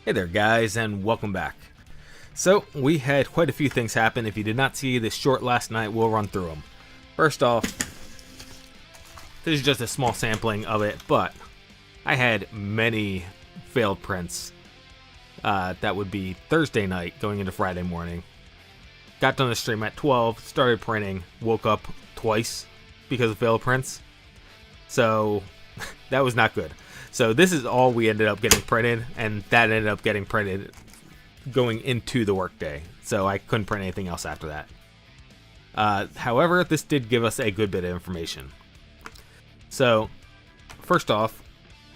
Hey there guys, and welcome back. So, we had quite a few things happen. If you did not see this short last night, we'll run through them. First off, this is just a small sampling of it, but I had many failed prints. That would be Thursday night going into Friday morning. Got done the stream at 12, started printing, woke up twice because of failed prints. So, that was not good. So this is all we ended up getting printed, and that ended up getting printed going into the workday. So I couldn't print anything else after that. However, this did give us a good bit of information. So, first off,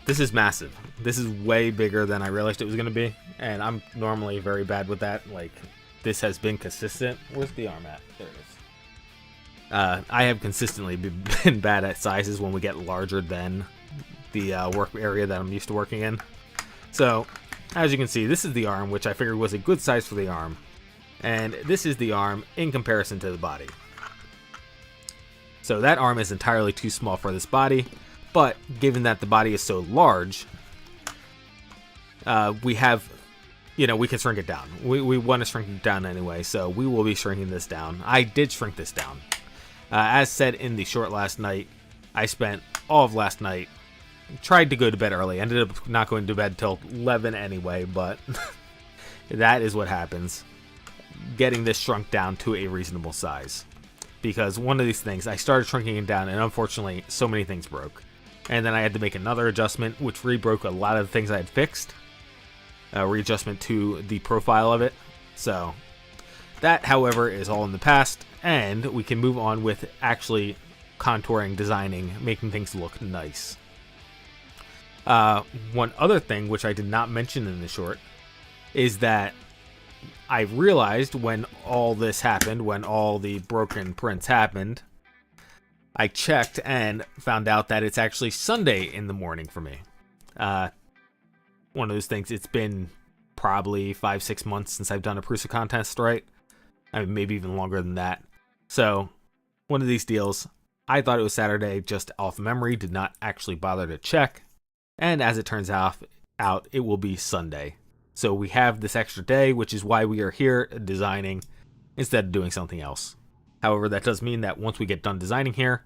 this is massive. This is way bigger than I realized it was going to be, and I'm normally very bad with that. Like, this has been consistent. Where's the arm at? There it is. I have consistently been bad at sizes when we get larger than the work area that I'm used to working in. So, as you can see, this is the arm, which I figured was a good size for the arm. And this is the arm in comparison to the body. So that arm is entirely too small for this body, but given that the body is so large, we have, we can shrink it down. We want to shrink it down anyway, so we will be shrinking this down. I did shrink this down. As said in the short last night, I spent all of last night, tried to go to bed early, ended up not going to bed till 11 anyway, but that is what happens. Getting this shrunk down to a reasonable size. Because one of these things, I started shrinking it down, and unfortunately, so many things broke. And then I had to make another adjustment, which re-broke a lot of the things I had fixed. Readjustment to the profile of it. So, that, however, is all in the past, and we can move on with actually contouring, designing, making things look nice. One other thing, which I did not mention in the short, is that I realized when all this happened, when all the broken prints happened, I checked and found out that it's actually Sunday in the morning for me. One of those things, it's been probably 5-6 months since I've done a Prusa contest, right? I mean, maybe even longer than that. So, one of these deals, I thought it was Saturday just off memory, did not actually bother to check. And as it turns out, it will be Sunday. So we have this extra day, which is why we are here designing instead of doing something else. However, that does mean that once we get done designing here,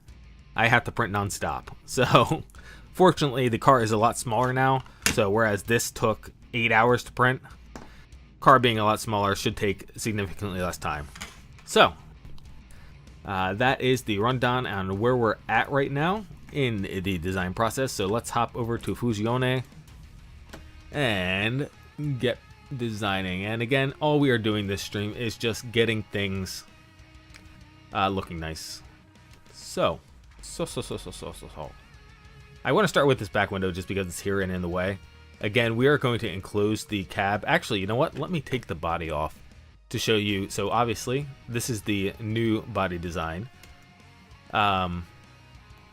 I have to print nonstop. So fortunately, the car is a lot smaller now. So whereas this took 8 hours to print, car being a lot smaller should take significantly less time. So that is the rundown on where we're at right now in the design process. So let's hop over to Fusione and get designing. And again, all we are doing this stream is just getting things looking nice. So I want to start with this back window just because it's here and in the way. Again, we are going to enclose the cab. Actually, you know what? Let me take the body off to show you. So obviously, this is the new body design.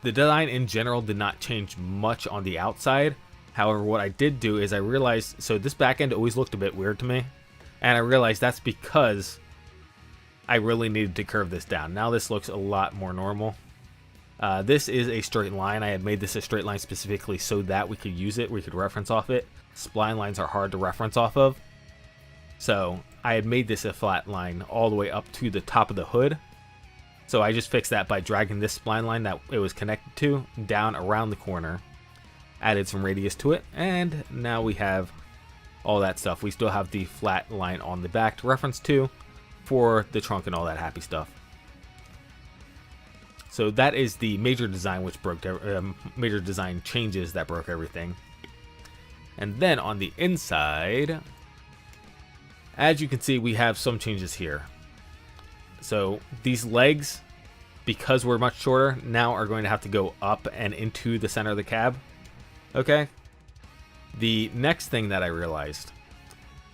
The design in general did not change much on the outside. However, what I did do is I realized, so this back end always looked a bit weird to me. And I realized that's because I really needed to curve this down. Now this looks a lot more normal. This is a straight line. I had made this a straight line specifically so that we could use it, we could reference off it. Spline lines are hard to reference off of. So I had made this a flat line all the way up to the top of the hood. So I just fixed that by dragging this spline line that it was connected to down around the corner, added some radius to it, and now we have all that stuff. We still have the flat line on the back to reference to for the trunk and all that happy stuff. So that is the major design which broke, major design changes that broke everything. And then on the inside, as you can see, we have some changes here. So these legs, because we're much shorter, now are going to have to go up and into the center of the cab. Okay? The next thing that I realized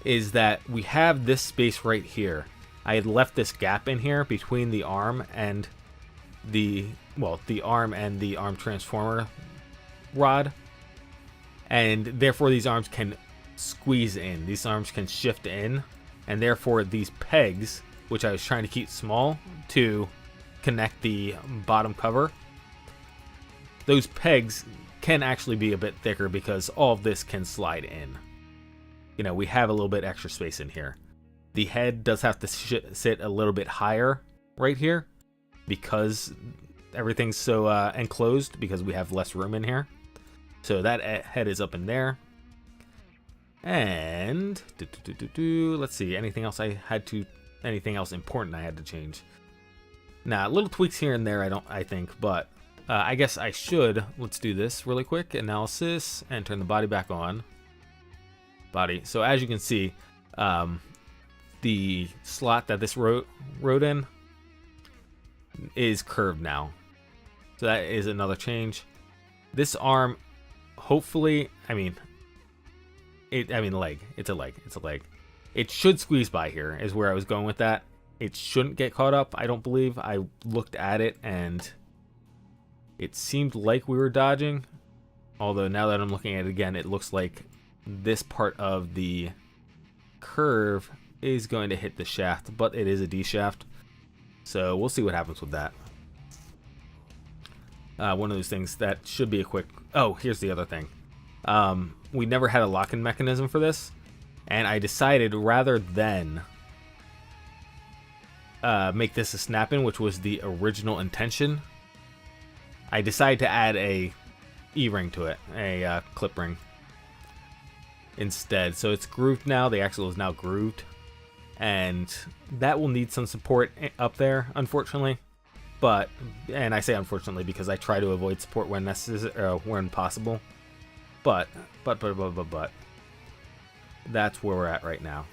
is that we have this space right here. I had left this gap in here between the arm and the arm transformer rod. And therefore these arms can squeeze in. These arms can shift in. And therefore these pegs, which I was trying to keep small to connect the bottom cover, those pegs can actually be a bit thicker because all of this can slide in. you know, we have a little bit extra space in here. The head does have to sit a little bit higher right here because everything's so enclosed, because we have less room in here. So that head is up in there. And let's see, anything else anything else important I had to change? Nah, little tweaks here and there, I think, but I guess I should. Let's do this really quick. Analysis, and turn the body back on. Body. So as you can see, the slot that this rode in is curved now. So that is another change. This arm, hopefully, leg. It's a leg. It should squeeze by here, is where I was going with that. It shouldn't get caught up, I don't believe. I looked at it and it seemed like we were dodging. Although now that I'm looking at it again, it looks like this part of the curve is going to hit the shaft, but it is a D shaft. So we'll see what happens with that. One of those things that should be a quick... Oh, here's the other thing. We never had a lock-in mechanism for this, and I decided rather than make this a snap-in, which was the original intention, I decided to add a E-ring to it, a clip ring instead. So it's grooved now. The axle is now grooved, and that will need some support up there, unfortunately. But, and I say unfortunately because I try to avoid support when necessary, when possible. But that's where we're at right now.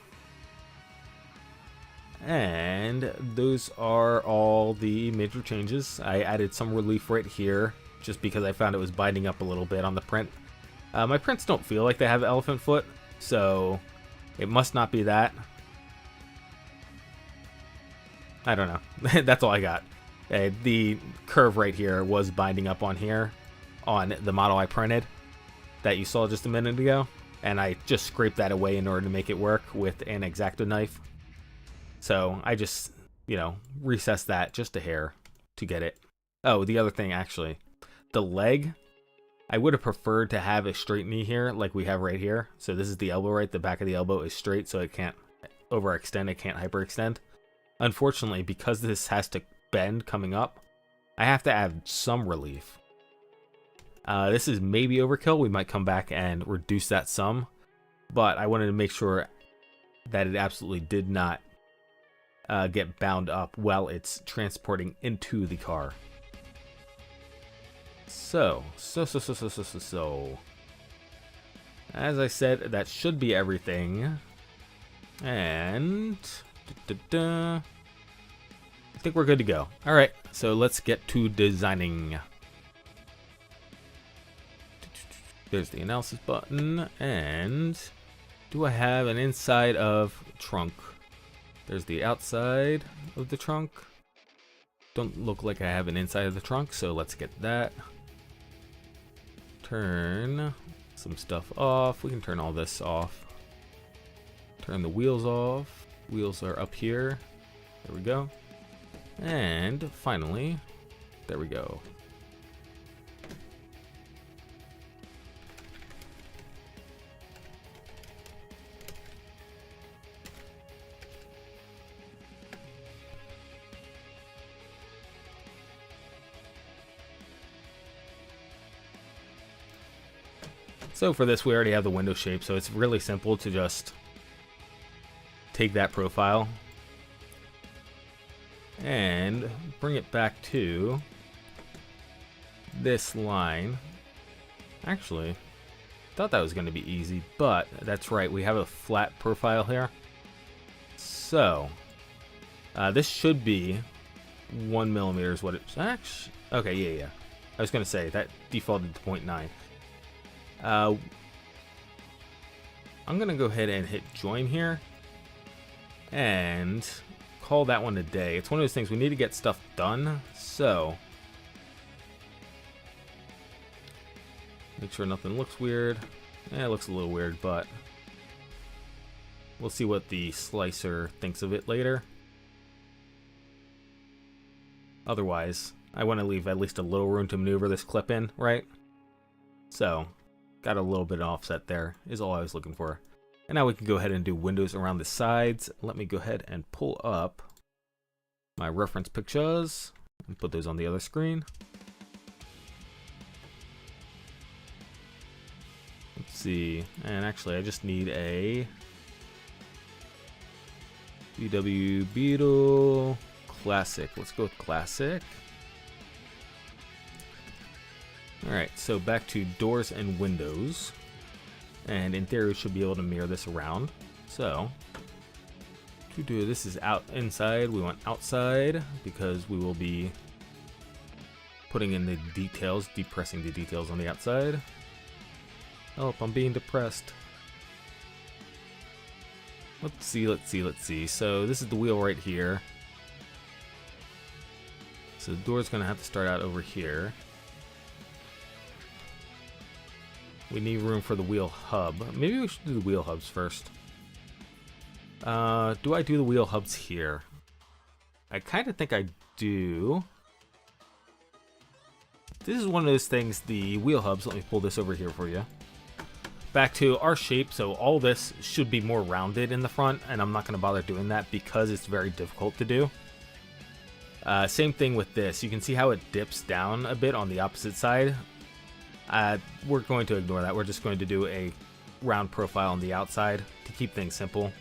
And those are all the major changes. I added some relief right here just because I found it was binding up a little bit on the print. My prints don't feel like they have elephant foot, so it must not be that. I don't know. That's all I got. The curve right here was binding up on here on the model I printed that you saw just a minute ago, and I just scraped that away in order to make it work with an X-Acto knife. So I just, you know, recessed that just a hair to get it. Oh, the other thing, actually, the leg, I would have preferred to have a straight knee here like we have right here. So this is the elbow, right? The back of the elbow is straight, so it can't overextend, it can't hyperextend. Unfortunately, because this has to bend coming up, I have to add some relief. This is maybe overkill. We might come back and reduce that some, but I wanted to make sure that it absolutely did not get bound up while it's transporting into the car. So as I said, that should be everything, and I think we're good to go. All right, so let's get to designing. There's the analysis button, and do I have an inside of trunk? There's the outside of the trunk. Don't look like I have an inside of the trunk, so let's get that. Turn some stuff off. We can turn all this off. Turn the wheels off. Wheels are up here. There we go. And finally, there we go. So for this, we already have the window shape, so it's really simple to just take that profile and bring it back to this line. Actually, thought that was going to be easy, but that's right, we have a flat profile here. So this should be 1 millimeter is what it's actually. Okay, yeah. I was going to say that defaulted to 0.9. I'm going to go ahead and hit join here and call that one a day. It's one of those things we need to get stuff done, so make sure nothing looks weird. It looks a little weird, but we'll see what the slicer thinks of it later. Otherwise, I want to leave at least a little room to maneuver this clip in, right? So got a little bit of offset there is all I was looking for. And now we can go ahead and do windows around the sides. Let me go ahead and pull up my reference pictures and put those on the other screen. Let's see, and actually I just need a VW Beetle Classic. Let's go with Classic. Alright, so back to doors and windows. And in theory, we should be able to mirror this around. So, to do this is out inside. We want outside because we will be putting in the details, depressing the details on the outside. Oh, I'm being depressed. Let's see. So this is the wheel right here. So the door's gonna have to start out over here. We need room for the wheel hub. Maybe we should do the wheel hubs first. Do I do the wheel hubs here? I kind of think I do. This is one of those things, the wheel hubs. Let me pull this over here for you. Back to our shape, so all this should be more rounded in the front, and I'm not going to bother doing that because it's very difficult to do. Same thing with this. You can see how it dips down a bit on the opposite side. We're going to ignore that. We're just going to do a round profile on the outside to keep things simple.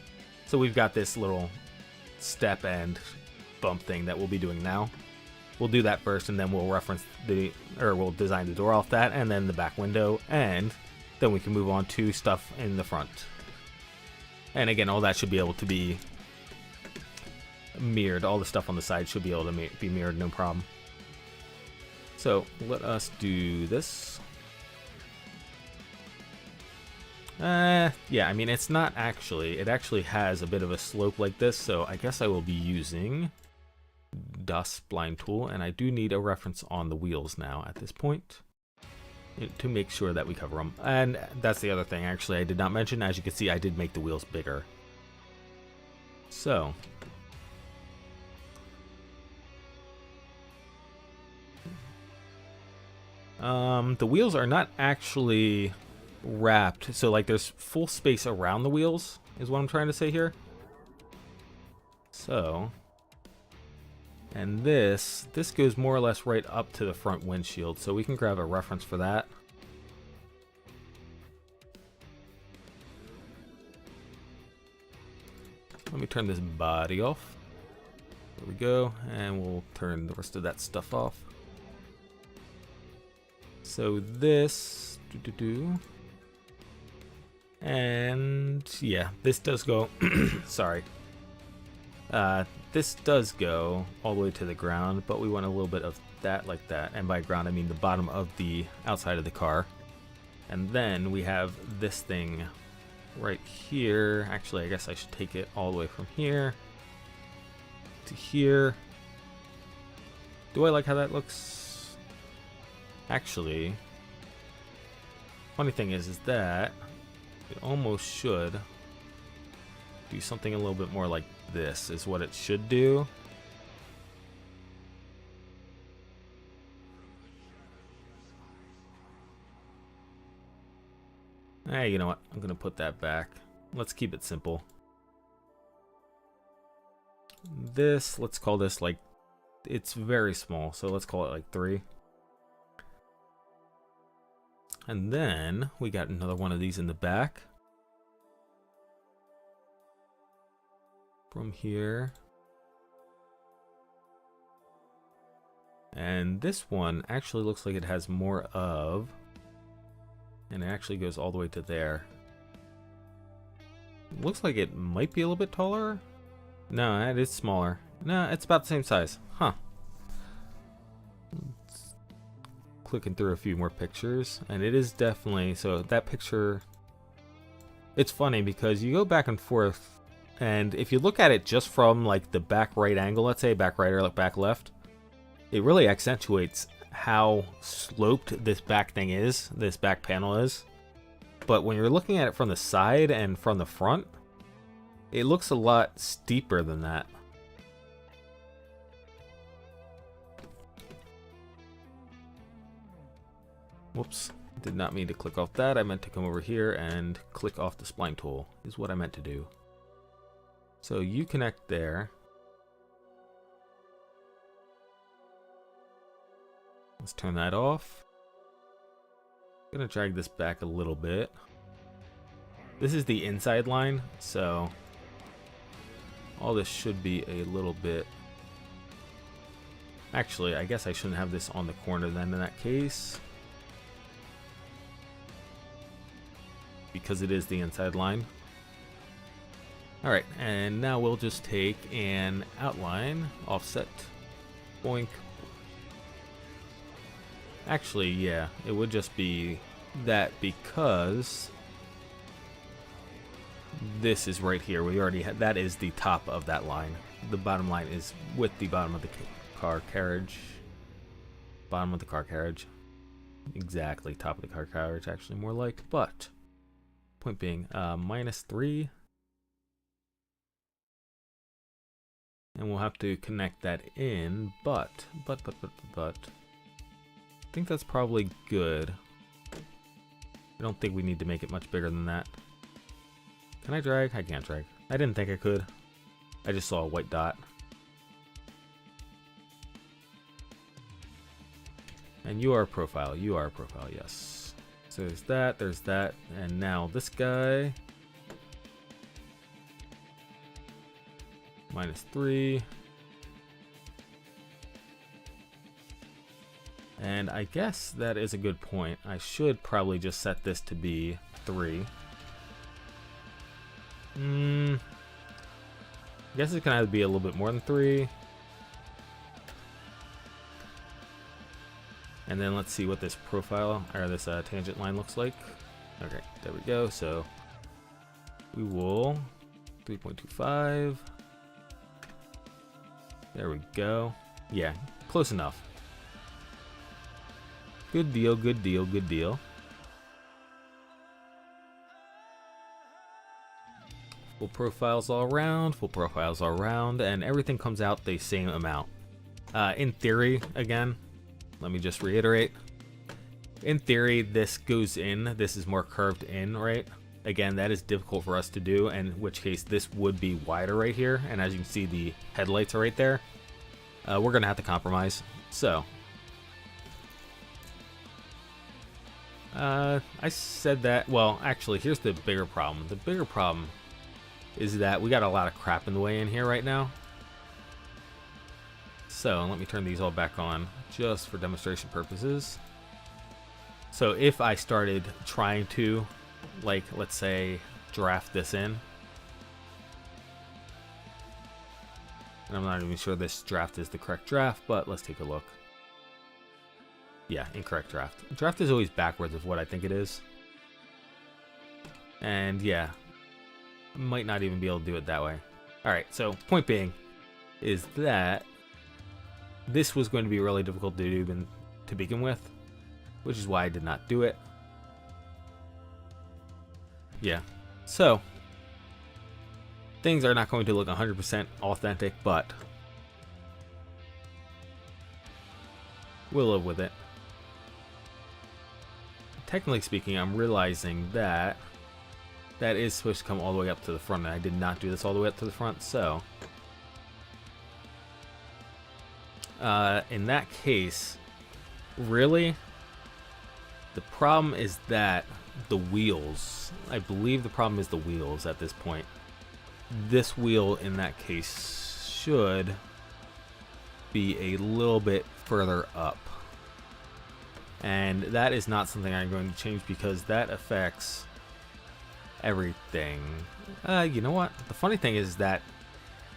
So we've got this little step and bump thing that we'll be doing now. We'll do that first, and then we'll we'll design the door off that, and then the back window, and then we can move on to stuff in the front. And again, all that should be able to be mirrored. All the stuff on the side should be able to be mirrored, no problem. So let us do this. Yeah, I mean, it's not actually, it actually has a bit of a slope like this, so I guess I will be using Das Spline tool, and I do need a reference on the wheels now at this point to make sure that we cover them. And that's the other thing, actually, I did not mention. As you can see, I did make the wheels bigger. So the wheels are not actually wrapped, so like there's full space around the wheels is what I'm trying to say here. So, and this goes more or less right up to the front windshield, so we can grab a reference for that. Let me turn this body off. There we go, and we'll turn the rest of that stuff off. So this, and yeah, this does go, sorry. This does go all the way to the ground, but we want a little bit of that like that. And by ground, I mean the bottom of the outside of the car. And then we have this thing right here. Actually, I guess I should take it all the way from here to here. Do I like how that looks? Actually, funny thing is that it almost should do something a little bit more like this is what it should do. Hey, you know what? I'm gonna put that back. Let's keep it simple. This, let's call this like, it's very small, so let's call it like 3. And then we got another one of these in the back. From here. And this one actually looks like it has more of, and it actually goes all the way to there. Looks like it might be a little bit taller. No, it is smaller. No, it's about the same size. Huh. Clicking through a few more pictures, and it is definitely, so that picture, it's funny because you go back and forth, and if you look at it just from like the back right angle, let's say back right or back left, it really accentuates how sloped this back thing is, this back panel is. But when you're looking at it from the side and from the front, it looks a lot steeper than that. Whoops, Did not mean to click off that. I meant to come over here and click off the spline tool is what I meant to do. So you connect there. Let's turn that off. I'm gonna drag this back a little bit. This is the inside line, so all this should be a little bit. Actually, I guess I shouldn't have this on the corner then in that case, because it is the inside line. Alright, and now we'll just take an outline, offset, boink. Actually, yeah, it would just be that because this is right here. We already had, that is the top of that line. The bottom line is with the bottom of the car carriage. Bottom of the car carriage. Exactly, top of the car carriage, actually more like. But, point being, -3. And we'll have to connect that in, but. I think that's probably good. I don't think we need to make it much bigger than that. Can I drag? I can't drag. I didn't think I could. I just saw a white dot. And you are a profile. You are a profile, yes. So there's that, and now this guy. -3. And I guess that is a good point. I should probably just set this to be 3. I guess it can either be a little bit more than 3. And then let's see what this profile, or this tangent line looks like. Okay, there we go. So we will 3.25. There we go. Yeah, close enough. Good deal, good deal, good deal. Full profiles all around, full profiles all around, and everything comes out the same amount. In theory, again, let me just reiterate. In theory, this goes in, this is more curved in, right? Again, that is difficult for us to do, in which case this would be wider right here, and as you can see, the headlights are right there. We're gonna have to compromise, so. I said that, well, actually, here's the bigger problem. The bigger problem is that we got a lot of crap in the way in here right now. So, let me turn these all back on, just for demonstration purposes. So, if I started trying to, like, let's say, draft this in, and I'm not even sure this draft is the correct draft, but let's take a look. Yeah, incorrect draft. Draft is always backwards of what I think it is. And yeah, I might not even be able to do it that way. Alright, so point being is that this was going to be really difficult to do to begin with, which is why I did not do it. Yeah, so things are not going to look 100% authentic, but we'll live with it. Technically speaking, I'm realizing that that is supposed to come all the way up to the front, and I did not do this all the way up to the front, so in that case, really, the problem is that the wheels, I believe the problem is the wheels at this point. This wheel in that case should be a little bit further up. And that is not something I'm going to change because that affects everything. You know what? The funny thing is that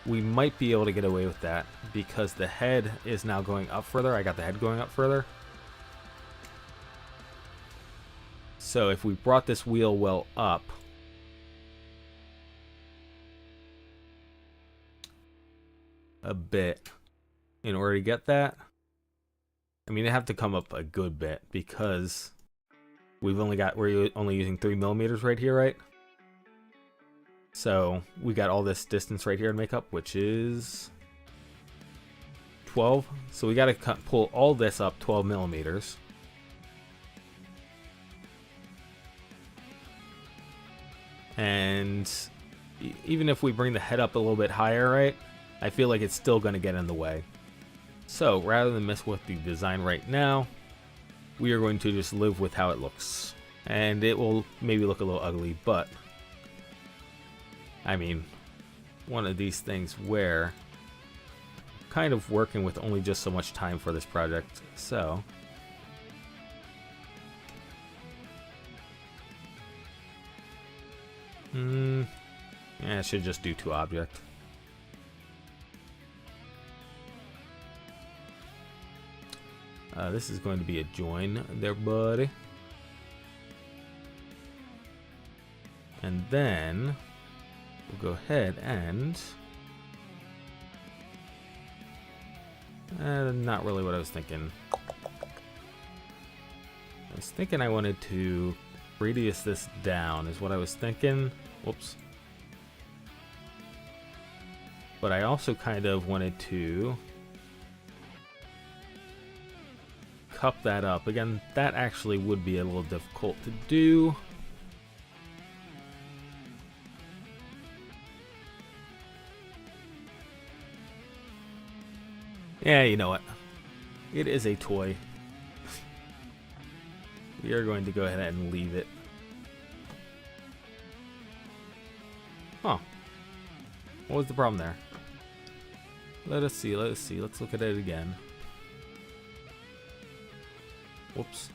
we might be able to get away with that because the head is now going up further. I got the head going up further. So if we brought this wheel well up, a bit in order to get that, I mean, they have to come up a good bit because we're only using 3mm right here, right? So we got all this distance right here to make up, which is 12. So we got to pull all this up 12mm. And even if we bring the head up a little bit higher, right, I feel like it's still going to get in the way. So rather than mess with the design right now, we are going to just live with how it looks. And it will maybe look a little ugly, but I mean, one of these things where I'm kind of working with only just so much time for this project. So yeah, I should just do 2 object. This is going to be a join there, buddy. And then we'll go ahead and not really what I was thinking. I was thinking I wanted to radius this down is what I was thinking. Whoops. But I also kind of wanted to cup that up. Again, that actually would be a little difficult to do. Yeah, you know what? It is a toy. We are going to go ahead and leave it. Huh. What was the problem there? Let us see, let us see. Let's look at it again. Whoops.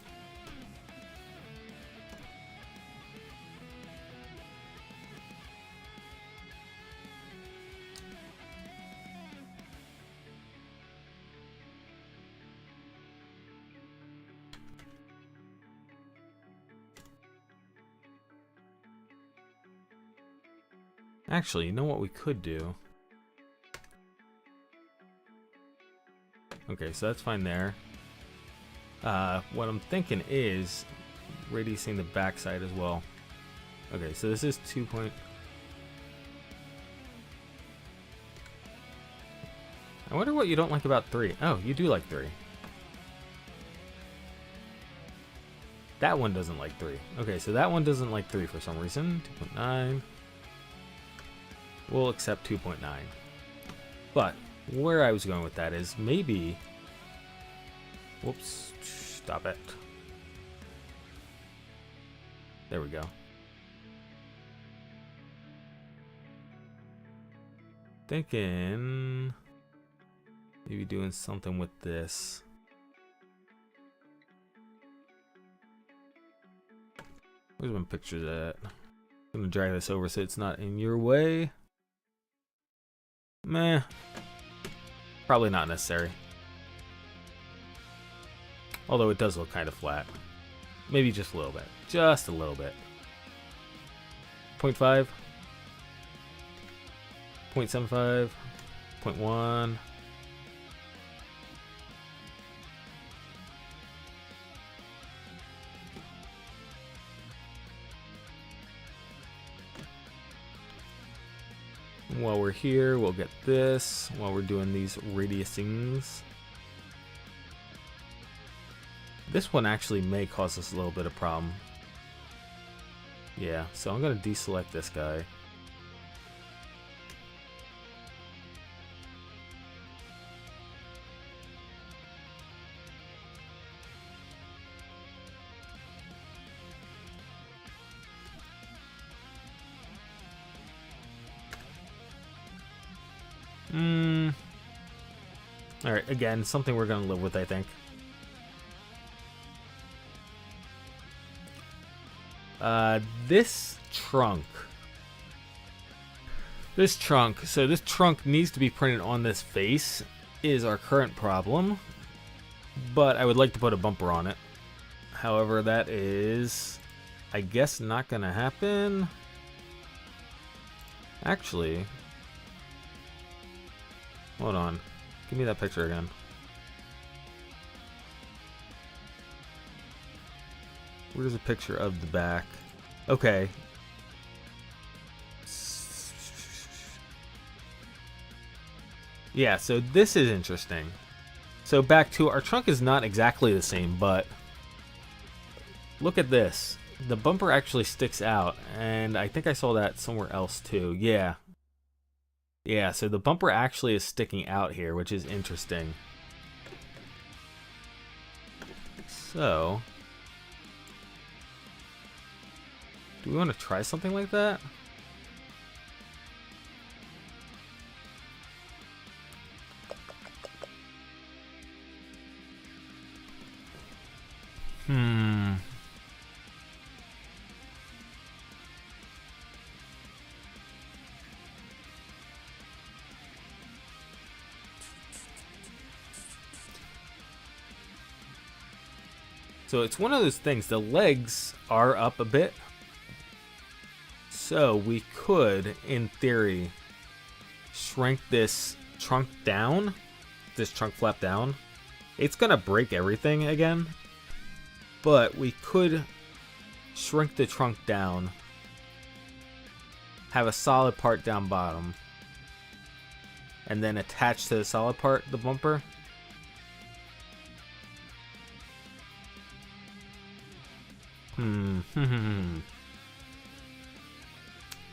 Actually, you know what we could do? Okay, so that's fine there. What I'm thinking is radiusing the backside as well. Okay, so this is 2 point. I wonder what you don't like about 3. Oh, you do like 3. That one doesn't like 3. Okay, so that one doesn't like 3 for some reason. 2.9. We'll accept 2.9. But where I was going with that is maybe... Whoops. Stop it. There we go. Thinking... maybe doing something with this. Where's my pictures at? I'm gonna drag this over so it's not in your way. Meh. Probably not necessary. Although it does look kind of flat. Maybe just a little bit. Just a little bit. 0.5. 0.75. 0.1. While we're here, we'll get this while we're doing these radiusings. This one actually may cause us a little bit of problem. Yeah, so I'm going to deselect this guy. Alright, again, something we're going to live with, I think. This trunk. So this trunk needs to be printed on this face, is our current problem. But I would like to put a bumper on it. However, that is, I guess, not going to happen. Actually, hold on. Give me that picture again. Where's a picture of the back? Okay. Yeah, so this is interesting. So back to our trunk is not exactly the same, but look at this. the bumper actually sticks out, and I think I saw that somewhere else too. Yeah. Yeah, so the bumper actually is sticking out here, which is interesting. So, do we want to try something like that? So it's one of those things, the legs are up a bit. So we could, in theory, shrink this trunk down, this trunk flap down. It's gonna break everything again, but we could shrink the trunk down, have a solid part down bottom, and then attach to the solid part the bumper.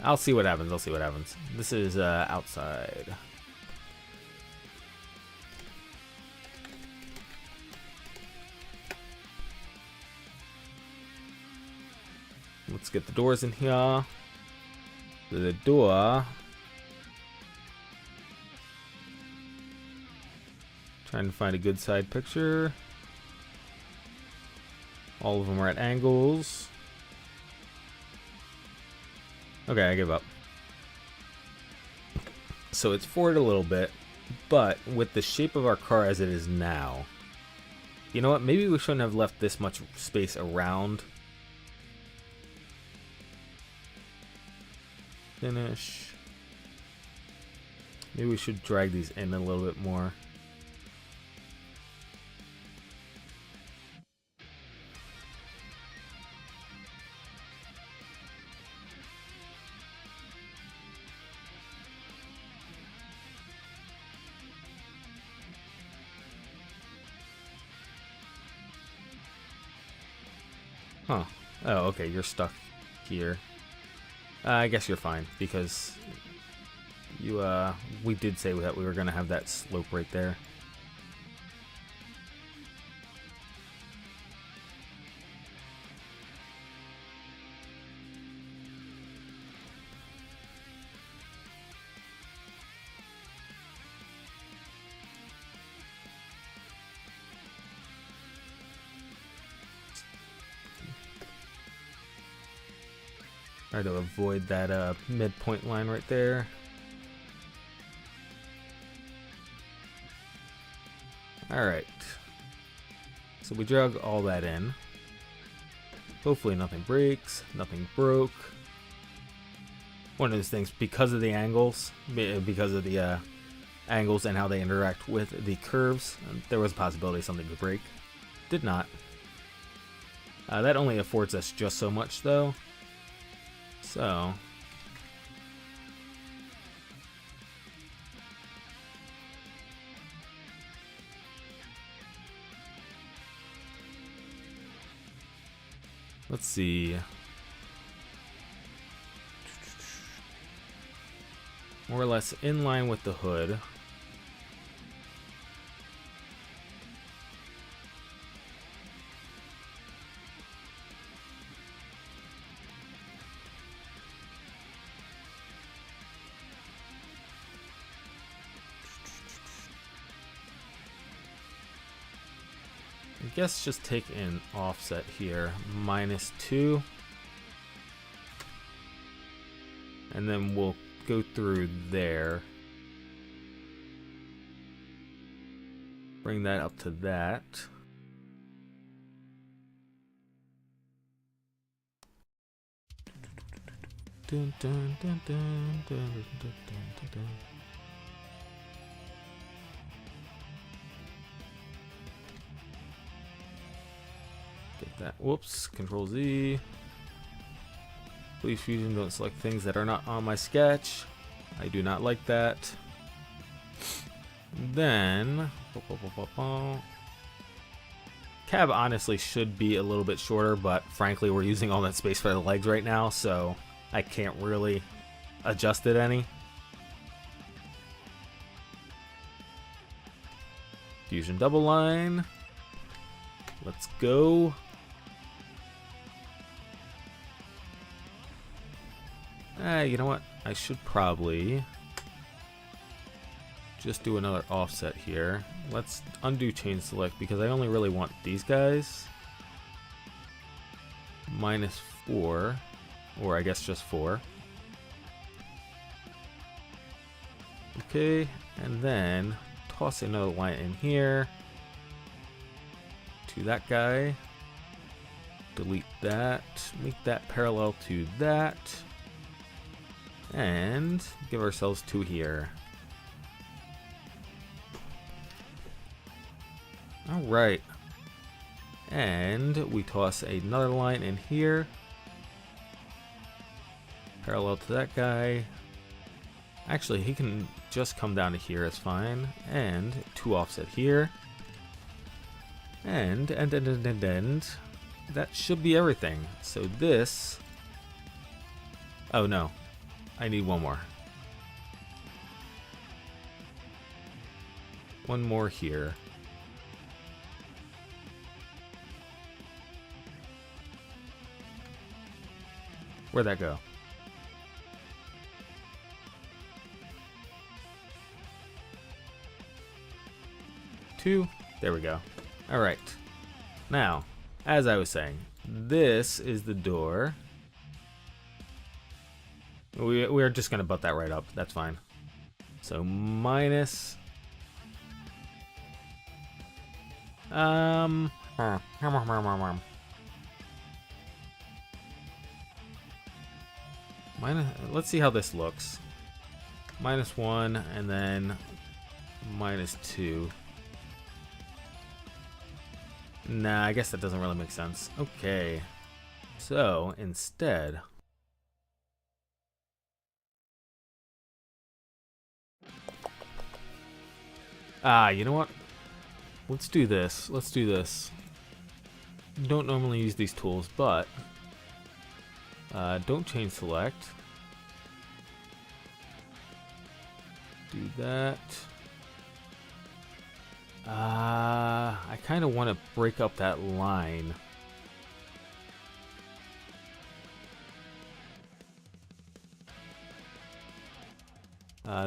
I'll see what happens. I'll see what happens. This is outside. Let's get the doors in here. The door. Trying to find a good side picture. All of them are at angles. Okay, I give up. So it's forward a little bit, but with the shape of our car as it is now, you know what? Maybe we shouldn't have left this much space around. Finish. Maybe we should drag these in a little bit more. Huh. Oh, okay, you're stuck here. I guess you're fine, because you, we did say that we were gonna have that slope right there. Try to avoid that midpoint line right there. Alright. So we drug all that in. Hopefully nothing breaks, nothing broke. One of those things, because of the angles, angles and how they interact with the curves, there was a possibility something could break. Did not. That only affords us just so much though. So, let's see. More or less in line with the hood. I guess just take an offset here, -2, and then we'll go through there, bring that up to that. Dun, dun, dun, dun, dun, dun, dun, dun. That. Whoops, Control Z. Please Fusion, don't select things that are not on my sketch. I do not like that. Then cab honestly should be a little bit shorter, but frankly we're using all that space for the legs right now, so I can't really adjust it any. Fusion double line. Let's go. You know what? I should probably just do another offset here. Let's undo chain select because I only really want these guys. -4, or I guess just 4. Okay, and then toss another line in here to that guy. Delete that. Make that parallel to that. And give ourselves 2 here. Alright. And we toss another line in here. Parallel to that guy. Actually, he can just come down to here, it's fine. And 2 offset here. And. That should be everything. So this... Oh no. I need one more. One more here. Where'd that go? Two. There we go. Alright. Now, as I was saying, this is the door. We're just going to butt that right up. That's fine. So, minus... Let's see how this looks. -1 and then -2. Nah, I guess that doesn't really make sense. Okay. So, instead... you know what? Let's do this. Let's do this. Don't normally use these tools, but... don't chain select. Do that. I kind of want to break up that line.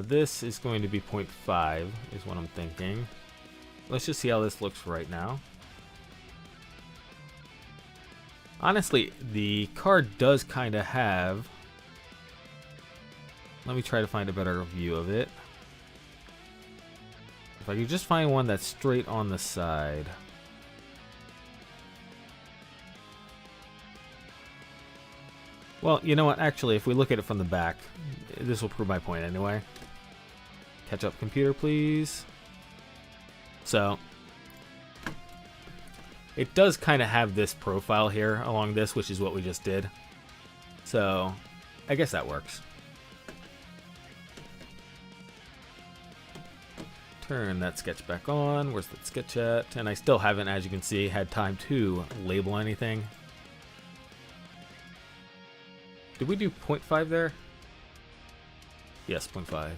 This is going to be 0.5 is what I'm thinking. Let's just see how this looks right now. Honestly, the card does kind of have... Let me try to find a better view of it. If I could just find one that's straight on the side. Well, you know what? Actually, if we look at it from the back, this will prove my point anyway. Catch up, computer, please. So, it does kind of have this profile here along this, which is what we just did. So, I guess that works. Turn that sketch back on. Where's that sketch at? And I still haven't, as you can see, had time to label anything. Did we do 0.5 there? Yes, 0.5.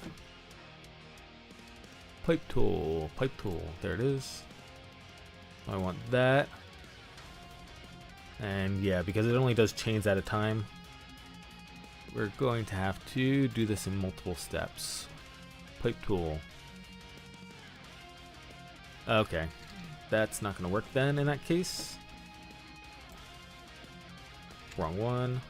Pipe tool, there it is. I want that. And yeah, because it only does chains at a time, we're going to have to do this in multiple steps. Pipe tool. Okay, that's not going to work then in that case. Wrong one.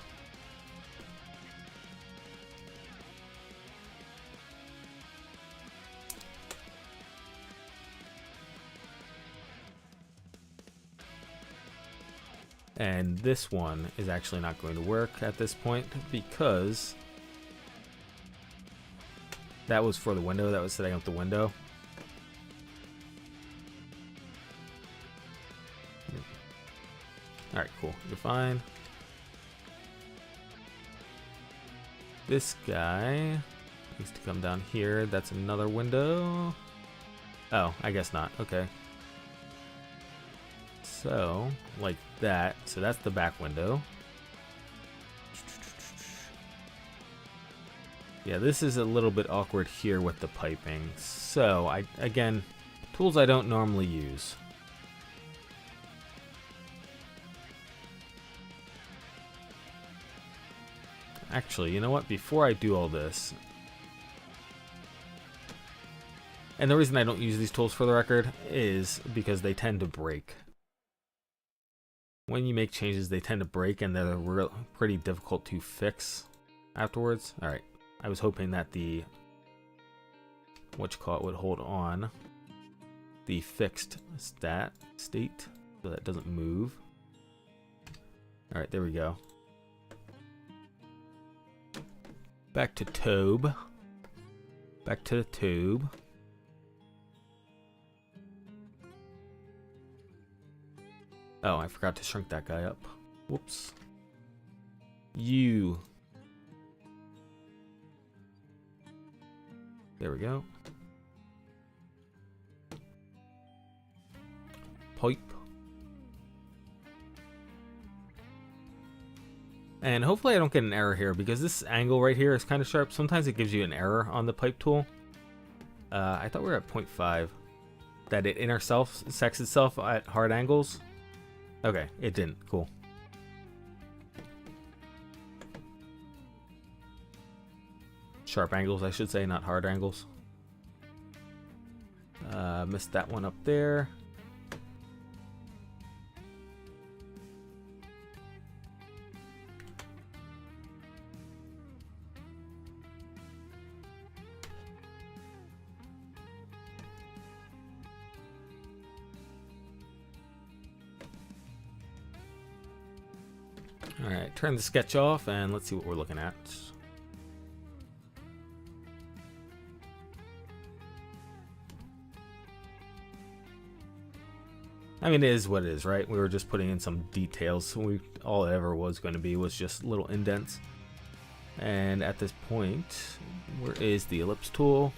And this one is actually not going to work at this point because that was for the window, that was setting up the window. Alright, cool. You're fine. This guy needs to come down here. That's another window. Oh, I guess not. Okay. So, like that. So that's the back window. Yeah, this is a little bit awkward here with the piping. So, again, tools I don't normally use. Actually, you know what? Before I do all this, and the reason I don't use these tools for the record is because they tend to break. When you make changes, they tend to break and they're pretty difficult to fix afterwards. Alright, I was hoping that the would hold on the fixed state so that it doesn't move. Alright, there we go. Back to tube. Back to the tube. Oh, I forgot to shrink that guy up. Whoops. You. There we go. Pipe. And hopefully I don't get an error here because this angle right here is kind of sharp. Sometimes it gives you an error on the pipe tool. I thought we were at 0.5. That it intersects itself at hard angles. Okay, it didn't. Cool. Sharp angles, I should say, not hard angles. Missed that one up there. Alright, turn the sketch off and let's see what we're looking at. I mean, it is what it is, right? We were just putting in some details. So all it ever was going to be was just little indents. And at this point, where is the ellipse tool?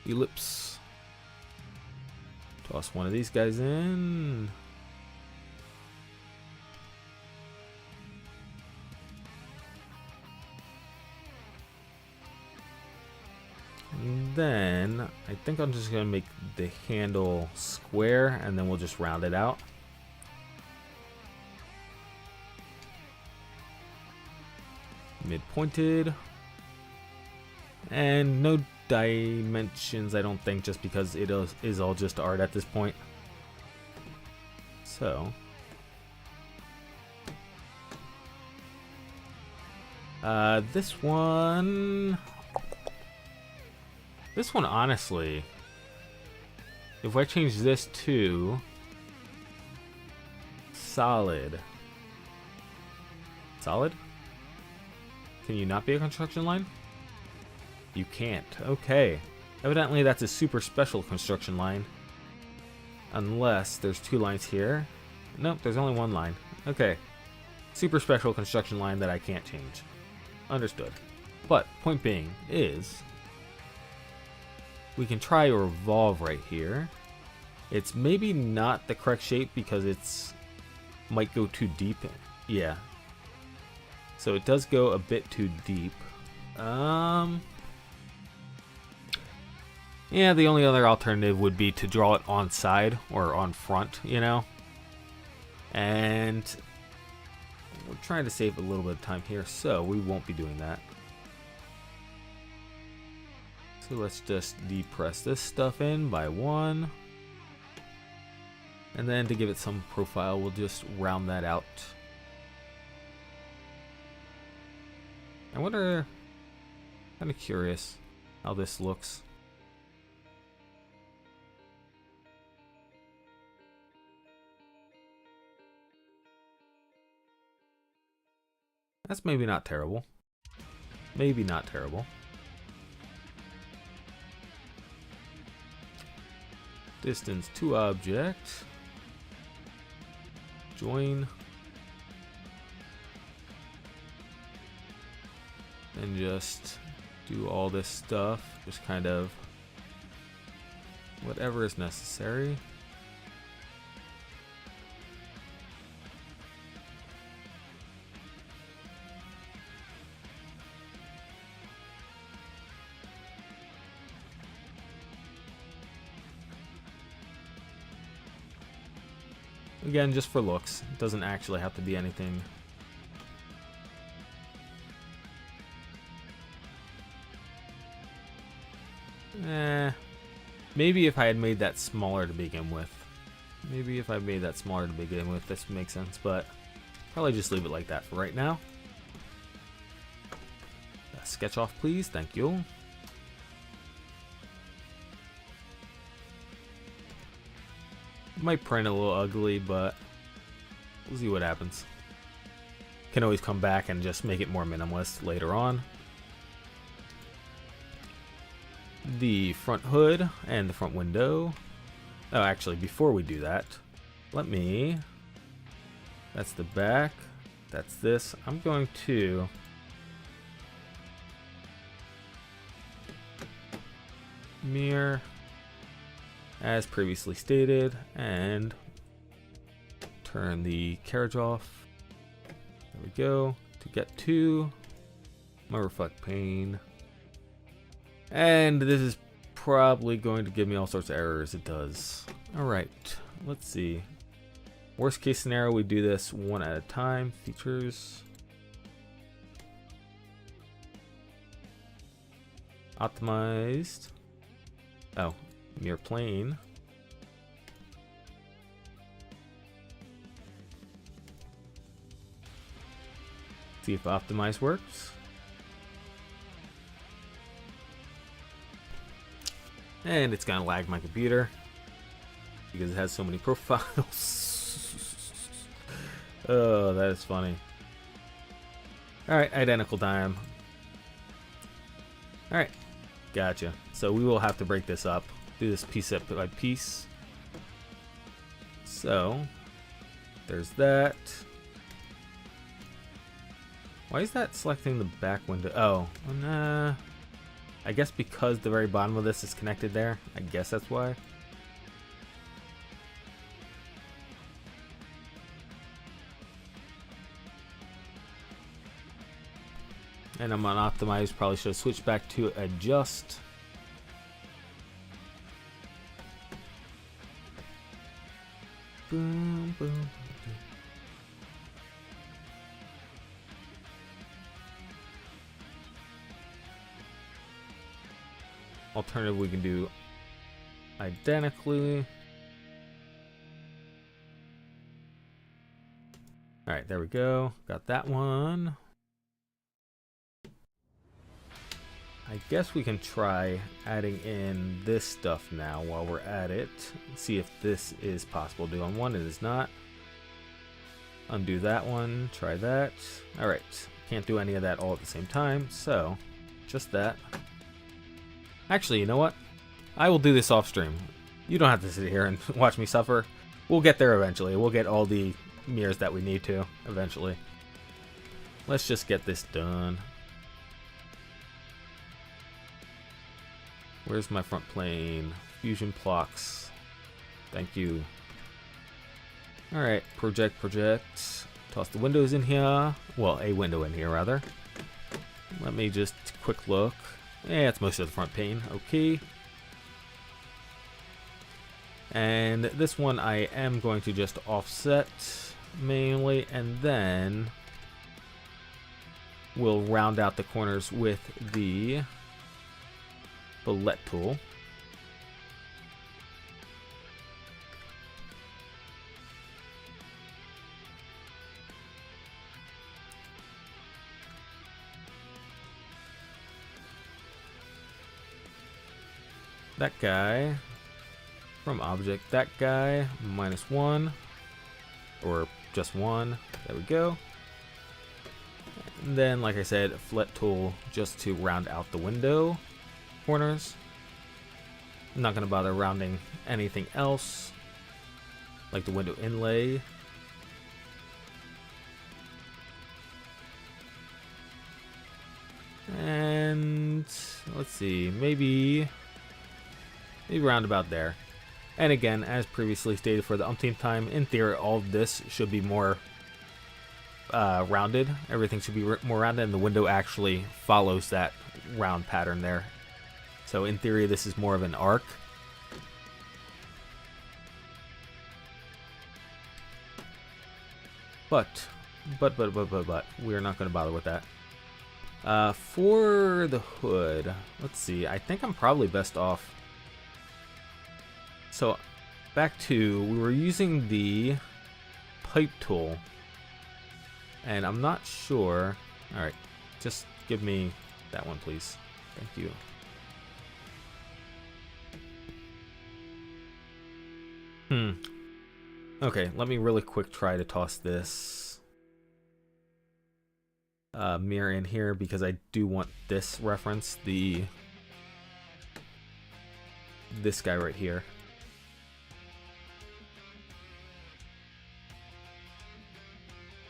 Ellipse. Toss one of these guys in. And then I think I'm just going to make the handle square and then we'll just round it out. Mid-pointed. And no dimensions, I don't think, just because it is all just art at this point. So this one honestly, if I change this to solid, can you not be a construction line? You can't. Okay. Evidently that's a super special construction line. Unless there's two lines here. Nope, there's only one line. Okay. Super special construction line that I can't change. Understood. But point being is we can try a revolve right here. It's maybe not the correct shape because it's might go too deep. Yeah. So it does go a bit too deep. Yeah, the only other alternative would be to draw it on side or on front, you know? And we're trying to save a little bit of time here, so we won't be doing that. So let's just depress this stuff in by 1. And then to give it some profile, we'll just round that out. I wonder, kind of curious how this looks. That's maybe not terrible. Maybe not terrible. Distance to object. Join. And just do all this stuff. Just kind of whatever is necessary. Again, just for looks. It doesn't actually have to be anything. Maybe if I had made that smaller to begin with. This makes sense, but probably just leave it like that for right now. Sketch off, please. Thank you. Might print a little ugly, but we'll see what happens. Can always come back and just make it more minimalist later on. The front hood and the front window. Oh, actually, before we do that, that's the back. That's this. I'm going to mirror as previously stated and turn the carriage off. There we go. To get to my reflect pane. And this is probably going to give me all sorts of errors. It does. Alright, let's see. Worst case scenario, we do this one at a time. Features. Optimized. Oh, mirror plane. See if optimize works. And it's gonna lag my computer because it has so many profiles. Oh, that is funny. Alright, identical time. Alright, gotcha. So we will have to break this up. Do this piece by piece. So, there's that. Why is that selecting the back window? Oh, nah. I guess because the very bottom of this is connected there. I guess that's why. And I'm on optimize. Probably should have switched back to adjust. Boom, boom, boom. Alternative, we can do identically. Alright, there we go. Got that one. I guess we can try adding in this stuff now while we're at it. See if this is possible to do on one. It is not. Undo that one. Try that. Alright. Can't do any of that all at the same time, so just that. Actually, you know what? I will do this off stream. You don't have to sit here and watch me suffer. We'll get there eventually. We'll get all the mirrors that we need to eventually. Let's just get this done. Where's my front plane? Fusion blocks. Thank you. Alright, project. Toss the windows in here. Well, a window in here, rather. Let me just quick look. Yeah, it's most of the front pane. Okay. And this one I am going to just offset mainly, and then we'll round out the corners with the fillet tool. That guy from object, that guy -1 or just 1. There we go. And then, like I said, fillet tool just to round out the window corners. I'm not going to bother rounding anything else, like the window inlay. And let's see, maybe round about there. And again, as previously stated for the umpteenth time, in theory, all of this should be more rounded. Everything should be more rounded, and the window actually follows that round pattern there. So in theory, this is more of an arc. But, we're not going to bother with that. For the hood, let's see. I think I'm probably best off. So, back to, we were using the pipe tool. And I'm not sure. Alright, just give me that one, please. Thank you. Okay, let me really quick try to toss this mirror in here because I do want this reference, this guy right here.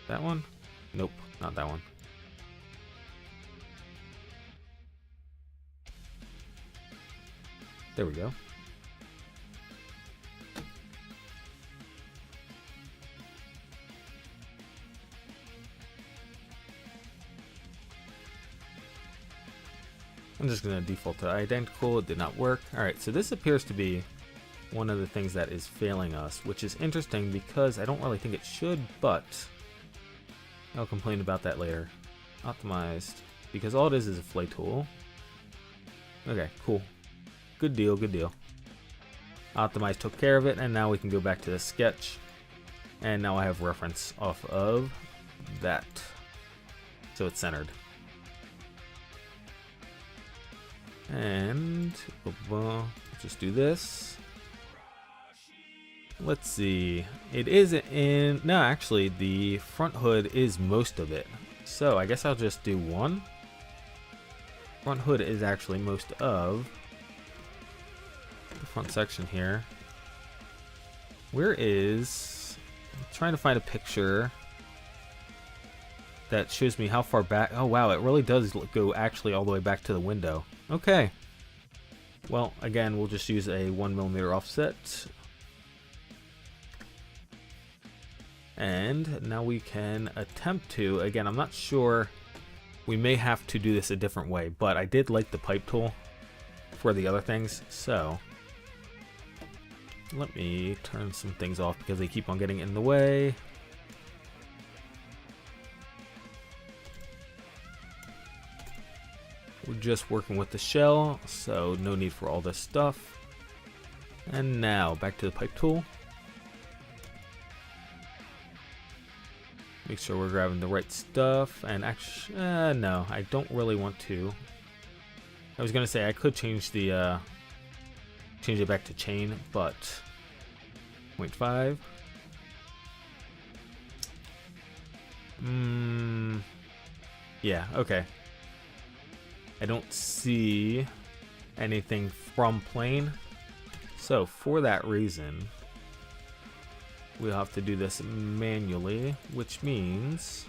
That one? Nope, not that one. There we go. I'm just going to default to identical. It did not work. Alright, so this appears to be one of the things that is failing us, which is interesting because I don't really think it should, but I'll complain about that later. Optimized, because all it is a flay tool. Okay, cool. Good deal, good deal. Optimized took care of it, and now we can go back to the sketch. And now I have reference off of that. So it's centered. And just do this. Let's see. It is in... No, actually, the front hood is most of it. So I guess I'll just do one. Front hood is actually most of the front section here. Where is... I'm trying to find a picture that shows me how far back... Oh, wow, it really does go actually all the way back to the window. Okay. Well, again, we'll just use a 1mm offset. And now we can attempt to... Again, I'm not sure... We may have to do this a different way, but I did like the pipe tool for the other things, so... Let me turn some things off because they keep on getting in the way. We're just working with the shell, so no need for all this stuff. And now, back to the pipe tool. Make sure we're grabbing the right stuff, and actually, no, I don't really want to. I was gonna say I could change the, change it back to chain, but 0.5. Yeah, okay. I don't see anything from plane, so for that reason we'll have to do this manually, which means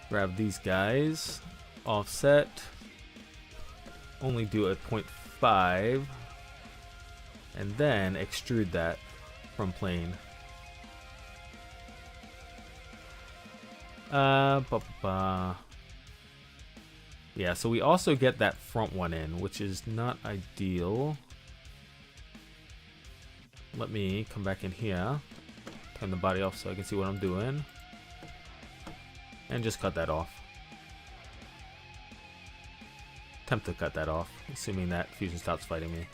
grab these guys, offset, only do a 0.5, and then extrude that from plane. Yeah, so we also get that front one in, which is not ideal. Let me come back in here, turn the body off so I can see what I'm doing, and just cut that off. Attempt to cut that off, assuming that Fusion stops fighting me.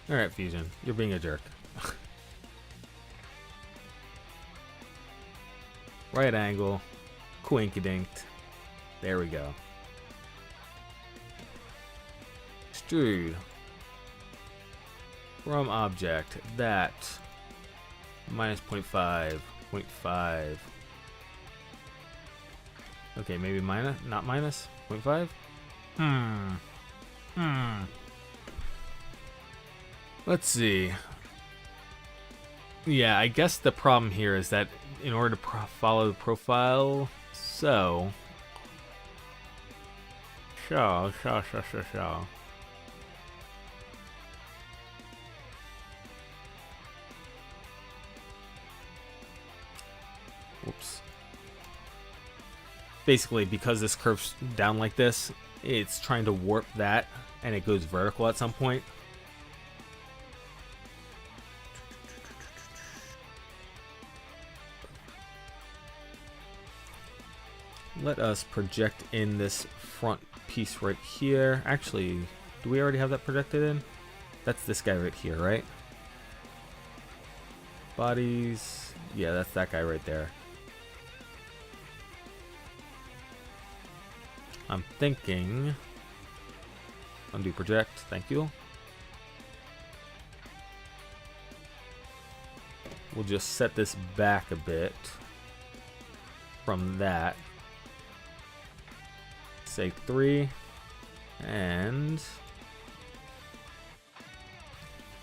Alright, Fusion, you're being a jerk. Right angle, quinkedinked. There we go. Extrude from object, that minus 0.5, 0.5. Okay, maybe minus, not minus 0.5. Let's see. Yeah, I guess the problem here is that in order to follow the profile, so... Shaw. basically because this curves down like this, it's trying to warp that and it goes vertical at some point. Let us project in this front piece right here. Actually, do we already have that projected in? That's this guy right here, right? Bodies. Yeah, that's that guy right there. I'm thinking... Undo project, thank you. We'll just set this back a bit from that. Say 3. And...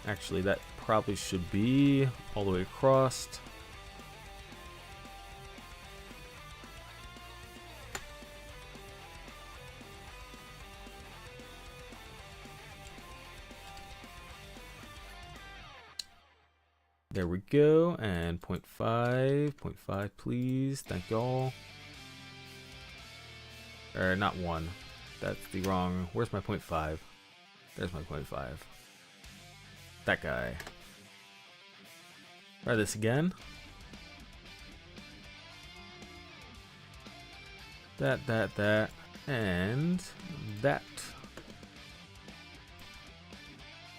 actually, that probably should be all the way across. There we go, and 0.5, 0.5 please, thank y'all. Or not 1, that's the wrong, where's my 0.5? There's my 0.5. That guy. Try this again. That, and that.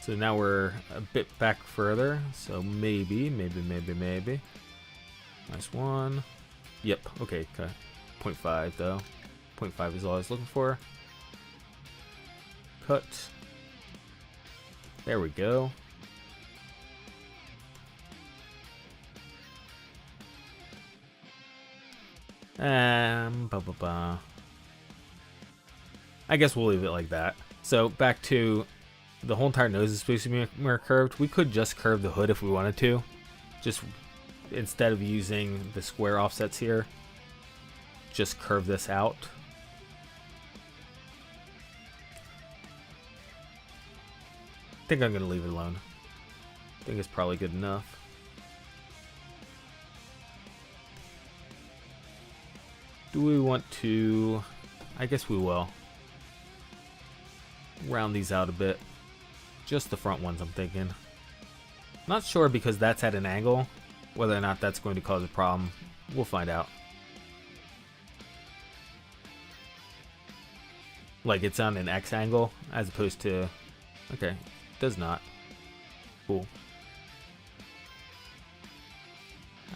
So now we're a bit back further, so maybe. Nice one. Yep, okay, 0.5 though. 0.5 is all I was looking for. Cut. There we go. I guess we'll leave it like that. So back to the whole entire nose is supposed to be more curved. We could just curve the hood if we wanted to. Just instead of using the square offsets here, just curve this out. I think I'm going to leave it alone. I think it's probably good enough. Do we want to... I guess we will. Round these out a bit. Just the front ones, I'm thinking. Not sure because that's at an angle. Whether or not that's going to cause a problem, we'll find out. Like it's on an X angle as opposed to... Okay, does not. Cool.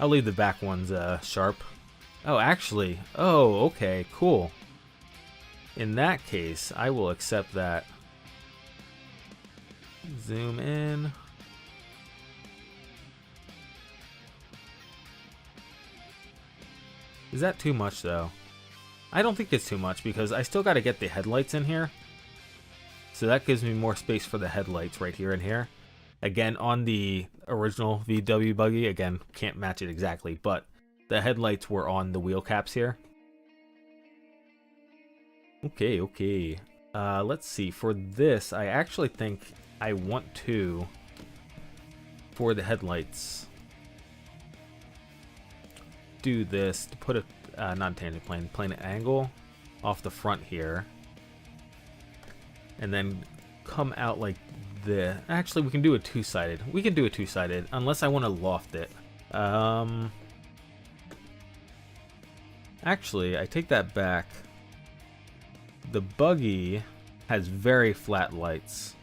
I'll leave the back ones sharp. Oh, actually. Oh, okay, cool. In that case, I will accept that. Zoom in. Is that too much, though? I don't think it's too much because I still got to get the headlights in here. So that gives me more space for the headlights right here and here. Again, on the original VW buggy, again, can't match it exactly, but the headlights were on the wheel caps here. Okay. Let's see. For this, I actually think I want to, for the headlights, do this to put a non-tangent plane at angle off the front here, and then come out like this. Actually, we can do a two-sided. We can do a two-sided unless I want to loft it. Actually, I take that back. The buggy has very flat lights.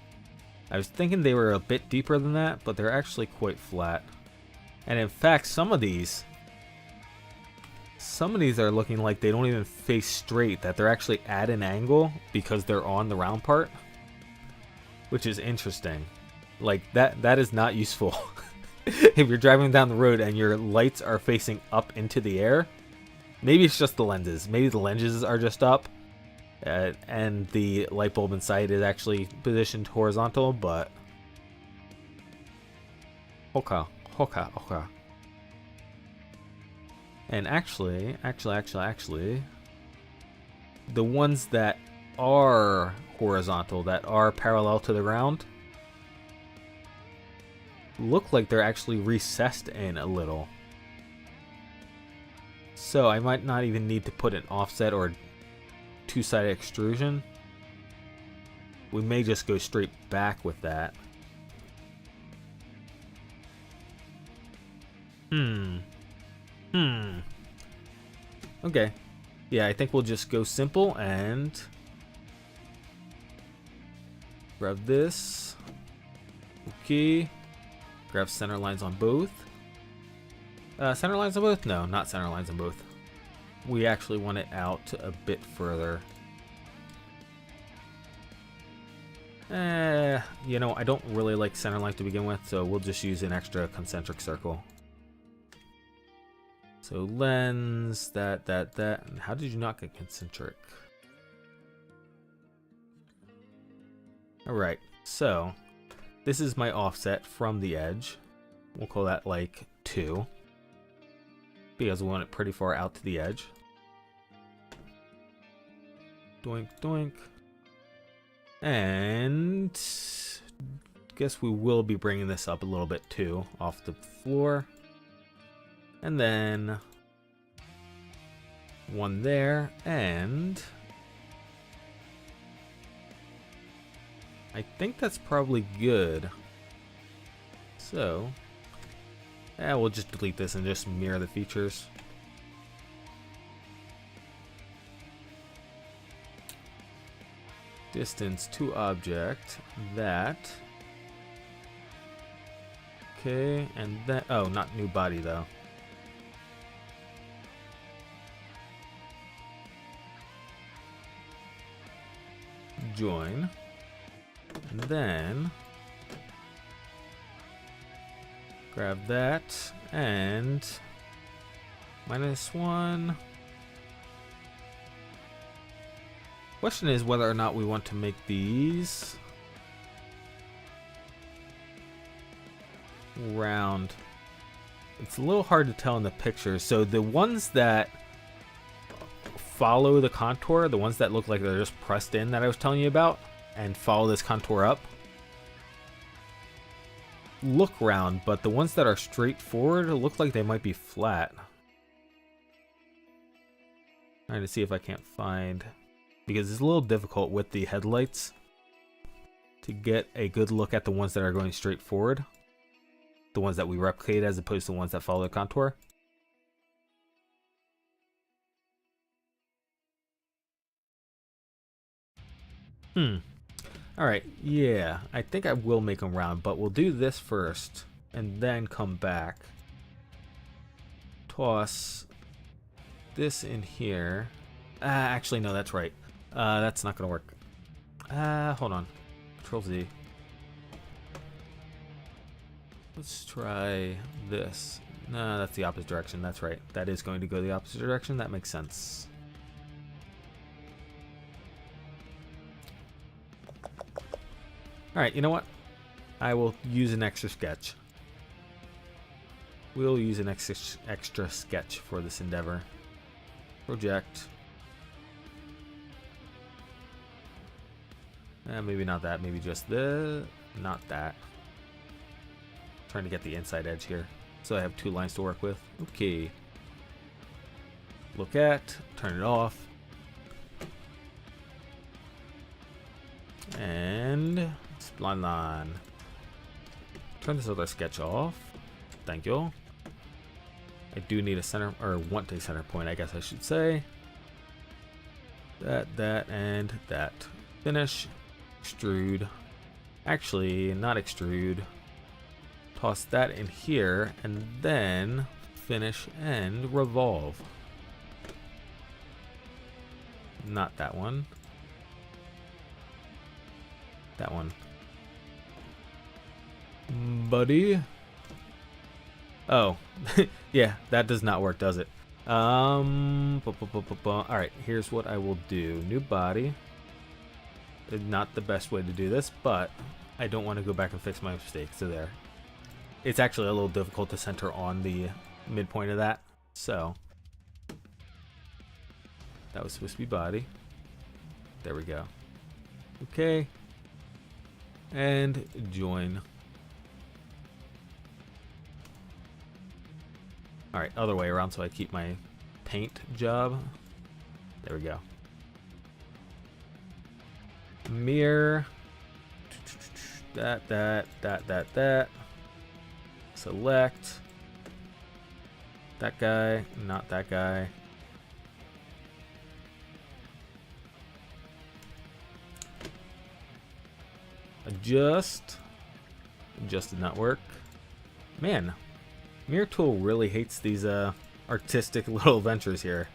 I was thinking they were a bit deeper than that, but they're actually quite flat. And in fact, some of these are looking like they don't even face straight, that they're actually at an angle because they're on the round part, which is interesting. Like that is not useful. If you're driving down the road and your lights are facing up into the air, maybe it's just the lenses. Maybe the lenses are just up, and the light bulb inside is actually positioned horizontal, but... Okay. And actually, the ones that are horizontal, that are parallel to the ground, look like they're actually recessed in a little. So I might not even need to put an offset or two-sided extrusion. We may just go straight back with that. Okay. Yeah, I think we'll just go simple and grab this. Okay. Grab center lines on both. Center lines on both? No, not center lines on both. We actually want it out a bit further. You know, I don't really like center line to begin with, so we'll just use an extra concentric circle. So lens, that. And how did you not get concentric? Alright, so this is my offset from the edge. We'll call that like 2. Because we want it pretty far out to the edge. Doink, doink. And guess we will be bringing this up a little bit too, off the floor. And then one there, and I think that's probably good. So, we'll just delete this and just mirror the features. Distance to object, that. Okay, and then, oh, not new body though. Join, and then grab that and -1. Question is whether or not we want to make these round. It's a little hard to tell in the picture. So the ones that follow the contour, the ones that look like they're just pressed in that I was telling you about, and follow this contour up, look round, but the ones that are straightforward look like they might be flat. Trying to see if I can't find, because it's a little difficult with the headlights to get a good look at the ones that are going straight forward, the ones that we replicate as opposed to the ones that follow the contour. Alright, yeah, I think I will make them round, but we'll do this first and then come back. Toss this in here. Actually, no, that's right. That's not gonna work. Hold on. Control Z. Let's try this. No, that's the opposite direction. That's right. That is going to go the opposite direction. That makes sense. Alright, you know what? I will use an extra sketch. We'll use an extra sketch for this endeavor. Project. Maybe not that. Maybe just not that. Trying to get the inside edge here. So I have 2 lines to work with. Okay. Look at. Turn it off. And spline line. Turn this other sketch off. Thank you. I do need a center, or want a center point, I guess I should say. That, and that. Finish. Extrude. Actually, not extrude. Toss that in here, and then finish and revolve. Not that one. That one. Buddy. Oh. Yeah, that does not work, does it? Alright, here's what I will do. New body. Not the best way to do this, but I don't want to go back and fix my mistake, so there. It's actually a little difficult to center on the midpoint of that, so. That was supposed to be body. There we go. Okay. And join. Alright, other way around so I keep my paint job. There we go. Mirror. That. Select. That guy, not that guy. Adjust. Adjust did not work. Man, Mirror Tool really hates these artistic little adventures here.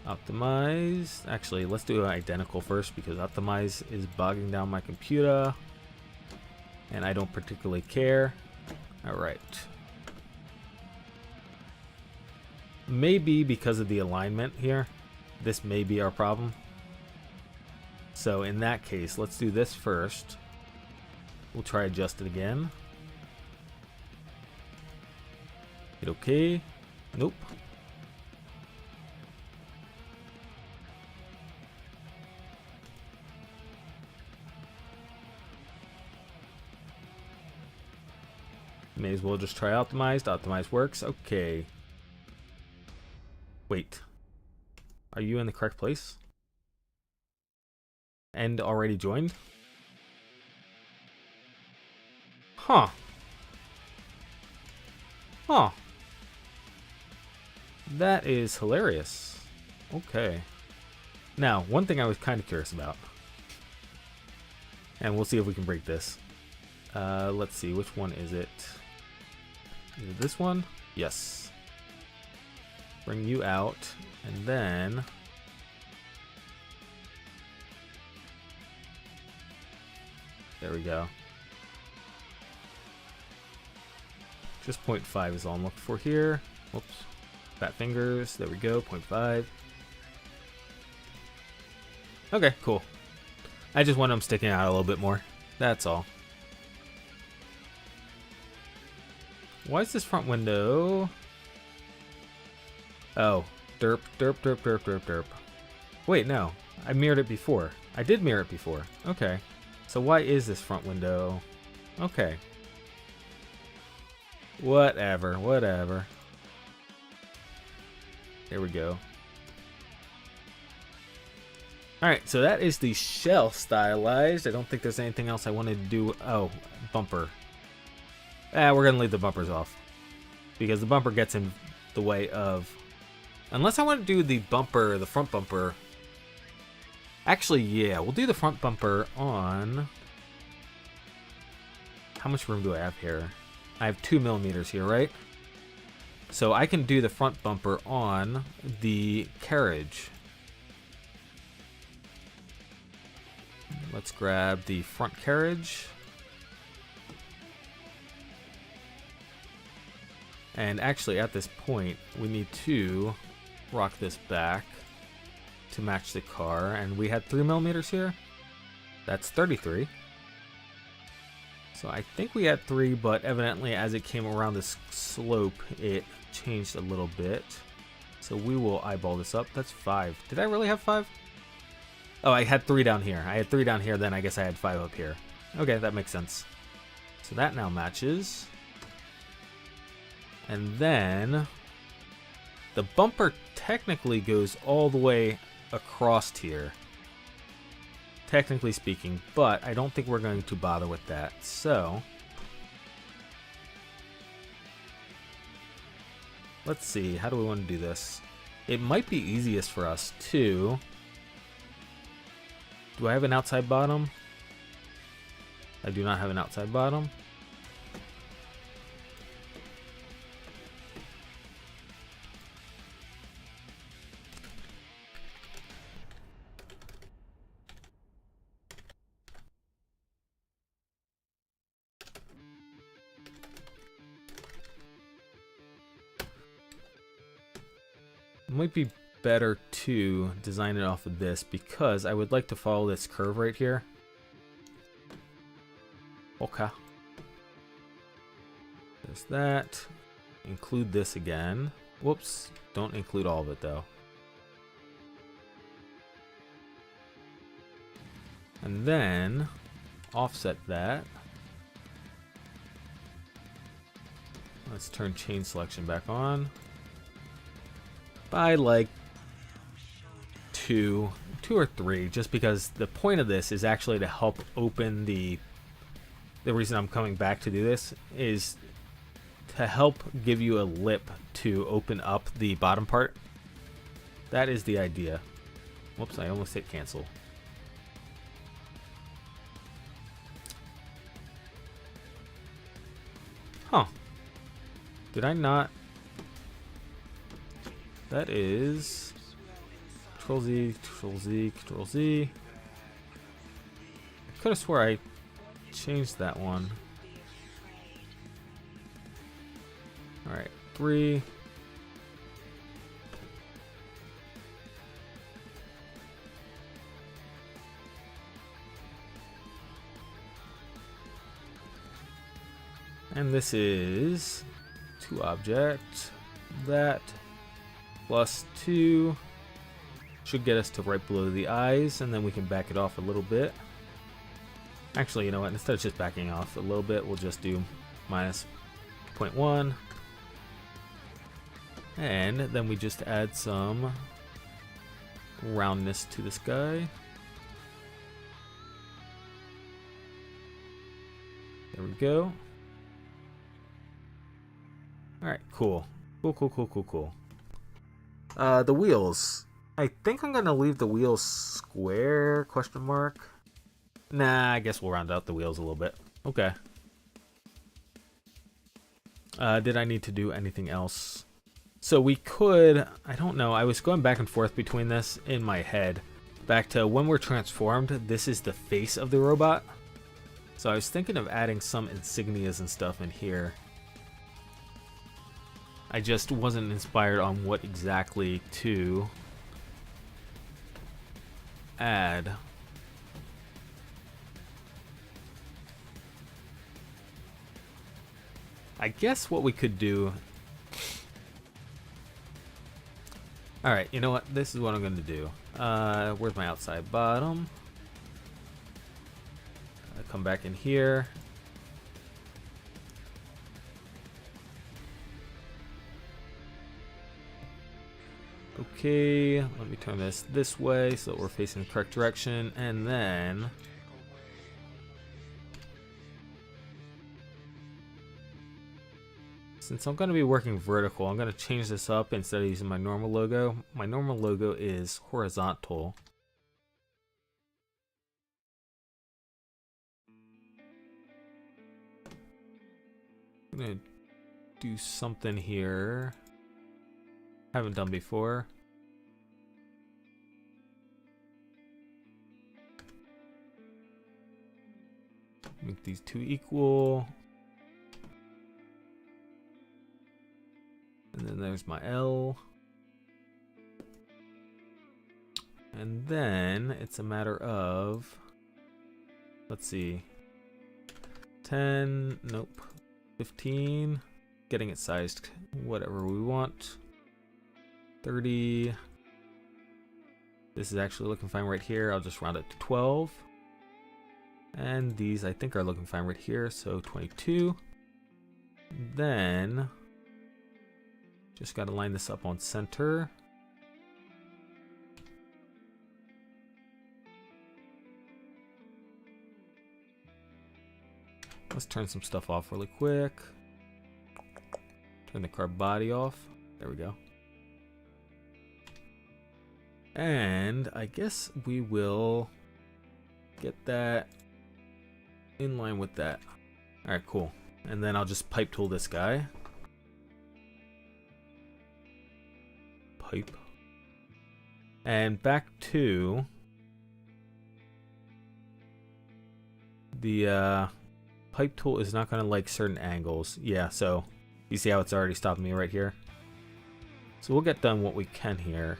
Optimize. Actually, let's do identical first because optimize is bogging down my computer and I don't particularly care. Alright. Maybe because of the alignment here, this may be our problem. So in that case, let's do this first. We'll try adjust it again. Hit OK. Nope. May as well just try optimized. Optimized works. Okay. Wait. Are you in the correct place? And already joined? Huh. Huh. That is hilarious. Okay. Now, one thing I was kind of curious about. And we'll see if we can break this. Let's see, which one is it? Is it this one? Yes. Bring you out, and then there we go. Just 0.5 is all I'm looking for here. Whoops. Fat fingers. There we go. 0.5. Okay, cool. I just want them sticking out a little bit more. That's all. Why is this front window? Oh, derp, derp, derp, derp, derp, derp. Wait, no. I mirrored it before. I did mirror it before. Okay. So why is this front window? Okay. Whatever, whatever. There we go. Alright, so that is the shell stylized. I don't think there's anything else I wanted to do. Oh, bumper. We're going to leave the bumpers off. Because the bumper gets in the way of... Unless I want to do the bumper, the front bumper. Actually, yeah, we'll do the front bumper on... How much room do I have here? I have 2 millimeters here, right? So I can do the front bumper on the carriage. Let's grab the front carriage. And actually, at this point, we need to rock this back to match the car. And we had 3 millimeters here. That's 33. So I think we had 3, but evidently as it came around this slope, it changed a little bit. So we will eyeball this up. That's 5. Did I really have 5? Oh, I had 3 down here. I had 3 down here, then I guess I had 5 up here. Okay, that makes sense. So that now matches. And then the bumper technically goes all the way across here, technically speaking, but I don't think we're going to bother with that. So let's see, how do we want to do this? It might be easiest for us to... Do I have an outside bottom? I do not have an outside bottom. It might be better to design it off of this because I would like to follow this curve right here. Okay. There's that. Include this again. Whoops. Don't include all of it though. And then offset that. Let's turn chain selection back on. by like two or three, just because the point of this is actually to help open the reason I'm coming back to do this is to help give you a lip to open up the bottom part. That is the idea. Whoops, I almost hit cancel. Huh. Did I not? That is Control Z, Control Z, Control Z. I could have swore I changed that one. Alright, 3. And this is 2 object. That plus 2 should get us to right below the eyes, and then we can back it off a little bit. Actually, you know what? Instead of just backing off a little bit, we'll just do minus 0.1. And then we just add some roundness to this guy. There we go. Alright, cool. Cool. The wheels. I think I'm gonna leave the wheels square, question mark. Nah, I guess we'll round out the wheels a little bit. Okay. Did I need to do anything else? So we could, I don't know, I was going back and forth between this in my head. Back to when we're transformed, this is the face of the robot. So I was thinking of adding some insignias and stuff in here. I just wasn't inspired on what exactly to add. I guess what we could do... Alright, you know what? This is what I'm going to do. Where's my outside bottom? I come back in here. Okay, let me turn this way so that we're facing the correct direction, and then since I'm going to be working vertical, I'm going to change this up. Instead of using my normal logo, my normal logo is horizontal. I'm going to do something here haven't done before. Make these two equal. And then there's my L. And then it's a matter of, let's see, 10, nope, 15, getting it sized whatever we want. 30. This is actually looking fine right here. I'll just round it to 12. And these I think are looking fine right here, so 22. Then just got to line this up on center. Let's turn some stuff off really quick. Turn the car body off. There we go. And I guess we will get that in line with that. Alright, cool. And then I'll just pipe tool this guy. Pipe. And back to the pipe tool is not going to like certain angles. Yeah, so you see how it's already stopping me right here? So we'll get done what we can here.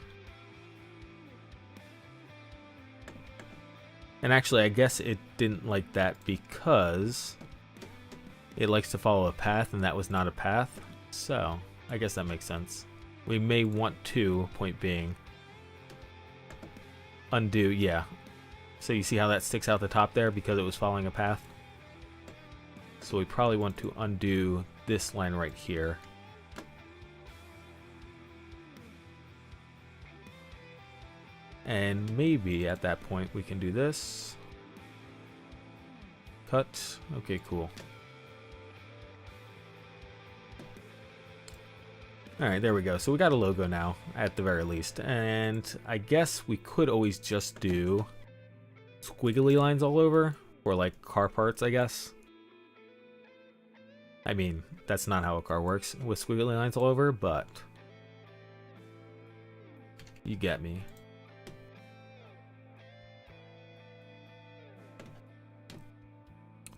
And actually, I guess it didn't like that because it likes to follow a path, and that was not a path. So, I guess that makes sense. We may want to, point being, undo, yeah. So you see how that sticks out the top there because it was following a path? So we probably want to undo this line right here. And maybe at that point we can do this. Cut. Okay, cool. Alright, there we go. So we got a logo now, at the very least. And I guess we could always just do squiggly lines all over, or like car parts, I guess. I mean, that's not how a car works with squiggly lines all over, but you get me.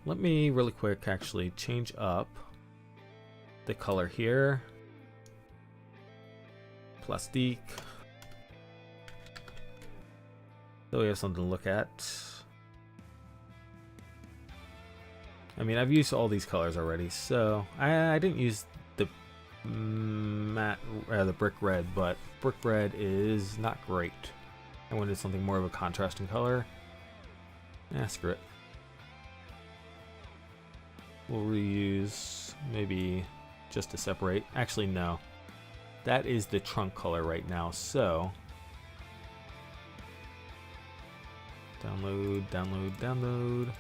Let me really quick actually change up the color here. Plastique. So we have something to look at. I mean, I've used all these colors already, so I didn't use the the brick red, but brick red is not great. I wanted something more of a contrasting color. Screw it. We'll reuse maybe just to separate. Actually, no. That is the trunk color right now, so download, download, download.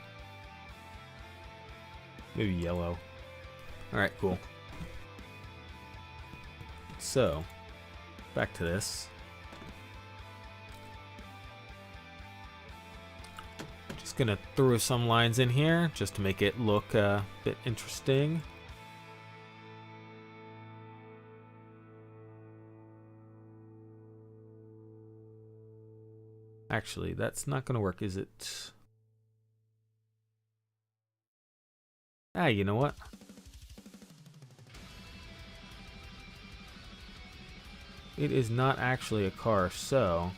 Maybe yellow. Alright, cool. So, back to this. Just gonna throw some lines in here just to make it look a bit interesting. Actually, that's not gonna work, is it? You know what? It is not actually a car, so...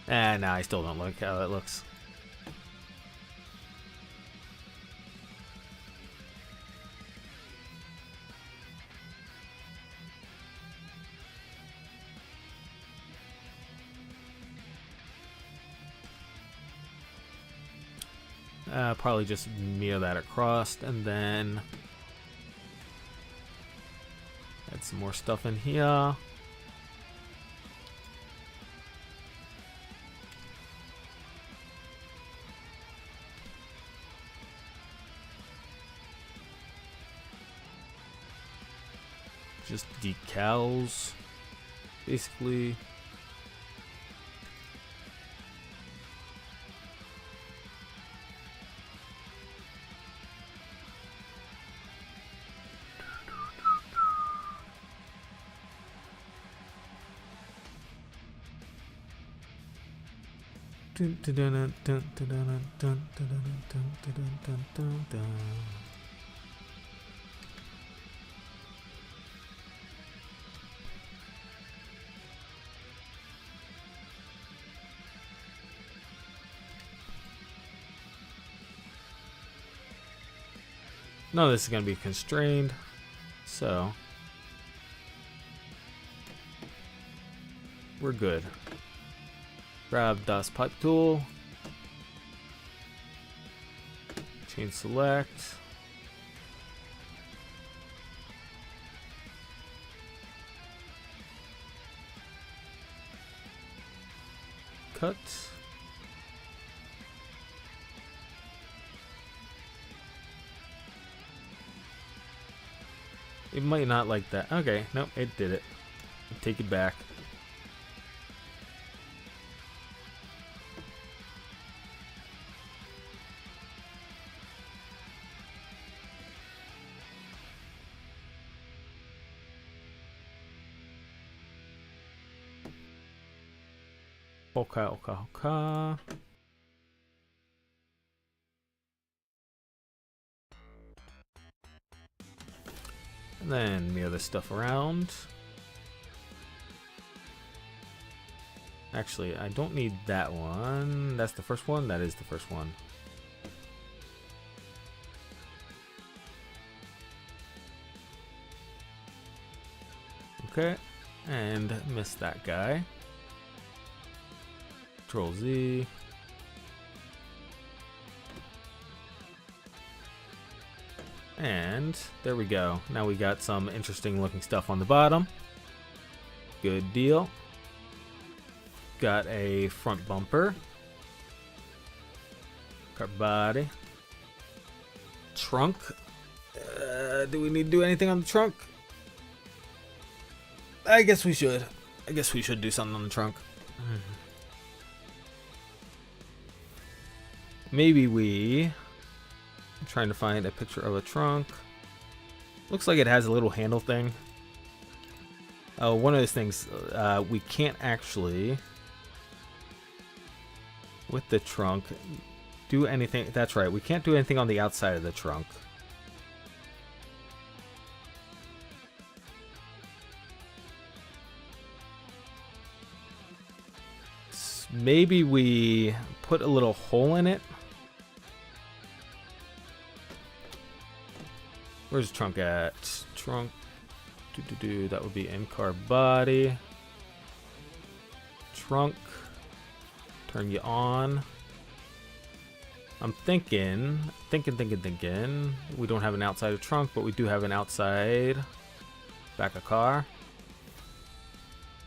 nah, I still don't like how that looks. Probably just mirror that across, and then add some more stuff in here. Just decals, basically. None of this is going to be constrained, so we're good. Grab Das Pipe Tool, chain select, cut, it might not like that. Okay, nope, it did it. Take it back. Okay. And then mirror this stuff around. Actually, I don't need that one. That's the first one? That is the first one. Okay, and miss that guy. Control Z. And there we go. Now we got some interesting looking stuff on the bottom. Good deal. got a front bumper, car body, trunk. Do we need to do anything on the trunk? I guess we should. I guess we should do something on the trunk. Maybe I'm trying to find a picture of a trunk. Looks like it has a little handle thing. Oh, one of those things we can't actually, with the trunk, do anything. That's right, we can't do anything on the outside of the trunk. Maybe we put a little hole in it. Where's the trunk at? Trunk. That would be in-car body. Trunk. Turn you on. I'm thinking. We don't have an outside of trunk, but we do have an outside back of car.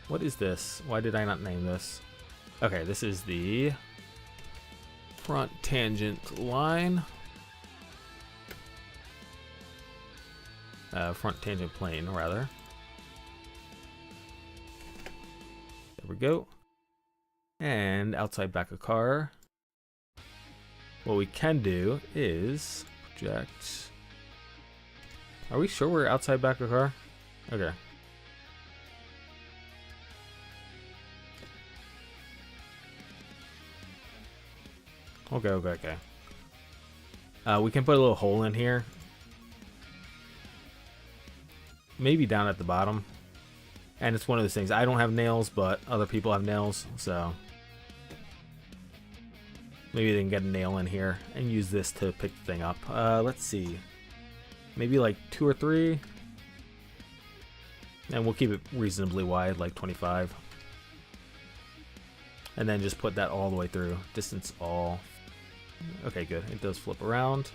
What is this? Why did I not name this? Okay, this is the front tangent line. Front tangent plane, rather. There we go. And outside back of car. What we can do is project. Are we sure we're outside back of car? Okay. Okay. We can put a little hole in here. Maybe down at the bottom. And it's one of those things. I don't have nails, but other people have nails, so maybe they can get a nail in here and use this to pick the thing up. Let's see. Maybe like 2 or 3. And we'll keep it reasonably wide, like 25. And then just put that all the way through. Distance all. Okay, good. It does flip around.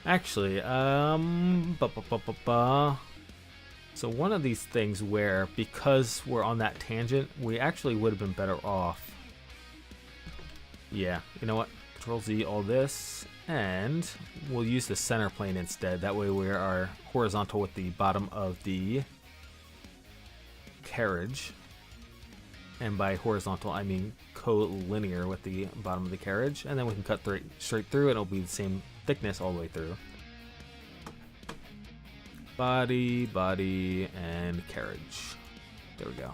Actually, so one of these things where, because we're on that tangent, we actually would have been better off. Yeah, you know what? Control Z all this, and we'll use the center plane instead. That way we are horizontal with the bottom of the carriage. And by horizontal, I mean collinear with the bottom of the carriage. And then we can cut straight through, and it'll be the same thickness all the way through. Body, and carriage. There we go.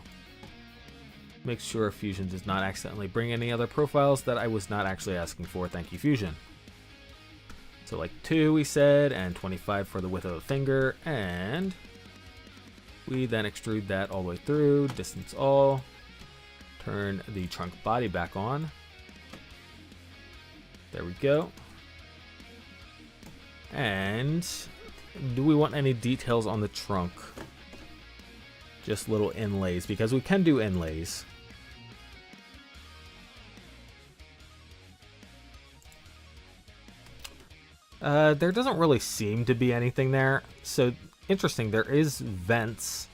Make sure Fusion does not accidentally bring any other profiles that I was not actually asking for. Thank you, Fusion. So like 2 we said, and 25 for the width of a finger, and we then extrude that all the way through, distance all. Turn the trunk body back on. There we go. And do we want any details on the trunk? Just little inlays, because we can do inlays. There doesn't really seem to be anything there. So interesting, there is vents.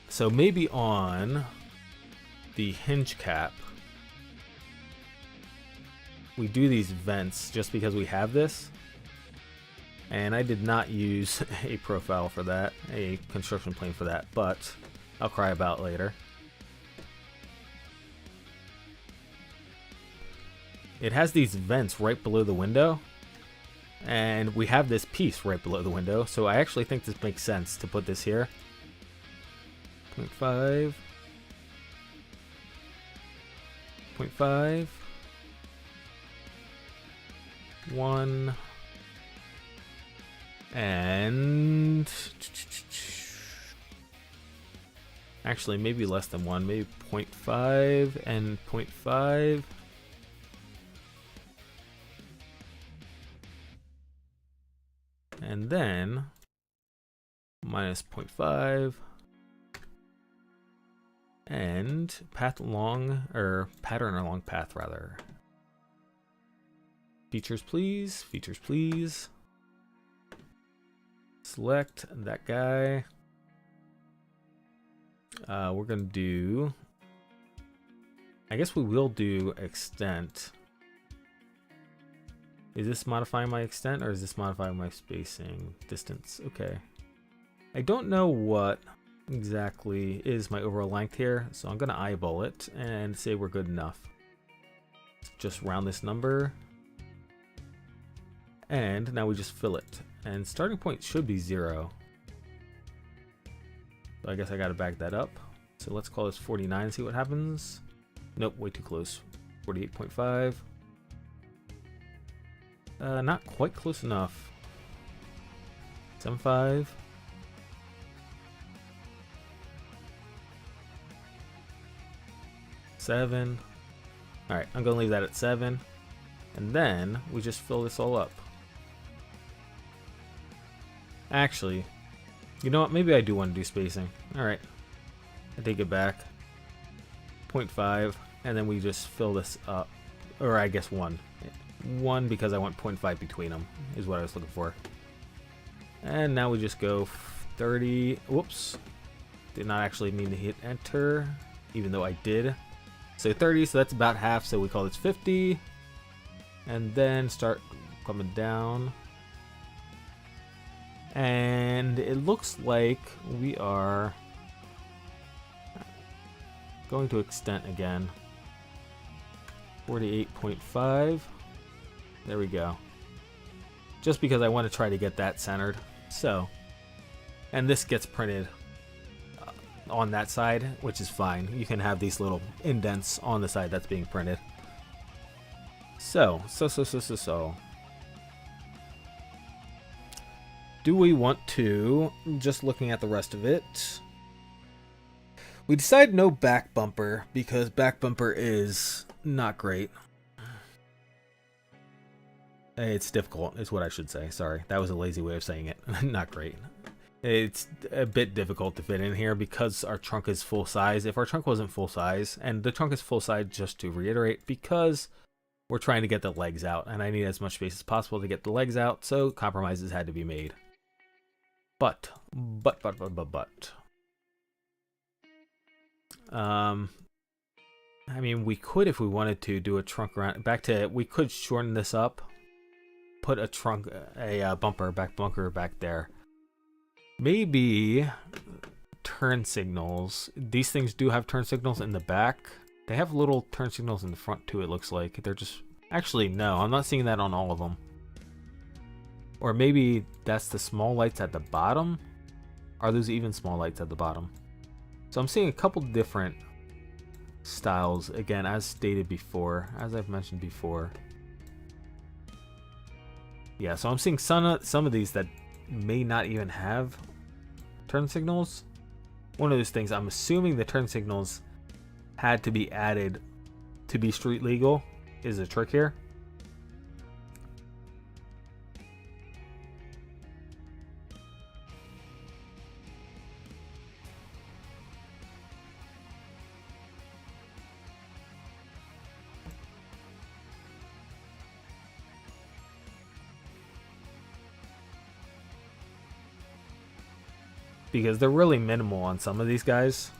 So maybe on the hinge cap, we do these vents just because we have this. And I did not use a profile for that, a construction plane for that, but I'll cry about it later. It has these vents right below the window, and we have this piece right below the window, so I actually think this makes sense to put this here. 0.5. 0.5. 1. And actually maybe less than 1, maybe 0.5 and 0.5. And then minus 0.5 and path along, or pattern along path rather. Features please, features please. Select that guy. We're gonna do, I guess we will do extent. Is this modifying my extent or is this modifying my spacing? Distance, okay. I don't know what exactly is my overall length here, so I'm gonna eyeball it and say we're good enough. Just round this number. And now we just fill it. And starting point should be 0. So I guess I gotta back that up. So let's call this 49 and see what happens. Nope, way too close. 48.5. Not quite close enough. 7.5. Seven. Alright, I'm gonna leave that at 7. And then we just fill this all up. Actually, you know what? Maybe I do want to do spacing. Alright. I take it back. 0.5. And then we just fill this up. Or I guess 1. 1 because I want 0.5 between them is what I was looking for. And now we just go 30. Whoops. Did not actually mean to hit enter, even though I did. So 30, so that's about half, so we call this 50. And then start coming down. And it looks like we are going to extent again. 48.5. There we go. Just because I want to try to get that centered. So, and this gets printed on that side, which is fine. You can have these little indents on the side that's being printed. So. Do we want to, just looking at the rest of it, we decided no back bumper because back bumper is not great. It's difficult, is what I should say. Sorry, that was a lazy way of saying it. Not great. It's a bit difficult to fit in here because our trunk is full size. If our trunk wasn't full size, and the trunk is full size, just to reiterate, because we're trying to get the legs out, and I need as much space as possible to get the legs out, so compromises had to be made. But. I mean, we could, if we wanted to, do a trunk around, we could shorten this up, put a back bunker back there. Maybe turn signals. These things do have turn signals in the back. They have little turn signals in the front too, it looks like. They're just, actually, no, I'm not seeing that on all of them. Or maybe that's the small lights at the bottom? Are those even small lights at the bottom? So I'm seeing a couple different styles, again, as stated before, as I've mentioned before. Yeah, so I'm seeing some of these that may not even have turn signals. One of those things, I'm assuming the turn signals had to be added to be street legal is a trick here. Because they're really minimal on some of these guys.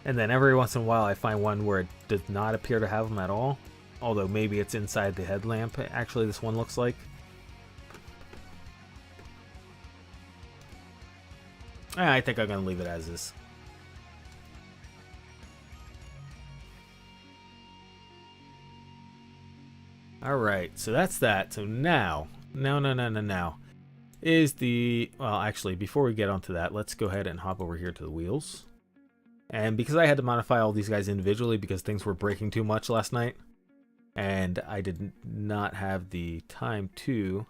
And then every once in a while I find one where it does not appear to have them at all. Although maybe it's inside the headlamp, actually this one looks like. I think I'm going to leave it as is. Alright, so that's that. So now is the, well, actually, before we get onto that, let's go ahead and hop over here to the wheels. And because I had to modify all these guys individually because things were breaking too much last night, and I did not have the time to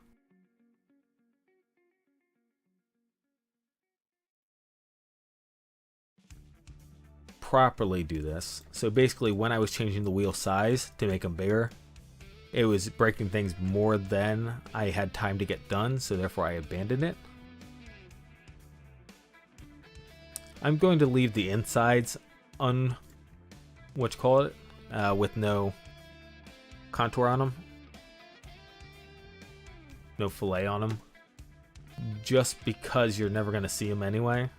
properly do this. So basically, when I was changing the wheel size to make them bigger, it was breaking things more than I had time to get done, so therefore I abandoned it. I'm going to leave the insides with no contour on them. No fillet on them. just because you're never going to see them anyway.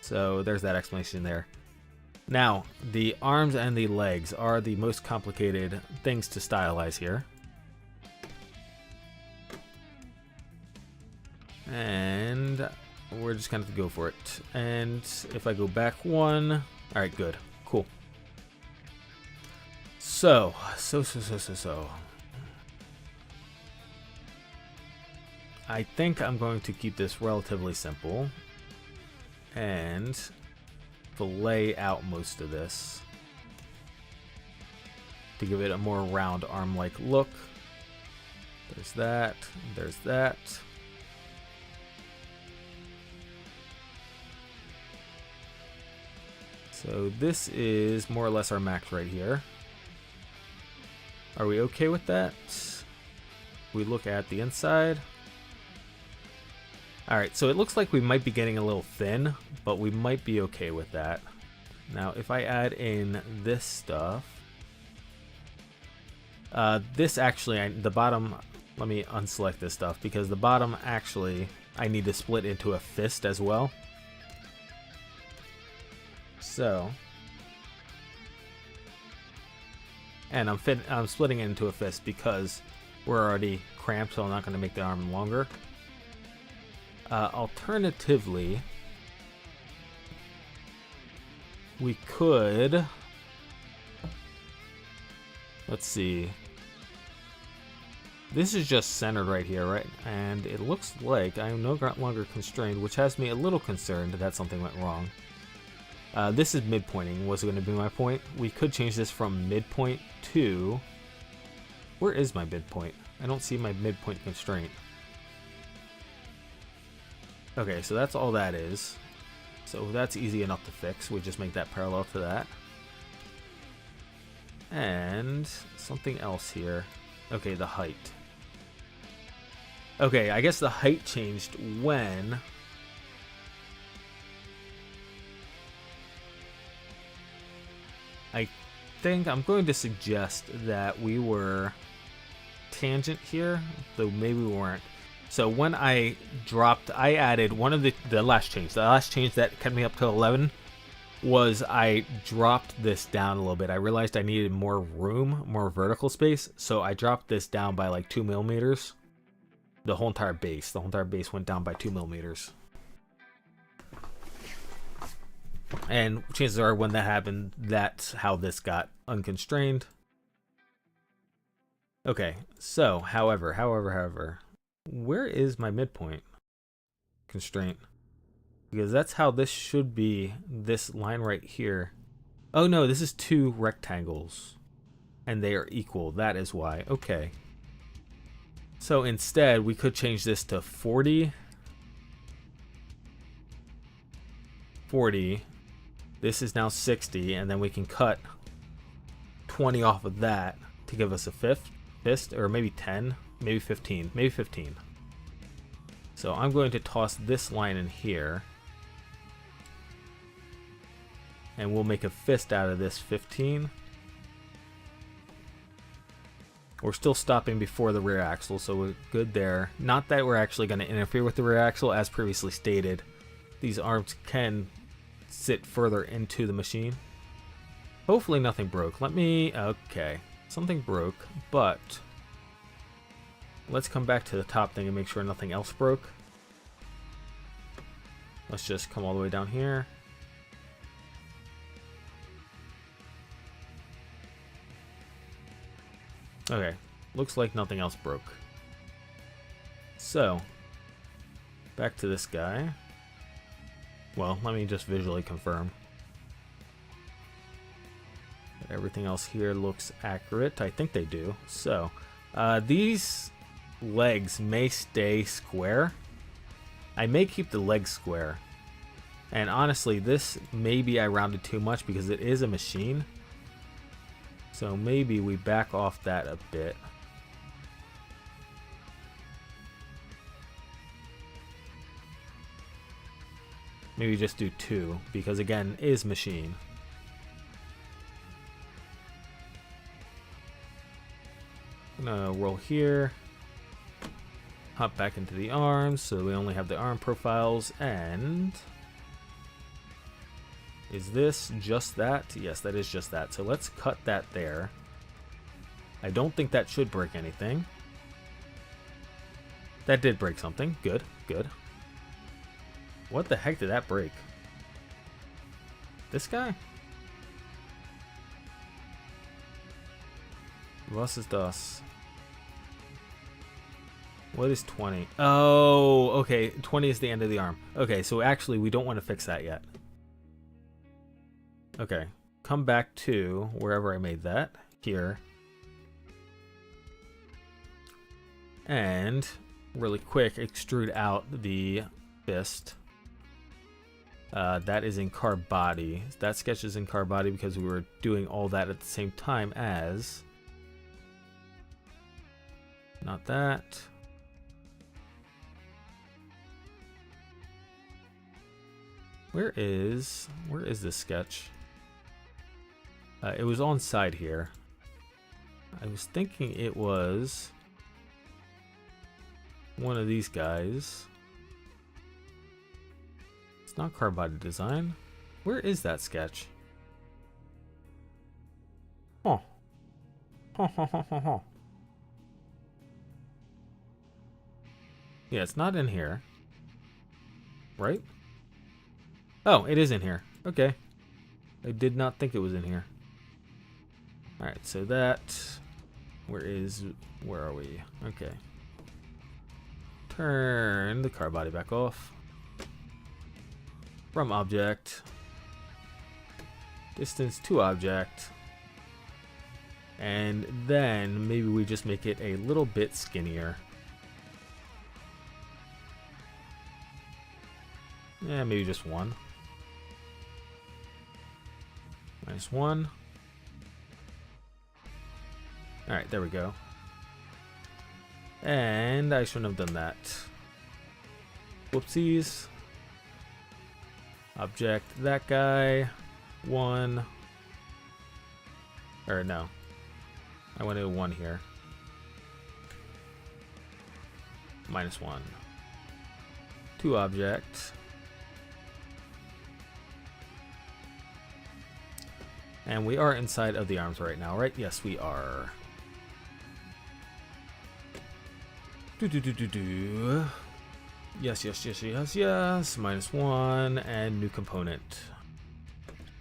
So there's that explanation there. Now, the arms and the legs are the most complicated things to stylize here. And we're just going to go for it. And if I go back one, all right, good, cool. So. I think I'm going to keep this relatively simple and fillet out most of this to give it a more round arm-like look. There's that, there's that. So this is more or less our max right here. Are we okay with that? We look at the inside. Alright, so it looks like we might be getting a little thin, but we might be okay with that. Now, if I add in this stuff, this actually, the bottom, let me unselect this stuff, because the bottom actually, I need to split into a fist as well. So, and I'm splitting it into a fist because we're already cramped, so I'm not going to make the arm longer. Alternatively, we could, let's see, this is just centered right here, right? And it looks like I'm no longer constrained, which has me a little concerned that something went wrong. This is midpointing, was going to be my point. We could change this from midpoint to, where is my midpoint? I don't see my midpoint constraint. Okay, so that's all that is. So that's easy enough to fix. We just make that parallel to that. And something else here. Okay, the height. Okay, I guess the height changed when I think I'm going to suggest that we were tangent here, though maybe we weren't. So when I dropped, I added one of the last change. The last change that kept me up to 11 was I dropped this down a little bit. I realized I needed more room, more vertical space, so I dropped this down by like 2 millimeters. The whole entire base went down by 2 millimeters. And chances are when that happened, that's how this got unconstrained. Okay, so however, where is my midpoint constraint? Because that's how this should be, this line right here. Oh no, this is 2 rectangles and they are equal. That is why. Okay. So instead, we could change this to 40. 40. This is now 60, and then we can cut 20 off of that to give us a fist, or maybe 10, maybe 15, maybe 15. So I'm going to toss this line in here, and we'll make a fist out of this 15. We're still stopping before the rear axle, so we're good there. Not that we're actually going to interfere with the rear axle, as previously stated. These arms can sit further into the machine. Hopefully nothing broke. Okay, something broke, but let's come back to the top thing and make sure nothing else broke. Let's just come all the way down here. Okay, looks like nothing else broke. So, back to this guy. Well, let me just visually confirm. Everything else here looks accurate. I think they do. So, these legs may stay square. I may keep the legs square. And honestly, this maybe I rounded too much because it is a machine. So maybe we back off that a bit. Maybe just do 2, because again, it is machine. I'm gonna roll here. hop back into the arms, so we only have the arm profiles. And is this just that? Yes, that is just that. So let's cut that there. I don't think that should break anything. That did break something. Good, good. What the heck did that break? This guy? Was ist das? What is 20? Oh, okay. 20 is the end of the arm. Okay, so actually we don't want to fix that yet. Okay. Come back to wherever I made that. Here. And really quick, extrude out the fist. That is in car body. That sketch is in car body because we were doing all that at the same time as... Not that. Where is this sketch? It was on side here. I was thinking it was one of these guys. It's not car body design. Where is that sketch? Huh. Yeah, it's not in here. Right? Oh, it is in here. Okay. I did not think it was in here. Alright, so that... Where are we? Okay. Turn the car body back off. From object. Distance to object. And then maybe we just make it a little bit skinnier. Yeah, maybe just one. -1. Alright, there we go. And I shouldn't have done that. Whoopsies. Object that guy. 1. Or no. I wanted a 1 here. -1. To object. And we are inside of the arms right now, right? Yes, we are. Yes, yes, yes, yes, yes. -1 and new component.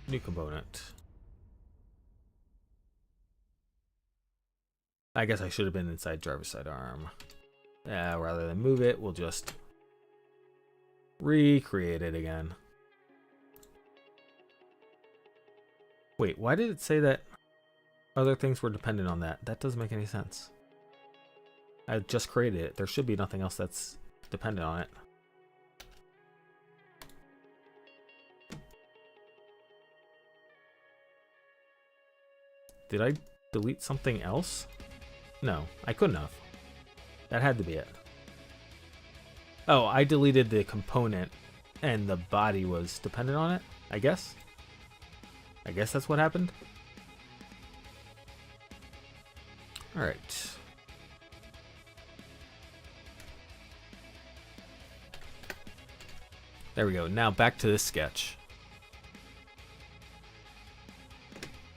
New component. I guess I should have been inside driver's side arm. Rather than move it, we'll just recreate it again. Wait, why did it say that other things were dependent on that? That doesn't make any sense. I just created it. There should be nothing else that's dependent on it. Did I delete something else? No, I couldn't have. That had to be it. Oh, I deleted the component and the body was dependent on it, I guess? I guess that's what happened. All right. There we go. Now back to this sketch.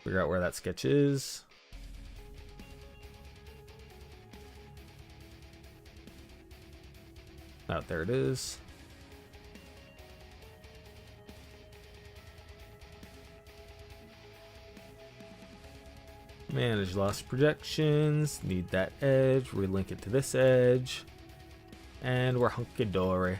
Figure out where that sketch is. Oh, there it is. Manage lost projections, need that edge, relink it to this edge, and we're hunky-dory.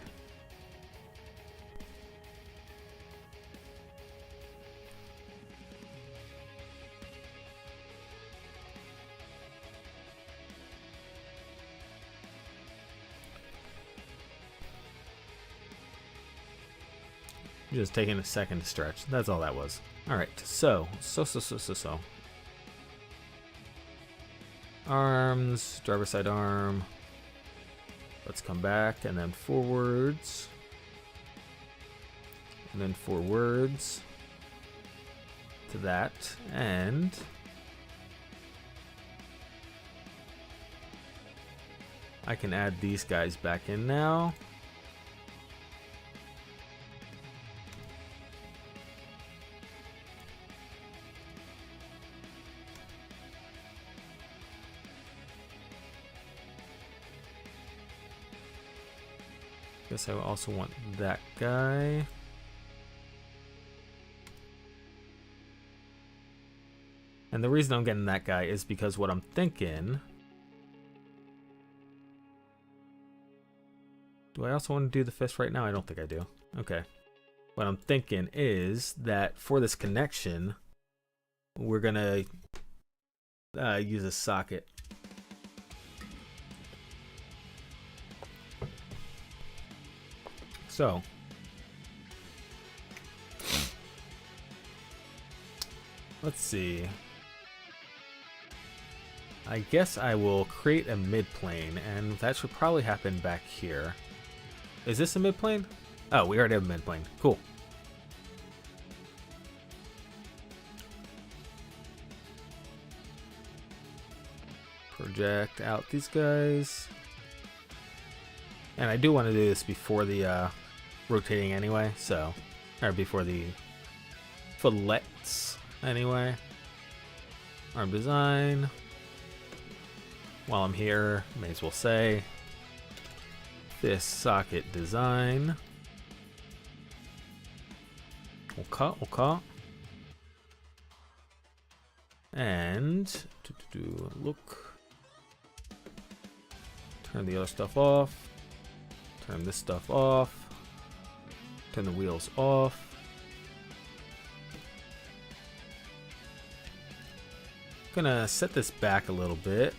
Just taking a second to stretch, that's all that was. Alright, so. Arms, driver side arm. Let's come back and then forwards. And then forwards to that. And I can add these guys back in now. Guess I also want that guy. And the reason I'm getting that guy is because what I'm thinking... Do I also want to do the fist right now? I don't think I do. Okay. What I'm thinking is that for this connection, we're going to use a socket. So, let's see. I guess I will create a mid-plane, and that should probably happen back here. Is this a mid-plane? Oh, we already have a mid-plane. Cool. Project out these guys. And I do want to do this before the rotating anyway, so, or before the fillets anyway. Arm design. While I'm here, may as well say this socket design. Okay. And look. Turn the other stuff off. Turn this stuff off. Turn the wheels off. Gonna set this back a little bit.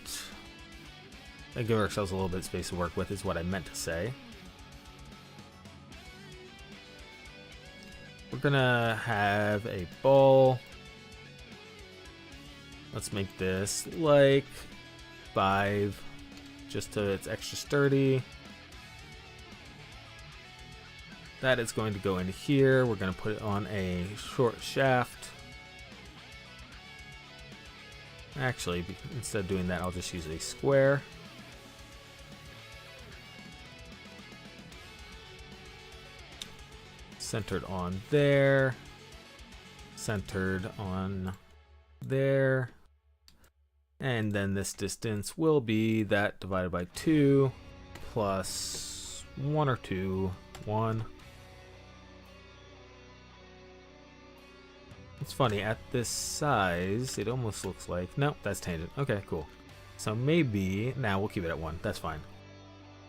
And give ourselves a little bit of space to work with is what I meant to say. We're gonna have a ball. Let's make this like 5, just so it's extra sturdy. That is going to go into here. We're going to put it on a short shaft. Actually, instead of doing that, I'll just use a square. Centered on there. Centered on there. And then this distance will be that divided by 2 plus 1 or 2. 1. It's funny, at this size, it almost looks like... No, that's tangent. Okay, cool. So maybe... Now we'll keep it at 1. That's fine.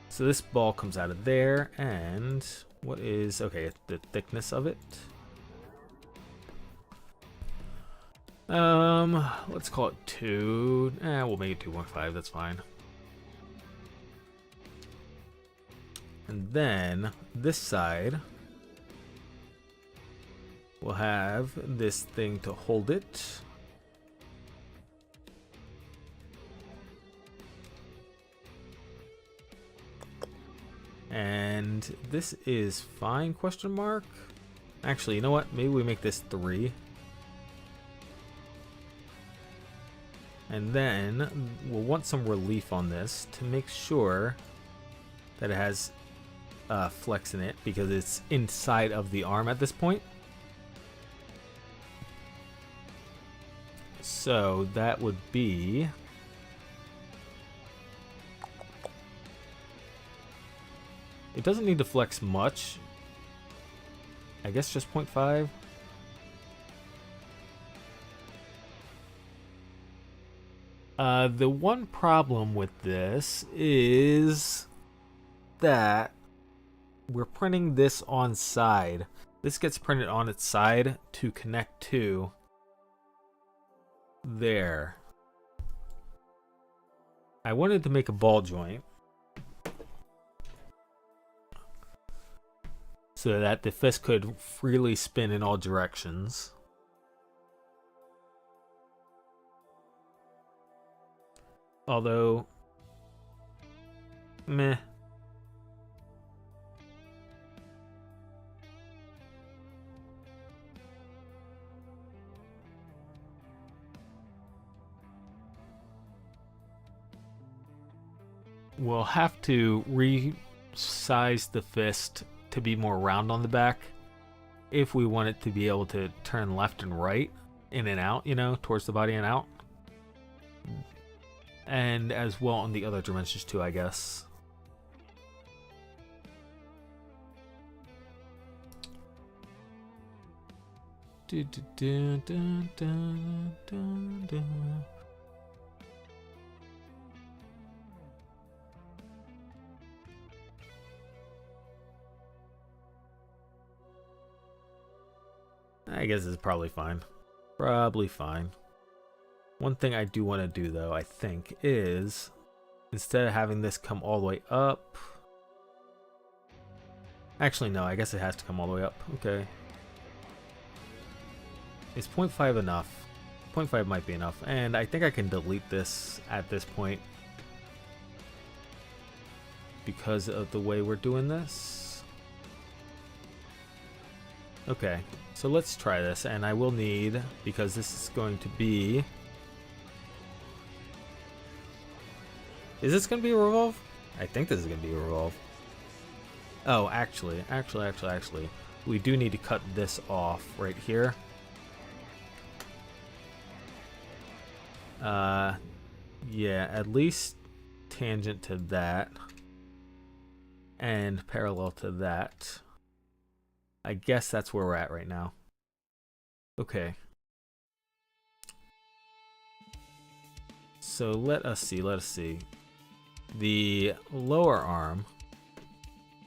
So this ball comes out of there, and... What is... Okay, the thickness of it. Let's call it 2. We'll make it 2.5. That's fine. And then, this side... We'll have this thing to hold it. And this is fine, question mark? Actually, you know what? Maybe we make this 3. And then we'll want some relief on this to make sure that it has flex in it, because it's inside of the arm at this point. So that would be... It doesn't need to flex much. I guess just 0.5. The one problem with this is that we're printing this on side. This gets printed on its side to connect to there. I wanted to make a ball joint so that the fist could freely spin in all directions. Although, meh. we'll have to resize the fist to be more round on the back if we want it to be able to turn left and right, in and out, you know, towards the body and out. And as well on the other dimensions too, I guess. I guess it's probably fine. Probably fine. One thing I do want to do though, I think, is instead of having this come all the way up. Actually, no, I guess it has to come all the way up. Okay. Is 0.5 enough? 0.5 might be enough. And I think I can delete this at this point because of the way we're doing this. Okay, so let's try this. And I will need, because this is going to be... Is this going to be a revolve? I think this is going to be a revolve. Oh, actually, we do need to cut this off right here. Yeah, at least tangent to that and parallel to that. I guess that's where we're at right now. Okay. So let us see. The lower arm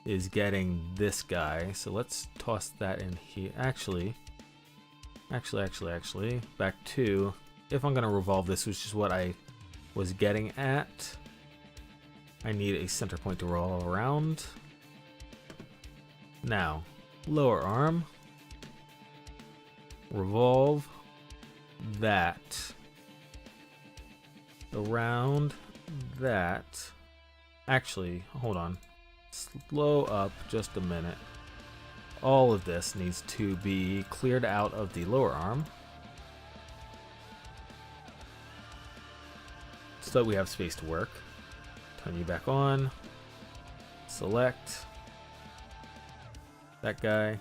is getting this guy, so let's toss that in here. Actually, back to, if I'm gonna revolve this, which is what I was getting at, I need a center point to roll around. Now, lower arm, revolve that around that. Actually, hold on. Slow up just a minute. All of this needs to be cleared out of the lower arm so that we have space to work. Turn you back on. Select that guy.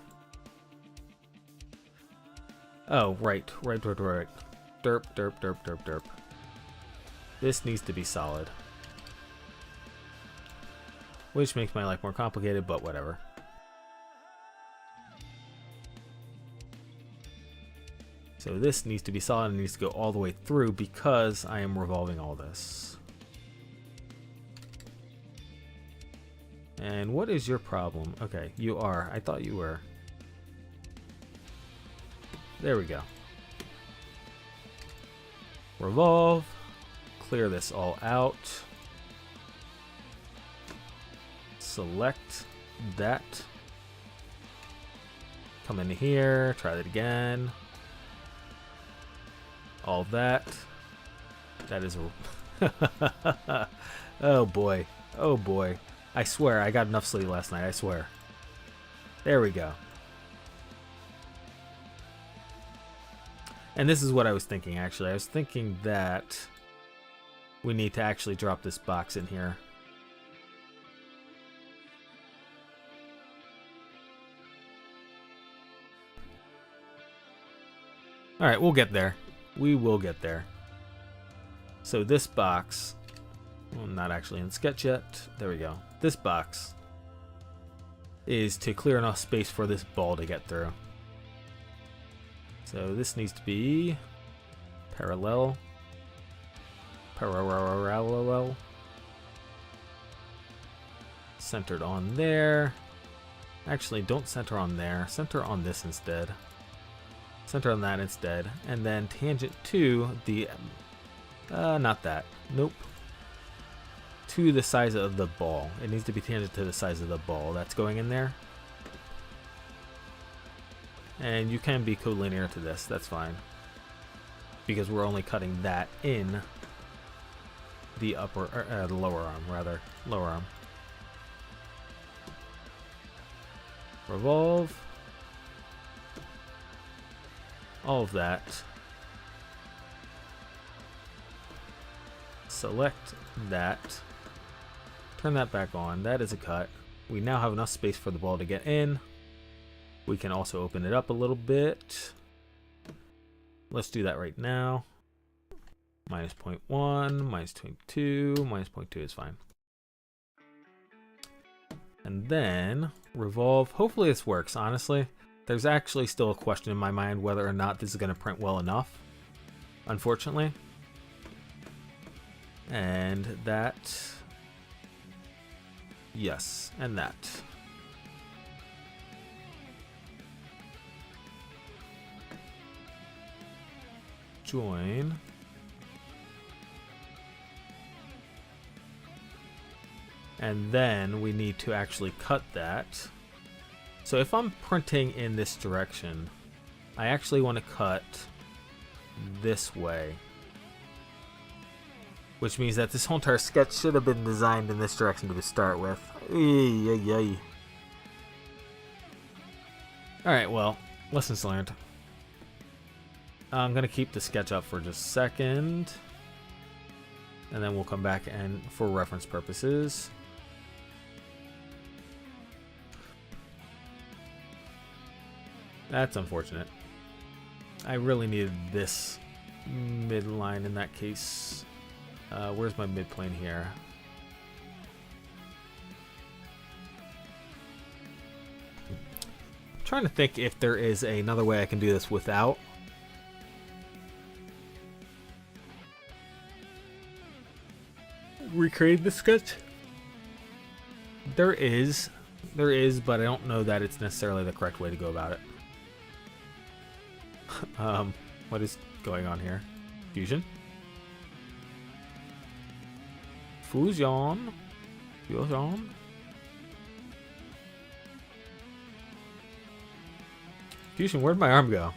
Oh, right. Derp. This needs to be solid. Which makes my life more complicated, but whatever. So this needs to be solid and needs to go all the way through because I am revolving all this. And what is your problem? Okay, you are. I thought you were. There we go. Revolve. Clear this all out. Select that. Come in here. Try that again. All that. That is a... Oh boy. Oh boy. I swear I got enough sleep last night. I swear. There we go. And this is what I was thinking, actually. I was thinking that we need to actually drop this box in here. Alright, we'll get there. We will get there. So this box... Well, not actually in sketch yet. There we go. This box is to clear enough space for this ball to get through. So this needs to be parallel. Parallel. Centered on there. Actually, don't center on there. Center on this instead. Center on that instead. And then tangent to the... not that. Nope. To the size of the ball. It needs to be tangent to the size of the ball that's going in there. And you can be collinear to this. That's fine. Because we're only cutting that in the upper... the lower arm, rather. Lower arm. Revolve. All of that. Select that. turn that back on. That is a cut. We now have enough space for the ball to get in. We can also open it up a little bit. Let's do that right now. Minus 0.1, minus 0.2, minus 0.2 is fine. And then revolve. Hopefully this works, honestly. There's actually still a question in my mind whether or not this is going to print well enough, unfortunately. And that. Yes, and that. Join. And then we need to actually cut that. So if I'm printing in this direction, I actually want to cut this way. Which means that this whole entire sketch should have been designed in this direction to start with. Alright, well, lessons learned. I'm going to keep the sketch up for just a second. And then we'll come back and for reference purposes. That's unfortunate. I really needed this midline in that case. Where's my midplane here? I'm trying to think if there is another way I can do this without. Recreate the sketch? There is, but I don't know that it's necessarily the correct way to go about it. What is going on here? Fusion? Fusion? Fusion? Fusion, where'd my arm go?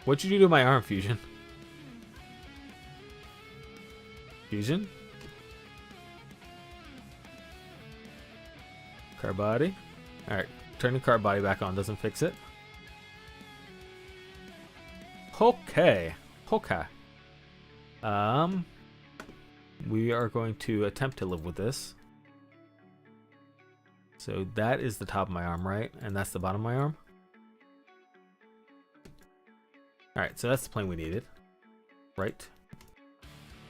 What'd you do to my arm, Fusion? Fusion? Car body? Alright, turning car body back on doesn't fix it. Okay. Okay. We are going to attempt to live with this. So that is the top of my arm, right? And that's the bottom of my arm? Alright, so that's the plane we needed. Right?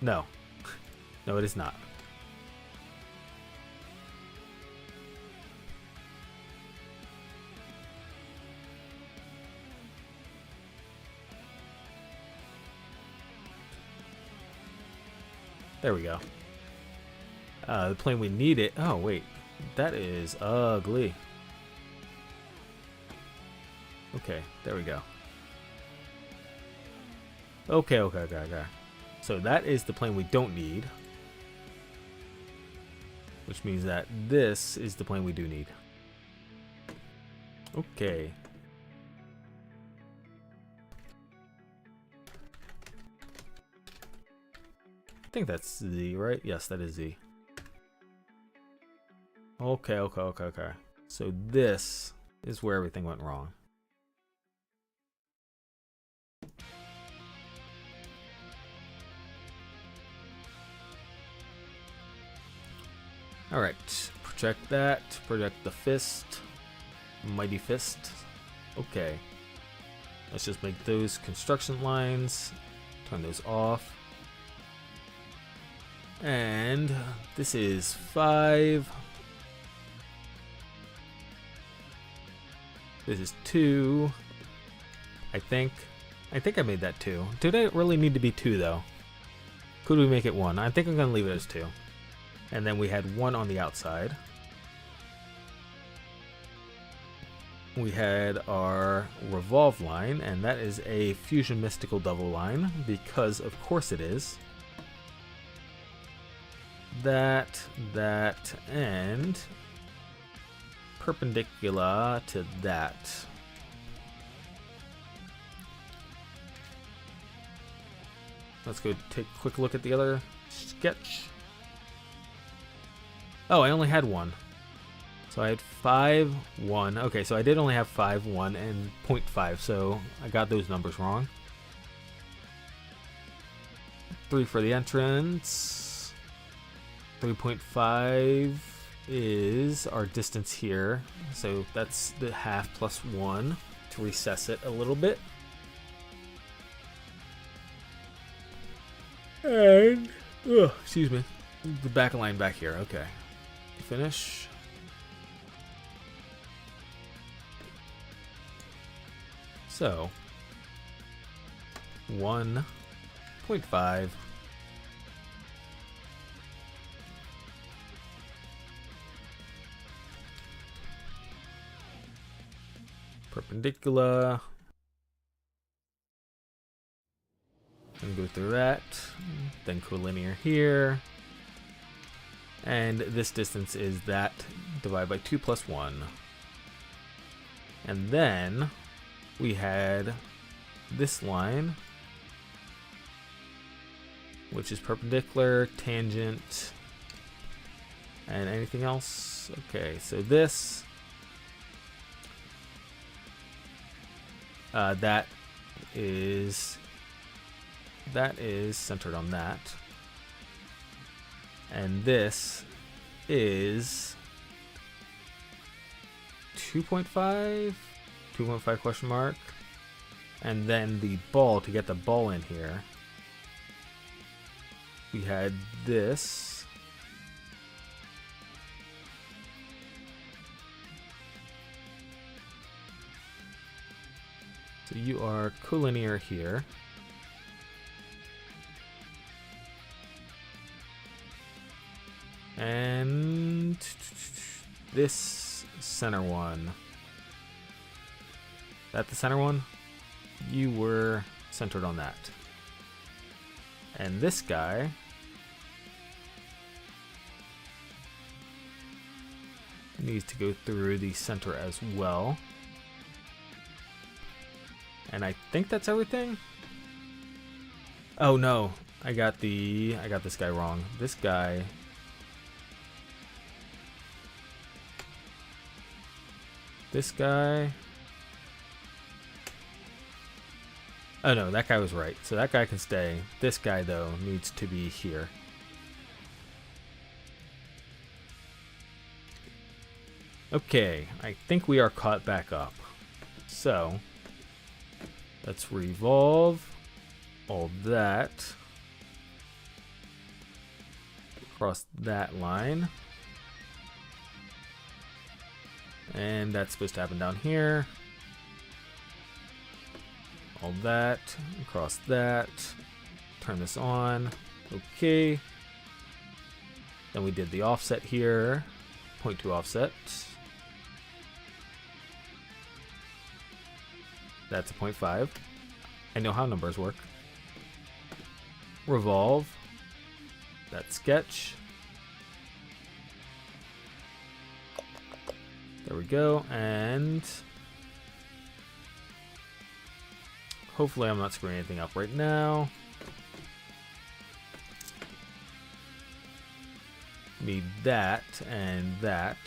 No. No, it is not. There we go. The plane we needed. Oh, wait. That is ugly. Okay, there we go. Okay. So that is the plane we don't need. Which means that this is the plane we do need. Okay. I think that's Z, right? Yes, that is Z. Okay. So this is where everything went wrong. Alright, project that, project the fist, mighty fist. Okay, let's just make those construction lines, turn those off. And this is 5. This is 2. I think I made that 2. Did it really need to be 2 though? Could we make it 1? I think I'm gonna leave it as 2. And then we had 1 on the outside. We had our revolve line, and that is a fusion mystical double line, because of course it is. That, and perpendicular to that. Let's go take a quick look at the other sketch. Oh, I only had 1. So I had 5, 1. Okay, so I did only have 5, 1, and 0.5, so I got those numbers wrong. 3 for the entrance. 3.5 is our distance here. So that's the half plus 1 to recess it a little bit. And, excuse me, the back line back here. Okay. Finish. So, 1.5 perpendicular, and go through that, then collinear here, and this distance is that divided by 2 plus 1, and then we had this line, which is perpendicular, tangent, and anything else. Okay, so this, that is centered on that, and this is 2.5 question mark, and then the ball, to get the ball in here, we had this, so you are collinear here, and this center one, that the center one, you were centered on that. And this guy needs to go through the center as well. And I think that's everything. Oh no, I got this guy wrong. This guy, oh no, that guy was right. So that guy can stay. This guy though needs to be here. Okay, I think we are caught back up. So let's revolve all that across that line. And that's supposed to happen down here. All that, across that, turn this on, okay. Then we did the offset here, 0.2 offset. That's a 0.5. I know how numbers work. Revolve, that sketch. There we go, and hopefully I'm not screwing anything up right now. Need that and that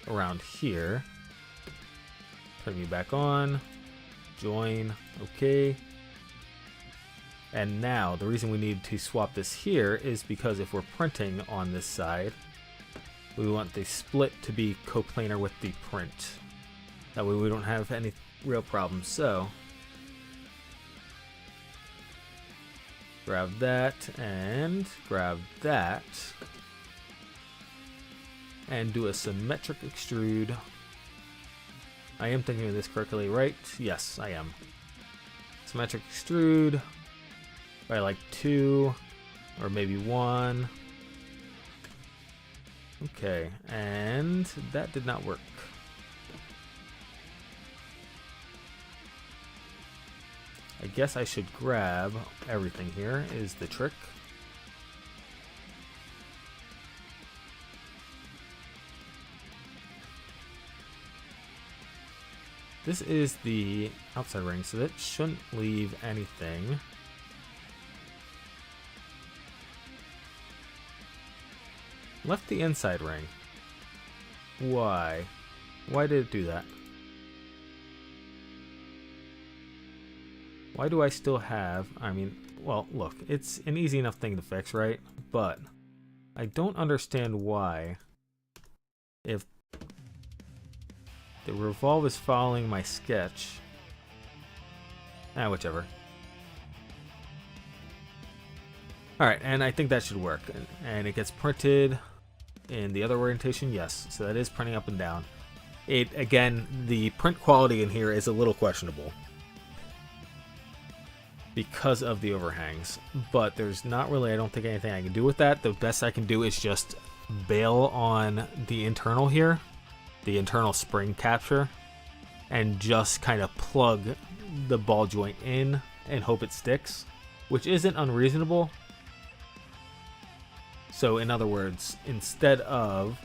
around here. Turn me back on. Join. Okay. And now the reason we need to swap this here is because if we're printing on this side, we want the split to be coplanar with the print. That way we don't have any real problems. So grab that and grab that and do a symmetric extrude. I am thinking of this correctly, right? Yes, I am. Symmetric extrude by like 2 or maybe 1. Okay, and that did not work. I guess I should grab everything here is the trick. This is the outside ring, so that shouldn't leave anything. Left the inside ring. Why? Why did it do that? Why do I still have, I mean, well, look, it's an easy enough thing to fix, right? But I don't understand why. If the revolve is following my sketch. Whichever. Alright, and I think that should work. And it gets printed in the other orientation, yes. So that is printing up and down. Again, the print quality in here is a little questionable because of the overhangs, but there's not really, I don't think, anything I can do with that. The best I can do is just bail on the internal here, the internal spring capture, and just kind of plug the ball joint in and hope it sticks, which isn't unreasonable. So in other words, instead of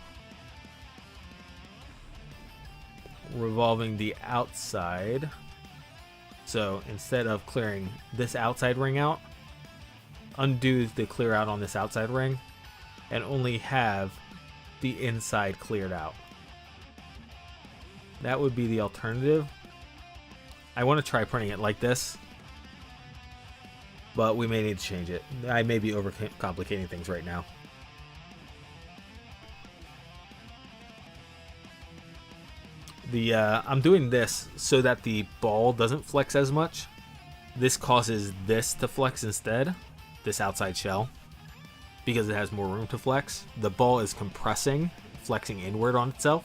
revolving the outside, so instead of clearing this outside ring out, undo the clear out on this outside ring and only have the inside cleared out. That would be the alternative. I want to try printing it like this, but we may need to change it. I may be overcomplicating things right now. I'm doing this so that the ball doesn't flex as much. This causes this to flex instead, this outside shell, because it has more room to flex. The ball is compressing, flexing inward on itself.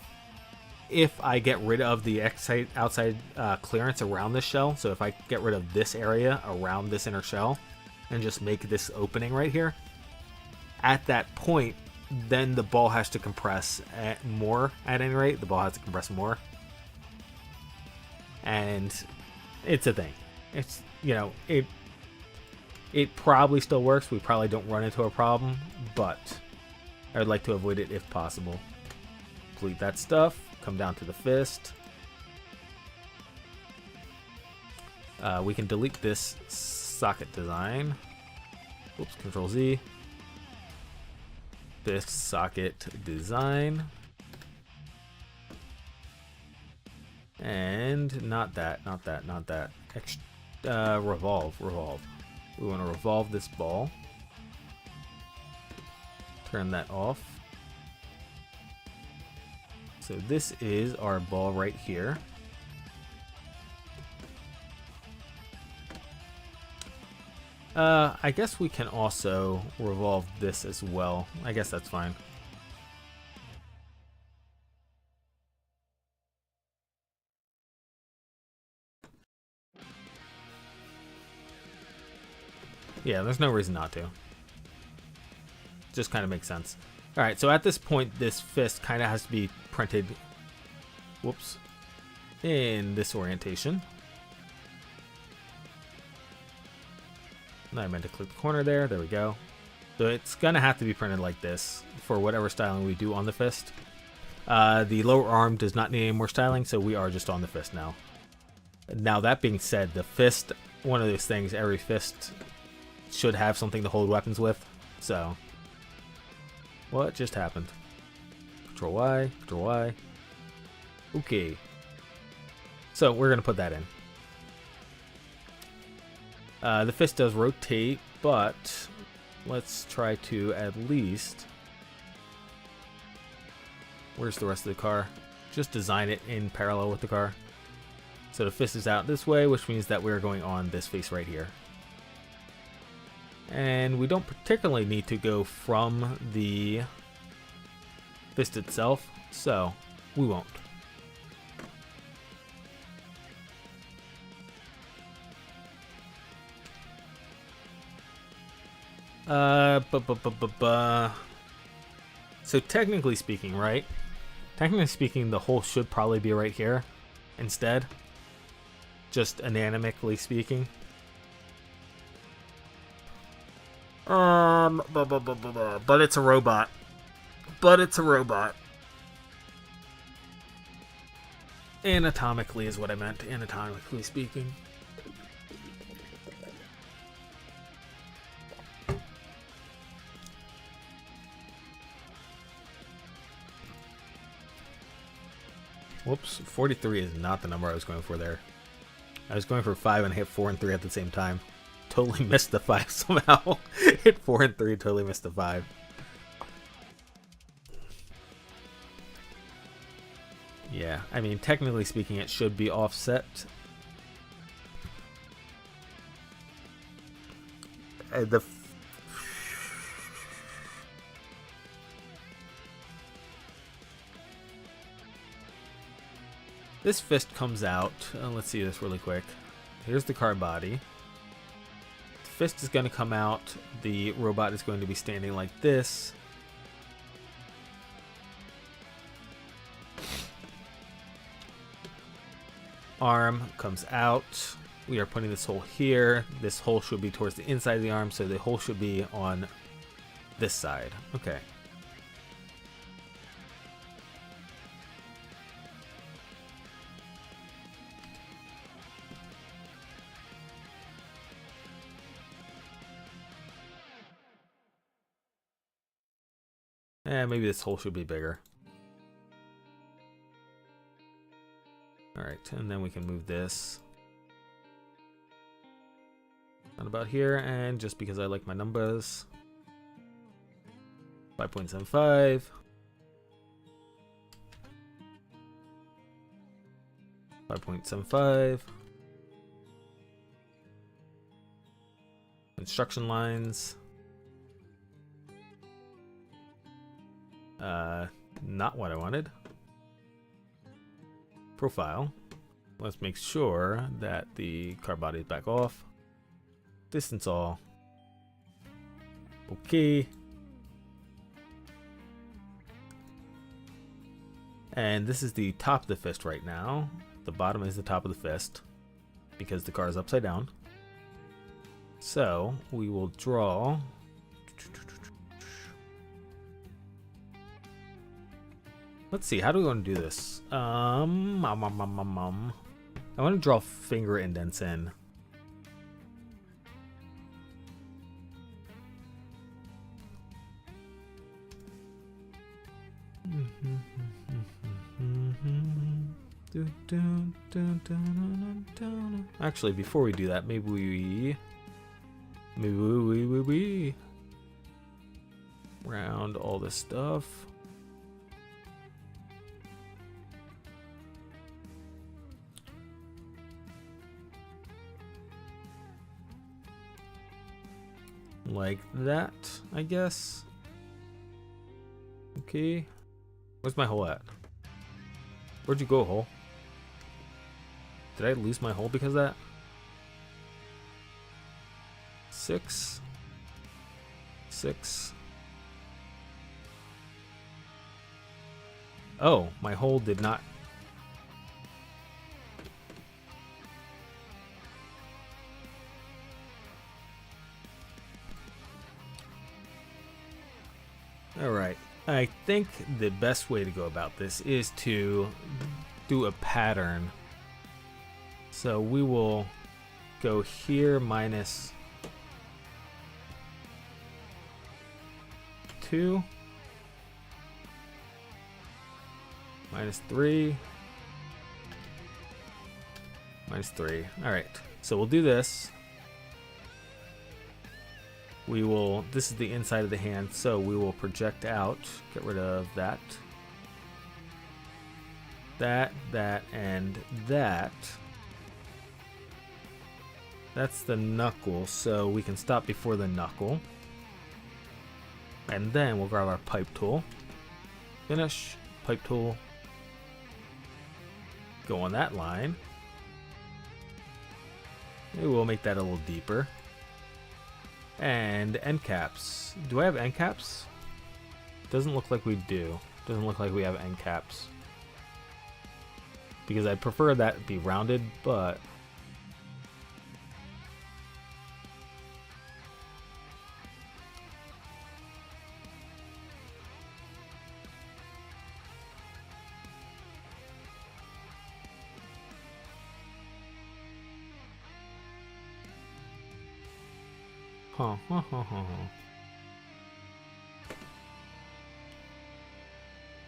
If I get rid of the outside clearance around this shell, so if I get rid of this area around this inner shell and just make this opening right here, at that point, then the ball has to compress more. At any rate, the ball has to compress more. And it's a thing. It's, you know, it probably still works. We probably don't run into a problem, but I would like to avoid it if possible. Complete that stuff. Come down to the fist. We can delete this socket design. Oops, Control Z. This socket design. And not that. Revolve. We want to revolve this ball. Turn that off. So this is our ball right here. I guess we can also revolve this as well. I guess that's fine. Yeah, there's no reason not to. Just kind of makes sense. Alright, so at this point, this fist kind of has to be printed, whoops, in this orientation. I meant to click the corner there. There we go. So it's going to have to be printed like this for whatever styling we do on the fist. The lower arm does not need any more styling, so we are just on the fist now. Now, that being said, the fist, one of those things, every fist should have something to hold weapons with. So, what just happened? Control Y, Control Y. Okay. So, we're going to put that in. The fist does rotate, but let's try to at least... Where's the rest of the car? Just design it in parallel with the car. So the fist is out this way, which means that we're going on this face right here. And we don't particularly need to go from the fist itself, so we won't. So technically speaking, right? Technically speaking, the hole should probably be right here instead. Just anomically speaking. But it's a robot. Anatomically is what I meant. Anatomically speaking. Whoops, 43 is not the number I was going for there. I was going for 5 and hit 4 and 3 at the same time. Totally missed the 5 somehow. Hit 4 and 3, totally missed the 5. Yeah, I mean, technically speaking, it should be offset. This fist comes out. Let's see this really quick. Here's the car body. The fist is going to come out. The robot is going to be standing like this. Arm comes out. We are putting this hole here. This hole should be towards the inside of the arm, so the hole should be on this side. Okay. Maybe this hole should be bigger. Alright, and then we can move this right about here, and just because I like my numbers, 5.75. 5.75. Instruction lines. Not what I wanted. Profile. Let's make sure that the car body is back off. Distance all. Okay. And this is the top of the fist right now. The bottom is the top of the fist because the car is upside down. So we will draw. Let's see, how do we want to do this? I want to draw finger indents in. Actually, before we do that, maybe we round all this stuff. Like that, I guess. Okay. Where's my hole at? Where'd you go, hole? Did I lose my hole because of that? 6. 6. Oh, my hole did not. Alright, I think the best way to go about this is to do a pattern. So we will go here minus 2, minus 3, minus 3. Alright, so we'll do this. We will, this is the inside of the hand, so we will project out, get rid of that, that, and that. That's the knuckle, so we can stop before the knuckle. And then we'll grab our pipe tool, finish, pipe tool, go on that line. Maybe we'll make that a little deeper. And end caps. Do I have end caps? Doesn't look like we do. Doesn't look like we have end caps. Because I'd prefer that be rounded, but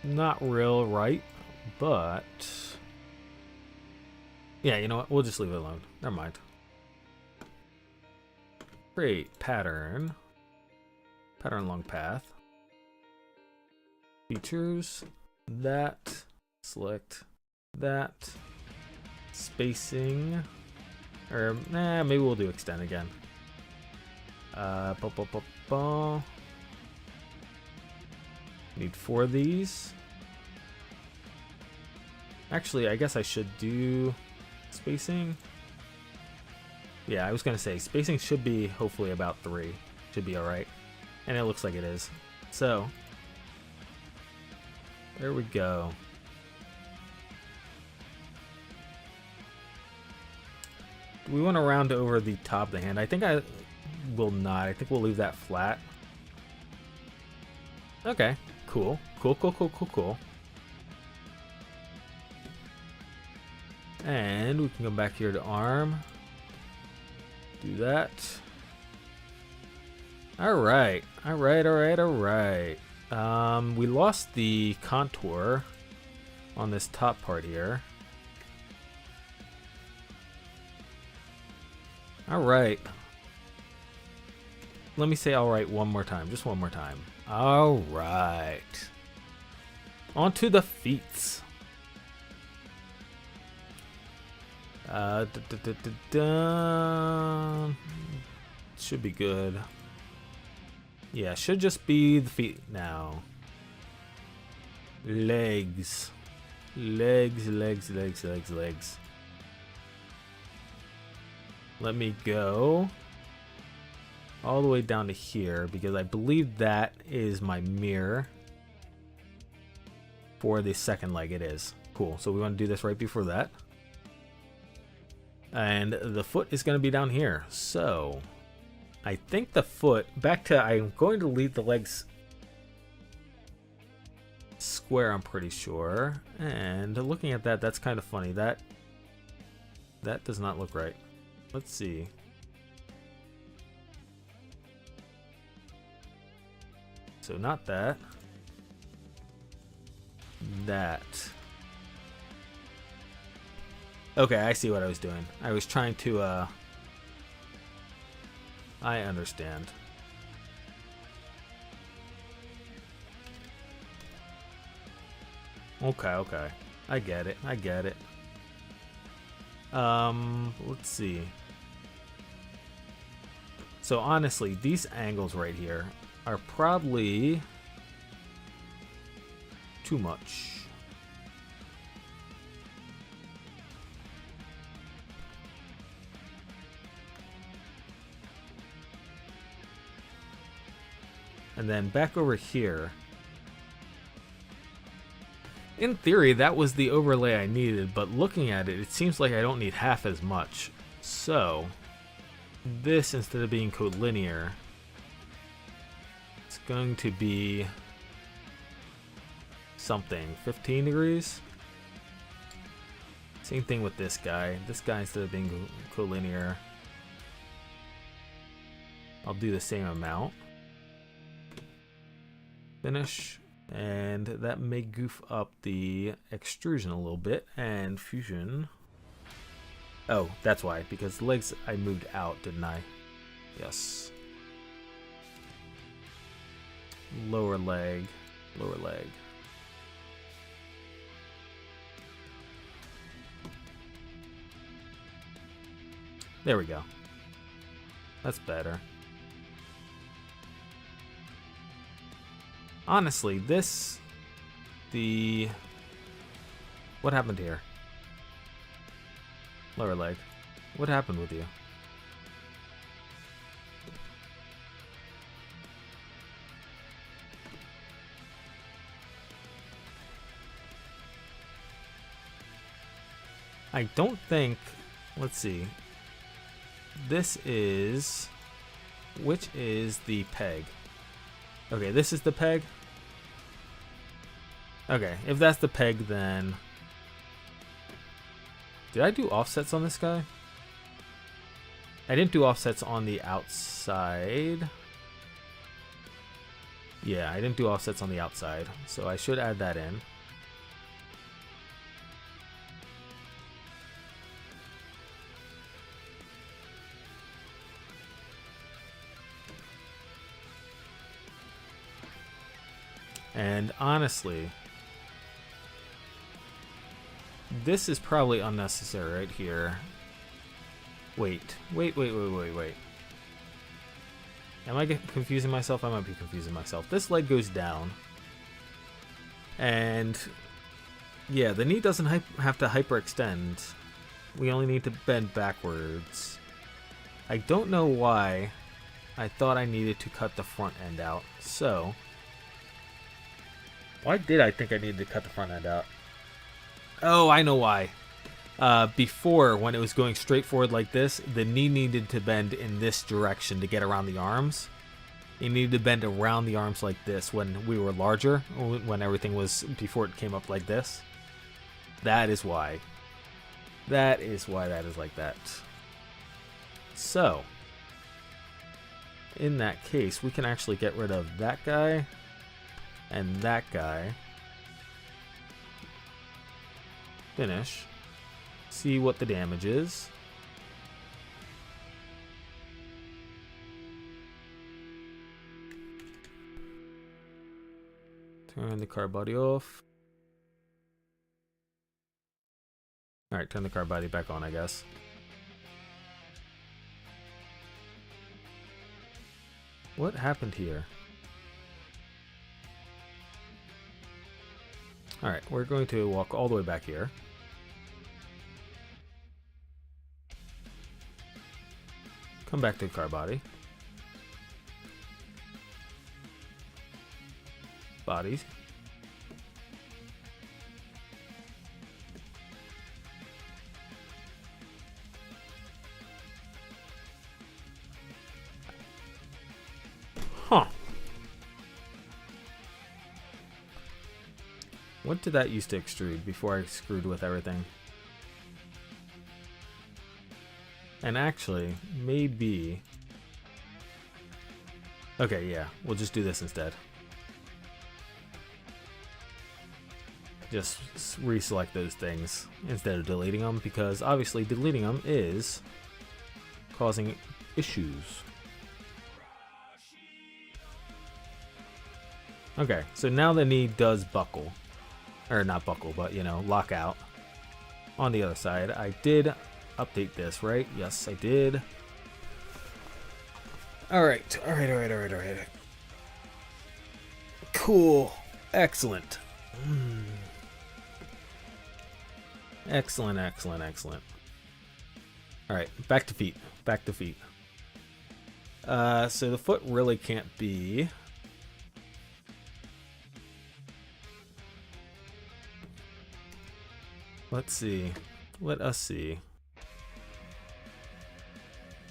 not real right, but yeah, you know what? We'll just leave it alone. Never mind. Create pattern. Pattern long path. Features. That. Select that. Spacing. Or, maybe we'll do extend again. Need 4 of these. Actually, I guess I should do spacing. Yeah, I was gonna say spacing should be hopefully about 3. Should be alright. And it looks like it is. So, there we go. Do we want to round over the top of the hand? I think I will not. I think we'll leave that flat. Okay, cool. Cool. And we can go back here to arm. Do that. Alright. We lost the contour on this top part here. Alright. Let me say alright one more time. Just one more time. Alright. On to the feet. Should be good. Yeah, should just be the feet now. Legs. Legs. Let me go all the way down to here because I believe that is my mirror for the second leg. It is. Cool. So we want to do this right before that. And the foot is going to be down here. So I think the foot, I'm going to leave the legs square, I'm pretty sure. And looking at that, that's kind of funny. That does not look right. Let's see. So not that. That. Okay, I see what I was doing. I was trying to, I understand. Okay. I get it. Let's see. So honestly, these angles right here are probably too much. And then back over here. In theory, that was the overlay I needed, but looking at it, it seems like I don't need half as much. So, this, instead of being collinear, it's going to be something. 15 degrees? Same thing with this guy. This guy, instead of being collinear, I'll do the same amount. Finish, and that may goof up the extrusion a little bit, and fusion. Oh, that's why, because the legs I moved out, didn't I? Yes. Lower leg. There we go. That's better. Honestly, what happened here? Lower leg. What happened with you? I don't think, let's see. Which is the peg? Okay, this is the peg. Okay, if that's the peg, then... Did I do offsets on this guy? I didn't do offsets on the outside. Yeah, I didn't do offsets on the outside, so I should add that in. And honestly, this is probably unnecessary right here. Wait. Am I confusing myself? I might be confusing myself. This leg goes down. And yeah, the knee doesn't have to hyperextend. We only need to bend backwards. I don't know why I thought I needed to cut the front end out. So, why did I think I needed to cut the front end out? Oh, I know why. Before, when it was going straight forward like this, the knee needed to bend in this direction to get around the arms. It needed to bend around the arms like this when we were larger, when everything was, before it came up like this. That is why. That is why that is like that. So, in that case, we can actually get rid of that guy and that guy. Finish. See what the damage is. Turn the car body off. Alright, turn the car body back on, I guess. What happened here? Alright, we're going to walk all the way back here. Come back to the car body. Bodies. Huh. What did that used to extrude before I screwed with everything? And actually, maybe... Okay, yeah, we'll just do this instead. Just reselect those things instead of deleting them, because obviously deleting them is causing issues. Okay, so now the knee does buckle. Or not buckle, but, you know, lock out. On the other side, I did update this, right? Yes, I did. Alright. Cool. Excellent. Excellent. Alright, back to feet. So the foot really can't be... Let's see. Let us see.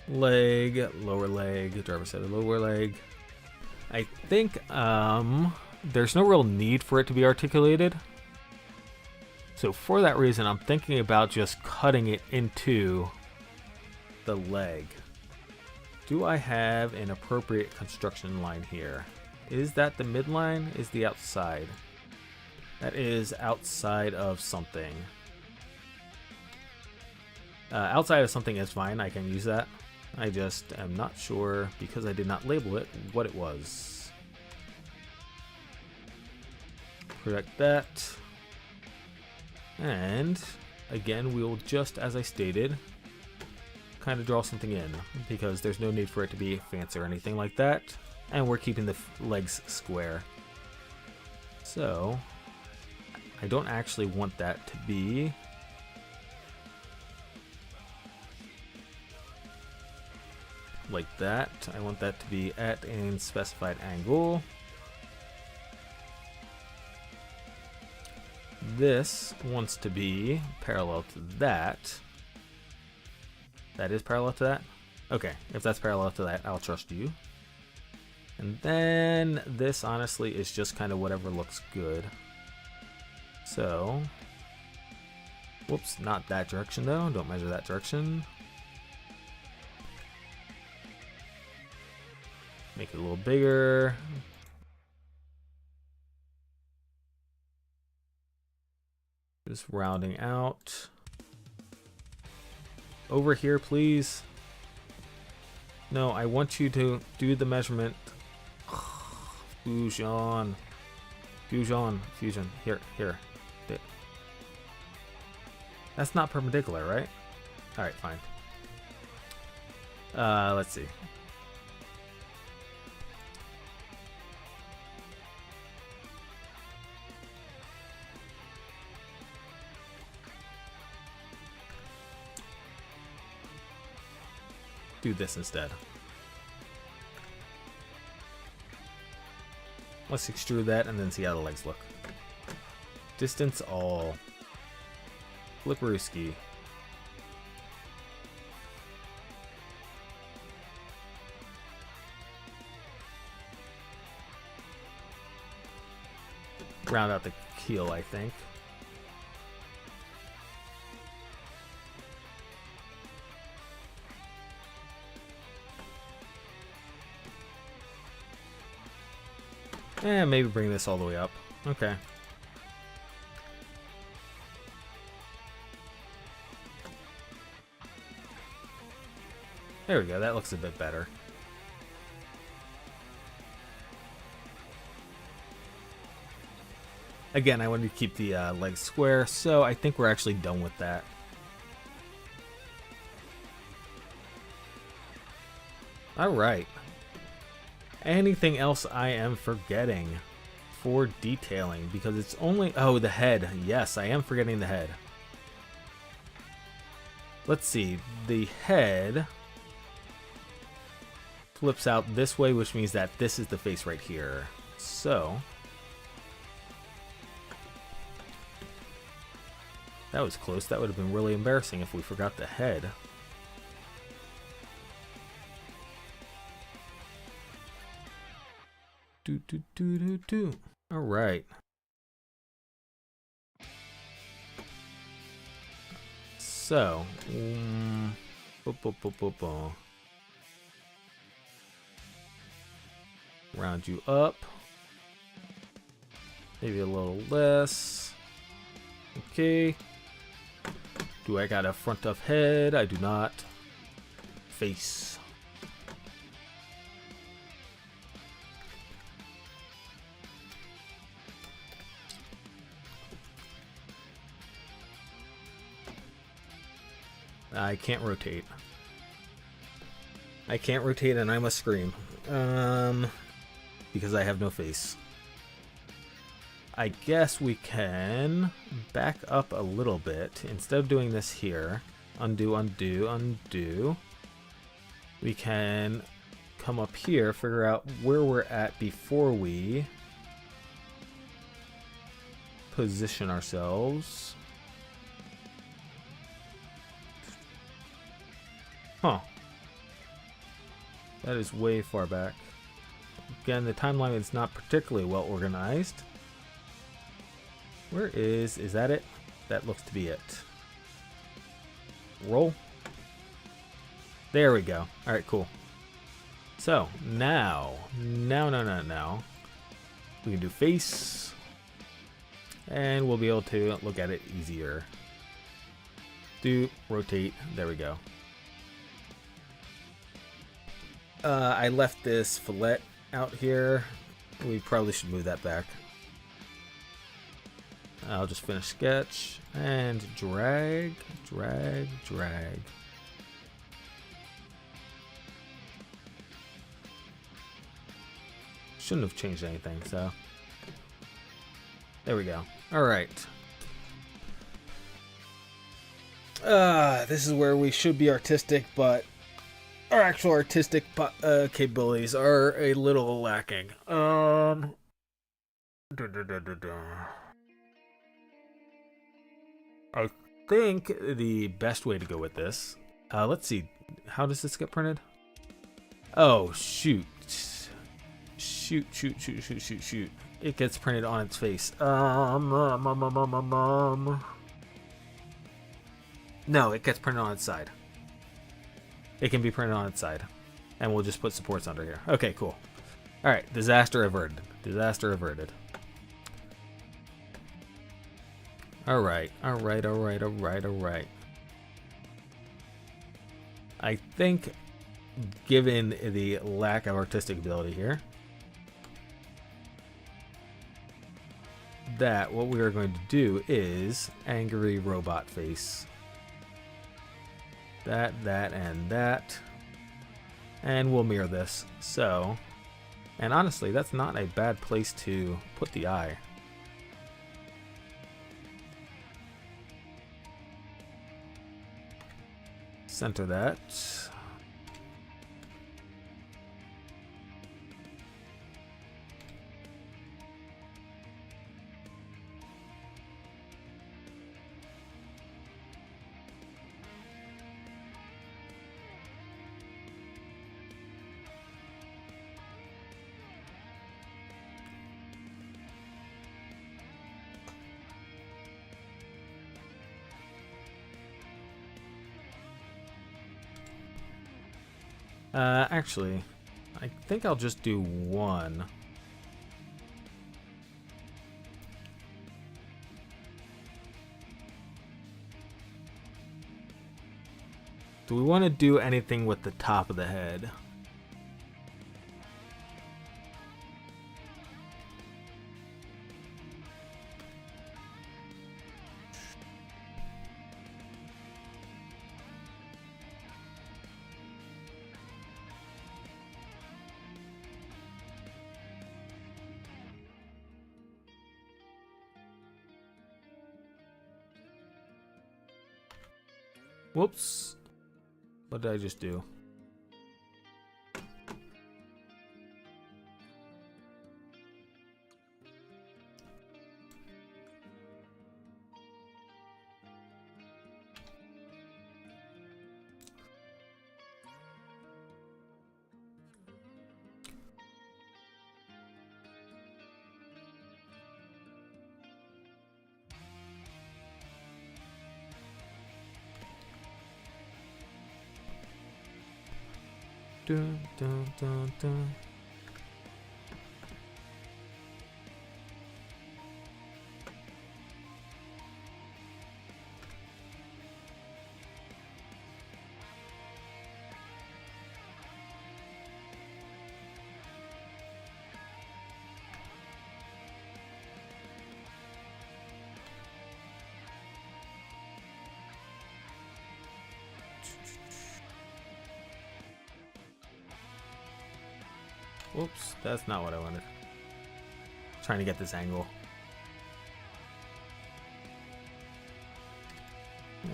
Leg, lower leg, driver's side of lower leg. I think there's no real need for it to be articulated. So for that reason, I'm thinking about just cutting it into the leg. Do I have an appropriate construction line here? Is that the midline? Is the outside? That is outside of something. Outside of something is fine, I can use that. I just am not sure, because I did not label it, what it was. Correct that. And, again, we'll just, as I stated, kind of draw something in, because there's no need for it to be fancy or anything like that. And we're keeping the legs square. So, I don't actually want that to be... like that. I want that to be at a specified angle. This wants to be parallel to that. That is parallel to that? Okay, if that's parallel to that, I'll trust you. And then this honestly is just kind of whatever looks good. So, whoops, not that direction though. Don't measure that direction. Make it a little bigger. Just rounding out. Over here, please. No, I want you to do the measurement. Fusion. Here. That's not perpendicular, right? Alright, fine. Let's see. Do this instead. Let's extrude that and then see how the legs look. Distance all. Flipperooski. Round out the keel, I think. And maybe bring this all the way up. Okay. There we go, that looks a bit better. Again, I wanted to keep the legs square, so I think we're actually done with that. Alright. Anything else I am forgetting for detailing? Because it's only... Oh, the head. Yes, I am forgetting the head. Let's see. The head flips out this way, which means that this is the face right here. So... that was close. That would have been really embarrassing if we forgot the head. All right. So, round you up. Maybe a little less. Okay. Do I got a front of head? I do not. Face. I can't rotate. I can't rotate and I must scream. Because I have no face. I guess we can back up a little bit. Instead of doing this here, undo, undo, undo, we can come up here, figure out where we're at before we position ourselves. Huh. That is way far back. Again, the timeline is not particularly well organized. Where is that it? That looks to be it. Roll. There we go. Alright, cool. So, now, we can do face. And we'll be able to look at it easier. Do, rotate, there we go. I left this fillet out here. We probably should move that back. I'll just finish sketch and drag, drag, drag. Shouldn't have changed anything, so. There we go. Alright. This is where we should be artistic, but our actual artistic capabilities are a little lacking. I think the best way to go with this, let's see, how does this get printed? Oh, shoot. Shoot. It gets printed on its face. No, it gets printed on its side. It can be printed on its side. And we'll just put supports under here. Okay, cool. Alright, disaster averted. Disaster averted. Alright. I think, given the lack of artistic ability here, that, what we are going to do is angry robot face. That, and that. And we'll mirror this. So, and honestly, that's not a bad place to put the eye. Center that. Actually, I think I'll just do one. Do we want to do anything with the top of the head? Whoops. What did I just do? Dun, dun, dun, dun. Whoops, that's not what I wanted. Trying to get this angle.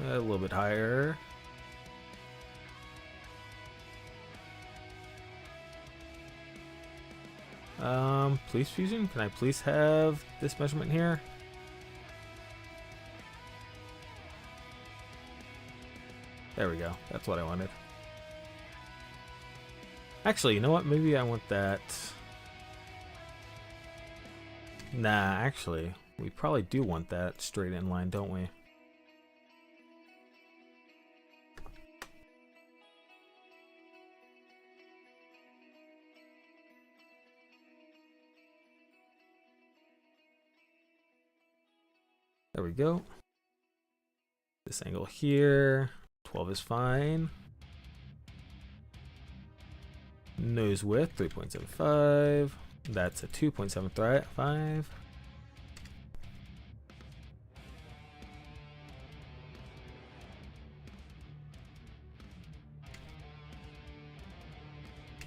A little bit higher. Please fusion, can I please have this measurement here? There we go, that's what I wanted. Actually, you know what? Maybe I want that. Nah, actually, we probably do want that straight in line, don't we? There we go. This angle here, 12 is fine. Nose width 3.75. That's a 2.75.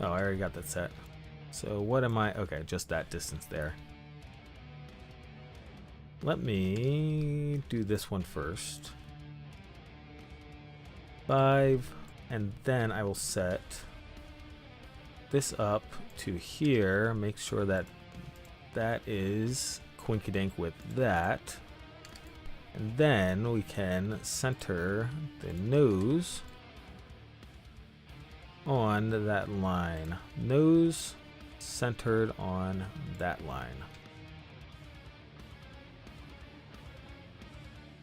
Oh, I already got that set. So what am I? Okay, just that distance there. Let me do this one first. 5, and then I will set this up to here. Make sure that that is quinkydink with that. And then we can center the nose on that line. Nose centered on that line.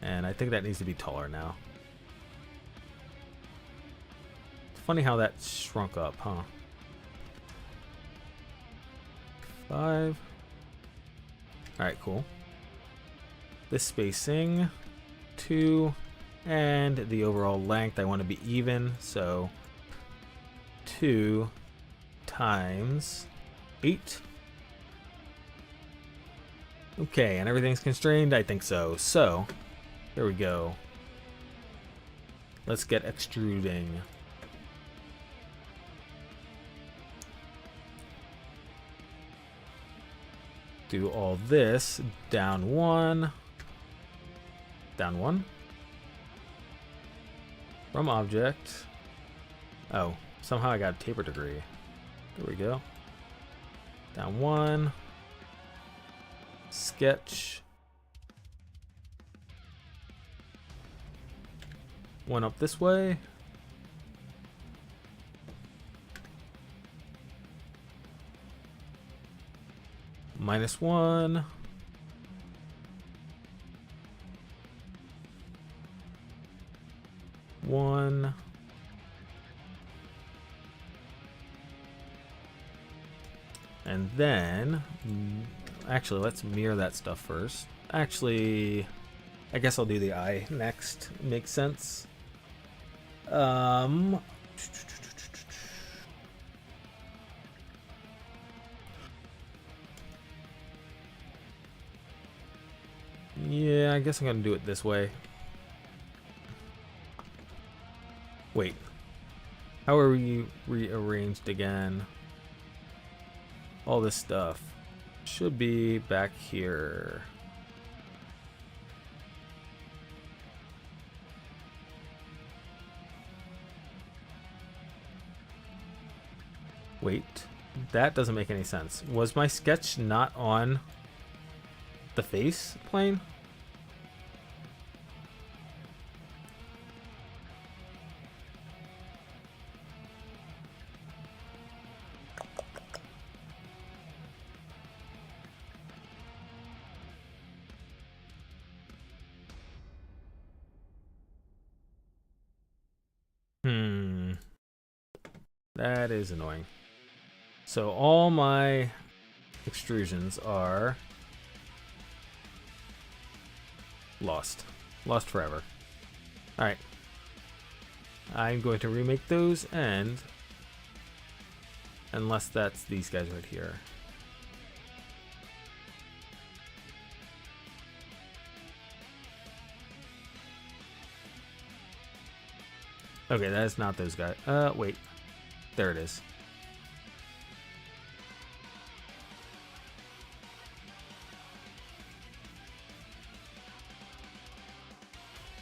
And I think that needs to be taller now. It's funny how that shrunk up, huh? 5. Alright, cool. This spacing, 2, and the overall length I want to be even, so 2 times 8. Okay, and everything's constrained? I think so. So, there we go. Let's get extruding. Do all this. Down one. Down one. From object. Oh, somehow I got a taper degree. There we go. Down one. Sketch. One up this way. -1. One. And then, actually, let's mirror that stuff first. Actually, I guess I'll do the eye next. Makes sense. Yeah, I guess I'm gonna do it this way. Wait, how are we rearranged again? All this stuff should be back here. Wait, that doesn't make any sense. Was my sketch not on the face plane? That is annoying. So all my extrusions are lost. Lost forever. Alright. I'm going to remake those, and unless that's these guys right here. Okay, that is not those guys. Wait. There it is.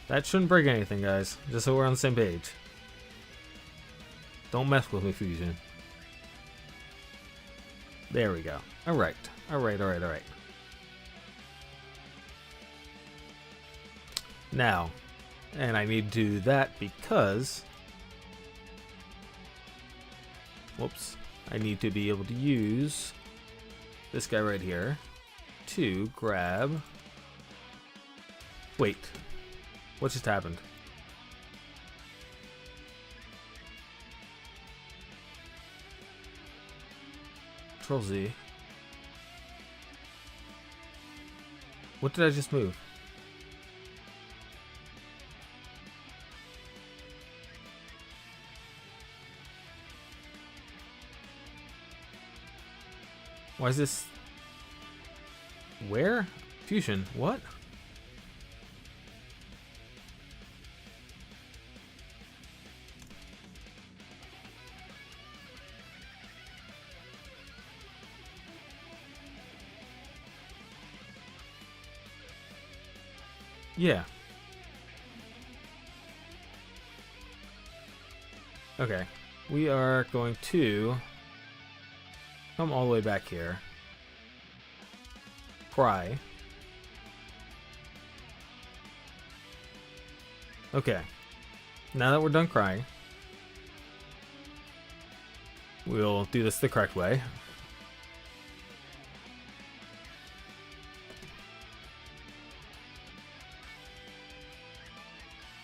That shouldn't break anything, guys. Just so we're on the same page. Don't mess with me, Fusion. There we go. Alright. Alright. Now, and I need to do that because... Whoops. I need to be able to use this guy right here to grab... Wait. What just happened? Control Z. What did I just move? Why is this... Where? Fusion, what? Yeah. Okay. We are going to come all the way back here. Pry. Okay. Now that we're done crying, we'll do this the correct way.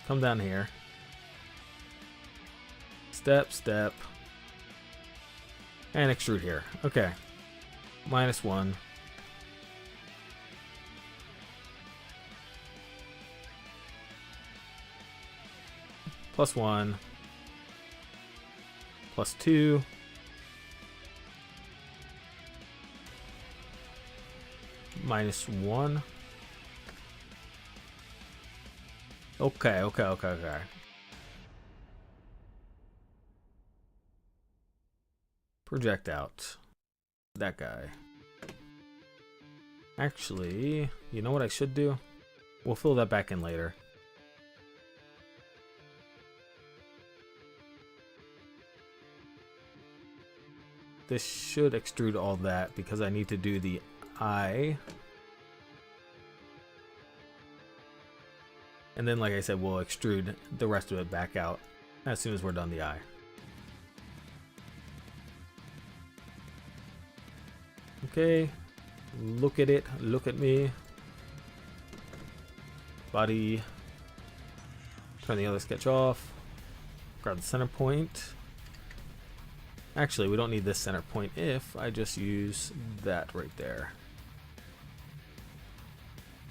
Come down here. Step, step. And extrude here. Okay. -1. +1. +2. -1. Okay. Project out. That guy. Actually, you know what I should do? We'll fill that back in later. This should extrude all that because I need to do the eye. And then, like I said, we'll extrude the rest of it back out as soon as we're done the eye. Okay, look at it, look at me. Body. Turn the other sketch off. Grab the center point. Actually, we don't need this center point if I just use that right there.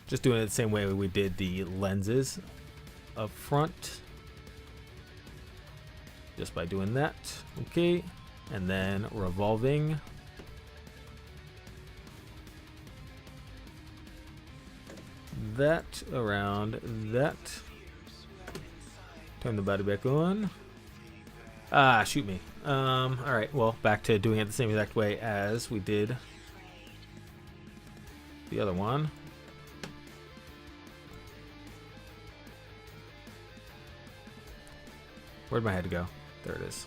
Just doing it the same way we did the lenses up front. Just by doing that. Okay. And then revolving. That around that. Turn the body back on. Ah, shoot me. Alright, well, back to doing it the same exact way as we did the other one. Where'd my head go? There it is.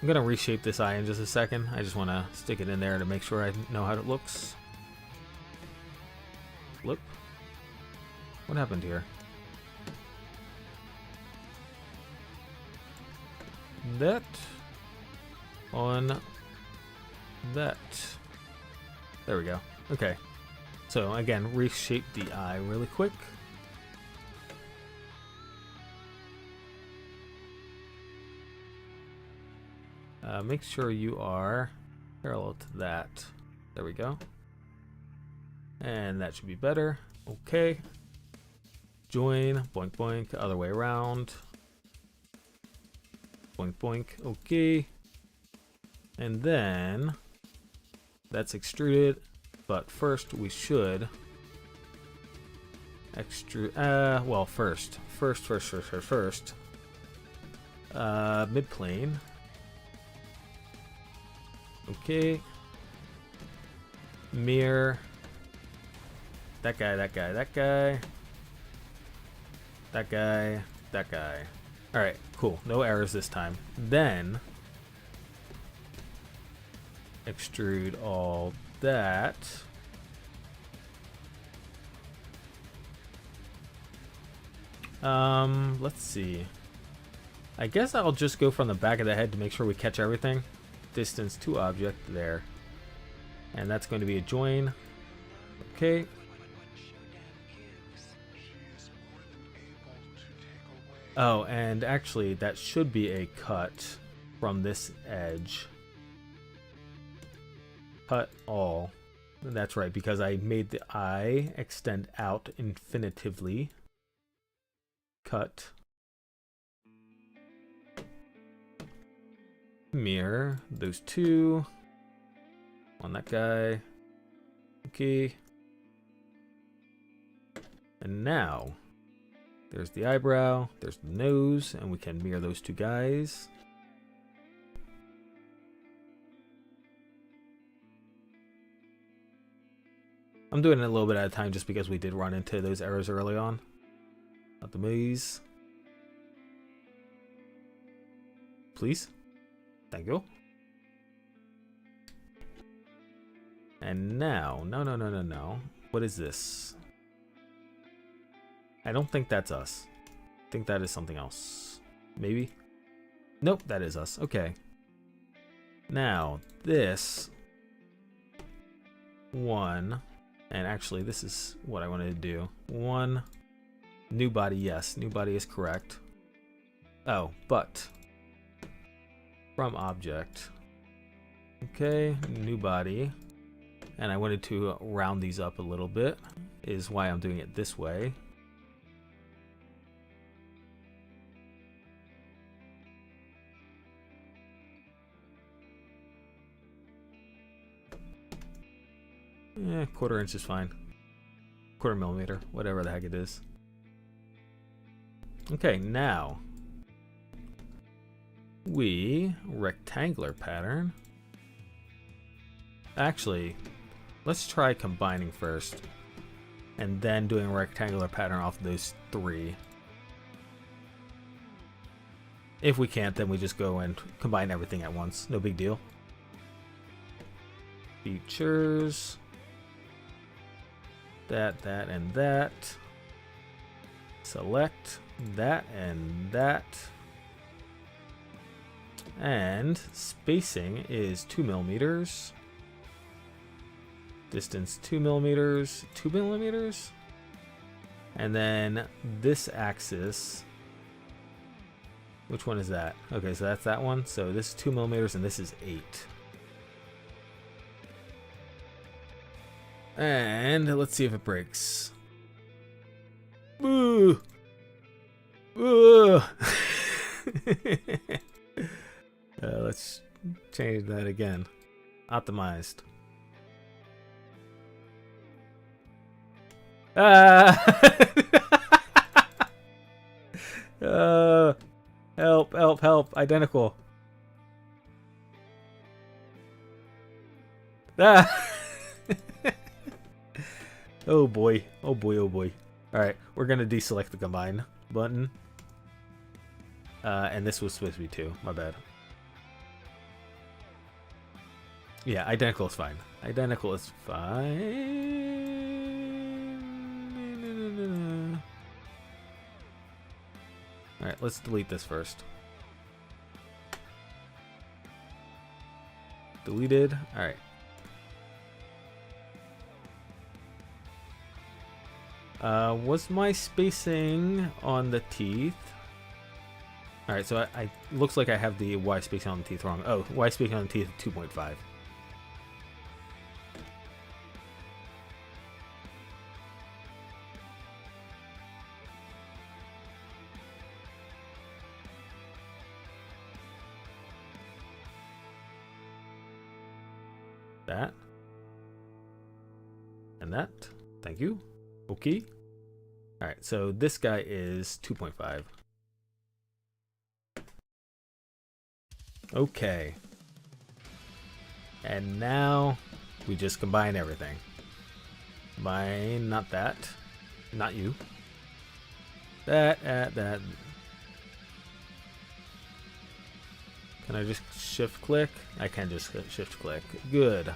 I'm gonna reshape this eye in just a second. I just want to stick it in there to make sure I know how it looks. Flip. What happened here? That on that. There we go. Okay. So again, reshape the eye really quick. Make sure you are parallel to that. There we go. And that should be better. Okay. Join, boink boink, other way around. Boink boink, okay. And then that's extruded, but first we should extrude, well, first, mid plane. Okay. Mirror. That guy. Alright, cool. No errors this time. Then extrude all that. Let's see. I guess I'll just go from the back of the head to make sure we catch everything. Distance to object there. And that's going to be a join. Okay. Oh, and actually that should be a cut from this edge. Cut all. That's right, because I made the eye extend out infinitively. Cut. Mirror those two on that guy. Okay. And now there's the eyebrow, there's the nose, and we can mirror those two guys. I'm doing it a little bit at a time just because we did run into those errors early on. Not the maze. Please. Thank you. And now, no. What is this? I don't think that's us. I think that is something else. Maybe? Nope, that is us. Okay. Now, this one, and actually this is what I wanted to do. One, new body, yes, new body is correct. Oh, but from object. Okay, new body. And I wanted to round these up a little bit, is why I'm doing it this way. Quarter inch is fine. Quarter millimeter, whatever the heck it is. Okay, now rectangular pattern. Actually, let's try combining first and then doing a rectangular pattern off of those 3. If we can't, then we just go and combine everything at once. No big deal. Features. That, and that. Select that and that. And spacing is 2 millimeters. Distance 2 millimeters. 2 millimeters. And then this axis. Which one is that? Okay, so that's that one. So this is 2 millimeters and this is 8. And let's see if it breaks. Boo! Boo! Let's change that again. Optimized. Help, help, help. Identical. Oh boy. Oh boy, oh boy. Alright, we're gonna deselect the combine button. And this was supposed to be 2. My bad. Yeah, identical is fine. Identical is fine. Alright, let's delete this first. Deleted. Alright. Was my spacing on the teeth? Alright, so I looks like I have the Y spacing on the teeth wrong. Oh, Y spacing on the teeth 2.5. That. And that. Thank you. Okay. Alright, so this guy is 2.5. Okay. And now we just combine everything. Combine, not that. Not you. That. Can I just shift click? I can just shift click. Good.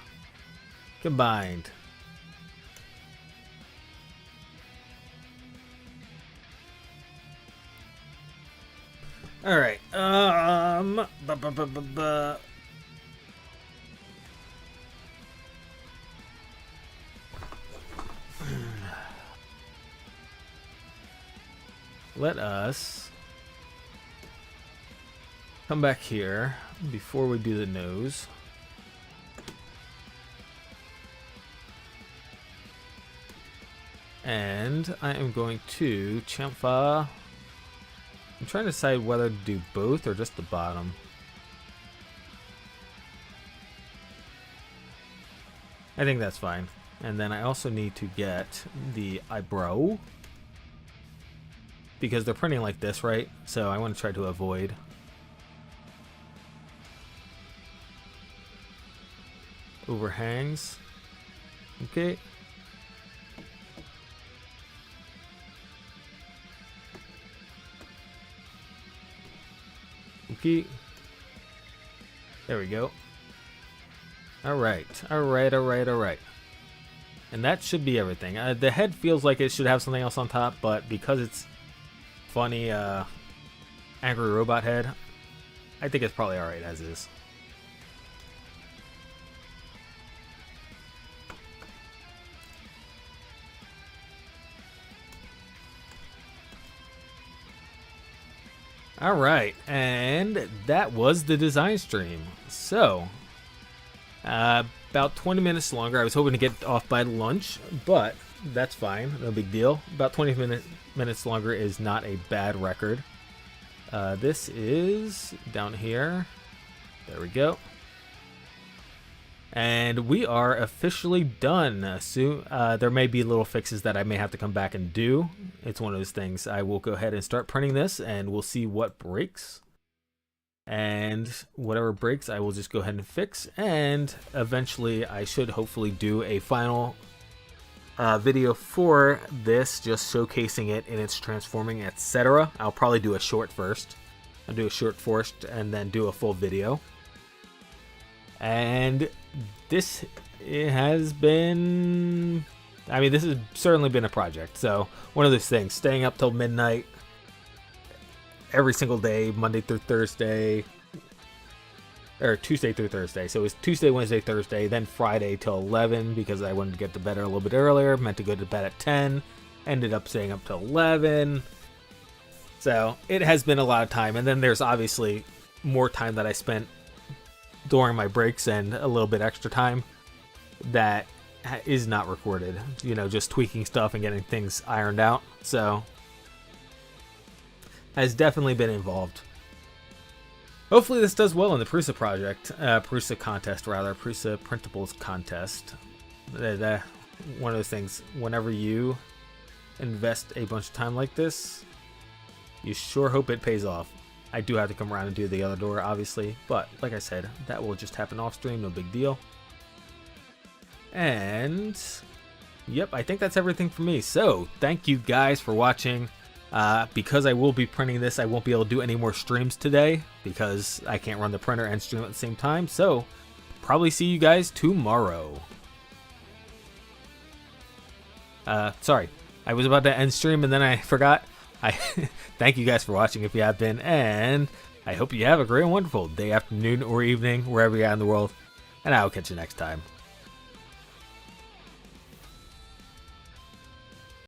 Combined. All right. Let us come back here before we do the nose. And I am going to chamfer. I'm trying to decide whether to do both or just the bottom. I think that's fine. And then I also need to get the eyebrow, because they're printing like this, right? So I want to try to avoid. Overhangs. Okay. Okay. There we go. Alright. Alright. And that should be everything. The head feels like it should have something else on top, but because it's funny, angry robot head, I think it's probably alright as is. Alright, and that was the design stream. So, about 20 minutes longer. I was hoping to get off by lunch, but that's fine. No big deal. About 20 minutes longer is not a bad record. This is down here. There we go. And we are officially done. Soon, there may be little fixes that I may have to come back and do. It's one of those things. I will go ahead and start printing this, and we'll see what breaks. And whatever breaks, I will just go ahead and fix. And eventually, I should hopefully do a final video for this, just showcasing it in its transforming, etc. I'll probably do a short first. I'll do a short first, and then do a full video. And this has been, I mean, this has certainly been a project. So one of those things, staying up till midnight every single day, Monday through Thursday, or Tuesday through Thursday. So it was Tuesday, Wednesday, Thursday, then Friday till 11 because I wanted to get to bed a little bit earlier. Meant to go to bed at 10, ended up staying up till 11. So it has been a lot of time. And then there's obviously more time that I spent during my breaks and a little bit extra time that is not recorded, you know, just tweaking stuff and getting things ironed out. So has definitely been involved. Hopefully this does well in the Prusa project, Prusa contest rather, Prusa Printables contest. One of those things, whenever you invest a bunch of time like this, you sure hope it pays off. I do have to come around and do the other door, obviously, but like I said, that will just happen off stream, no big deal. And yep, I think that's everything for me. So thank you guys for watching. Because I will be printing this, I won't be able to do any more streams today because I can't run the printer and stream at the same time. So probably see you guys tomorrow. Sorry, I was about to end stream and then I forgot. I thank you guys for watching if you have been, and I hope you have a great and wonderful day, afternoon, or evening, wherever you're at in the world, and I will catch you next time.